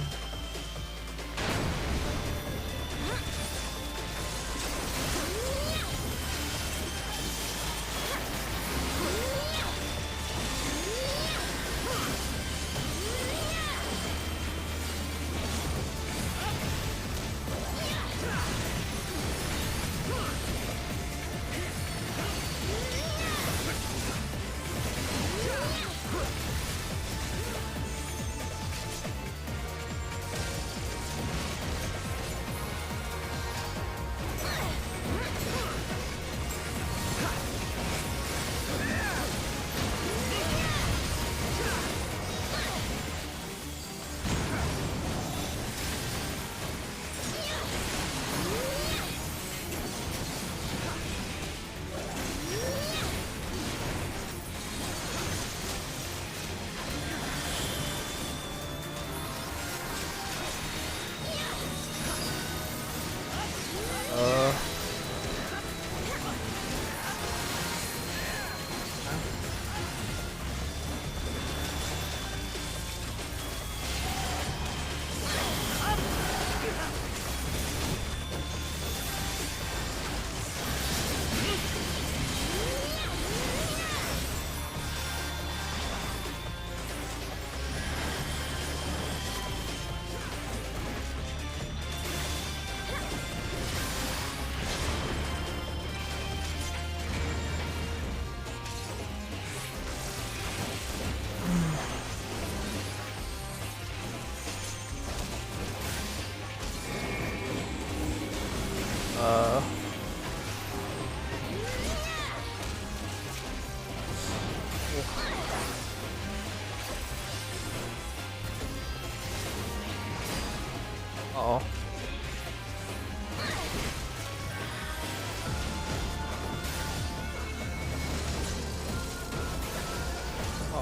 Uh-oh.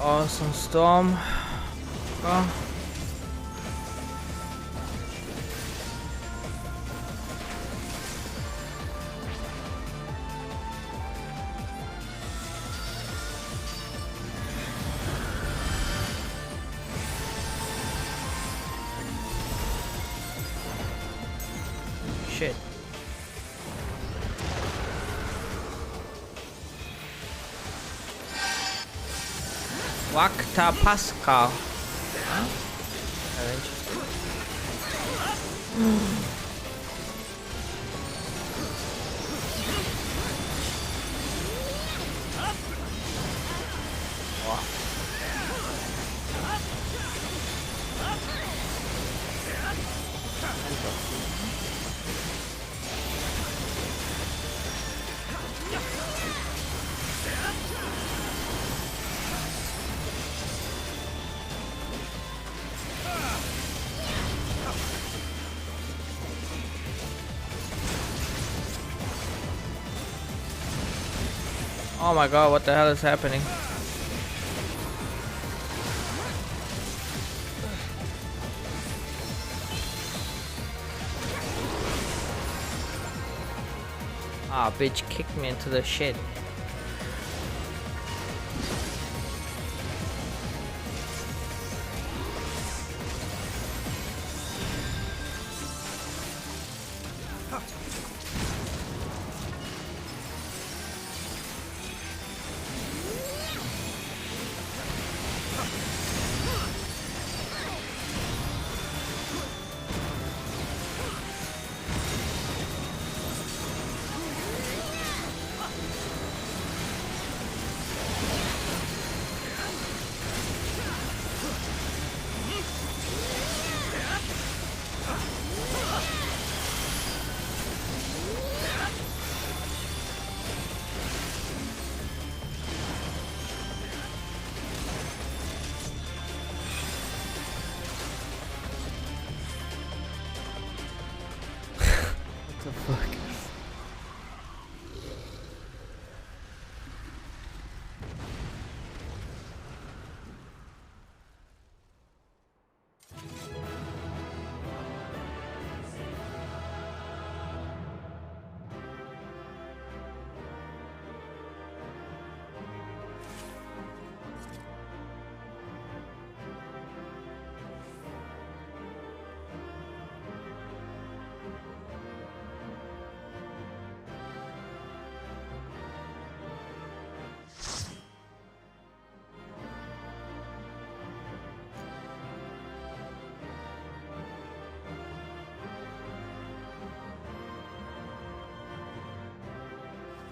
Oh, some storm. Oh. Shit. Wakta Pascal. Huh? Oh my god, what the hell is happening? Ah, bitch kicked me into the shit.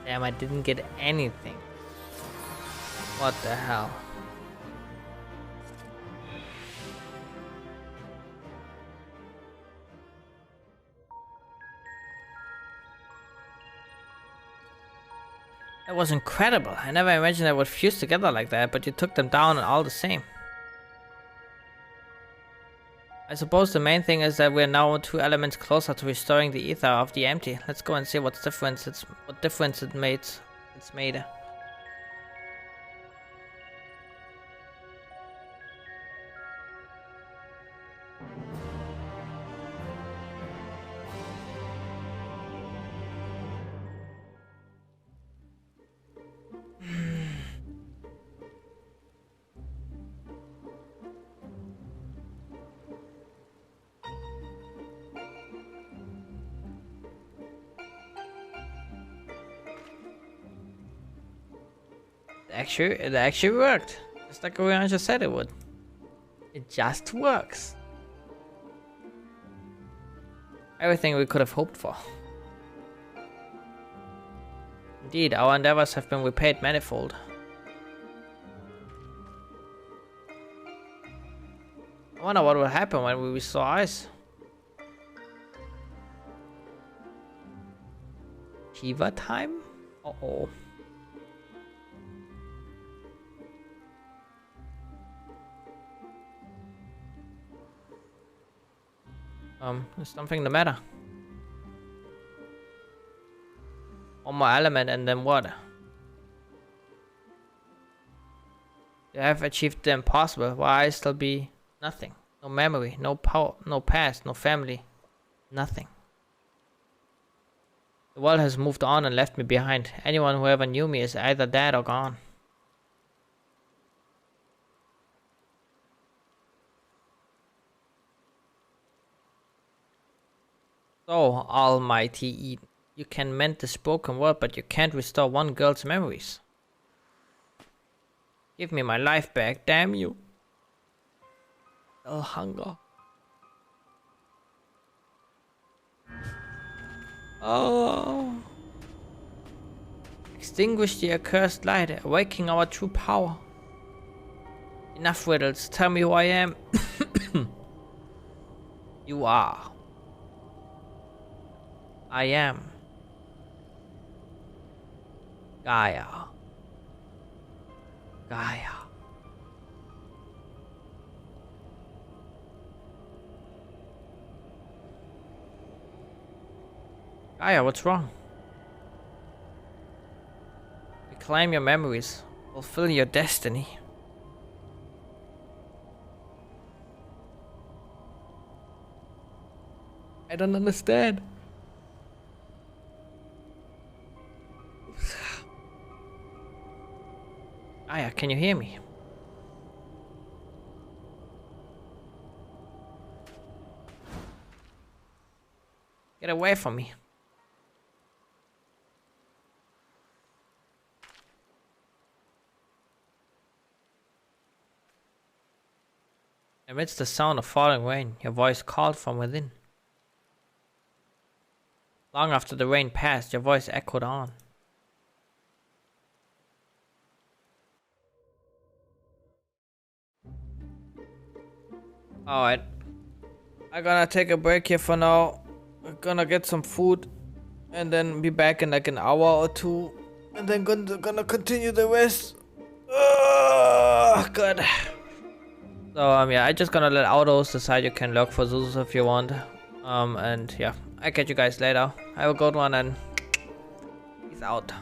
Damn, I didn't get anything. What the hell? That was incredible. I never imagined they would fuse together like that, but you took them down and all the same. I suppose the main thing is that we're now 2 elements closer to restoring the ether of the empty. Let's go and see what difference it made. It's made. It actually worked. Just like Orion just said it would. It just works. Everything we could have hoped for. Indeed, our endeavors have been repaid manifold. I wonder what will happen when we restore ice. Shiva time? Uh-oh. There's something the matter. One more element and then what? You have achieved the impossible. Why still be nothing? No memory, no power, no past, no family. Nothing. The world has moved on and left me behind. Anyone who ever knew me is either dead or gone. So, Almighty Eden, you can mend this broken world, but you can't restore one girl's memories. Give me my life back, damn you. Hunger. Oh. Extinguish the accursed light, awakening our true power. Enough riddles, tell me who I am. You are. I am. Gaia. Gaia. Gaia, what's wrong? Reclaim your memories. Fulfill your destiny. I don't understand. Gaia, can you hear me? Get away from me. Amidst the sound of falling rain, your voice called from within. Long after the rain passed, your voice echoed on. Alright. I'm gonna take a break here for now. We're gonna get some food. And then be back in like an hour or two. And then gonna continue the rest. Good. So yeah, I'm just gonna let autos decide. You can lurk for Zeus if you want. And yeah, I'll catch you guys later. Have a good one and peace out.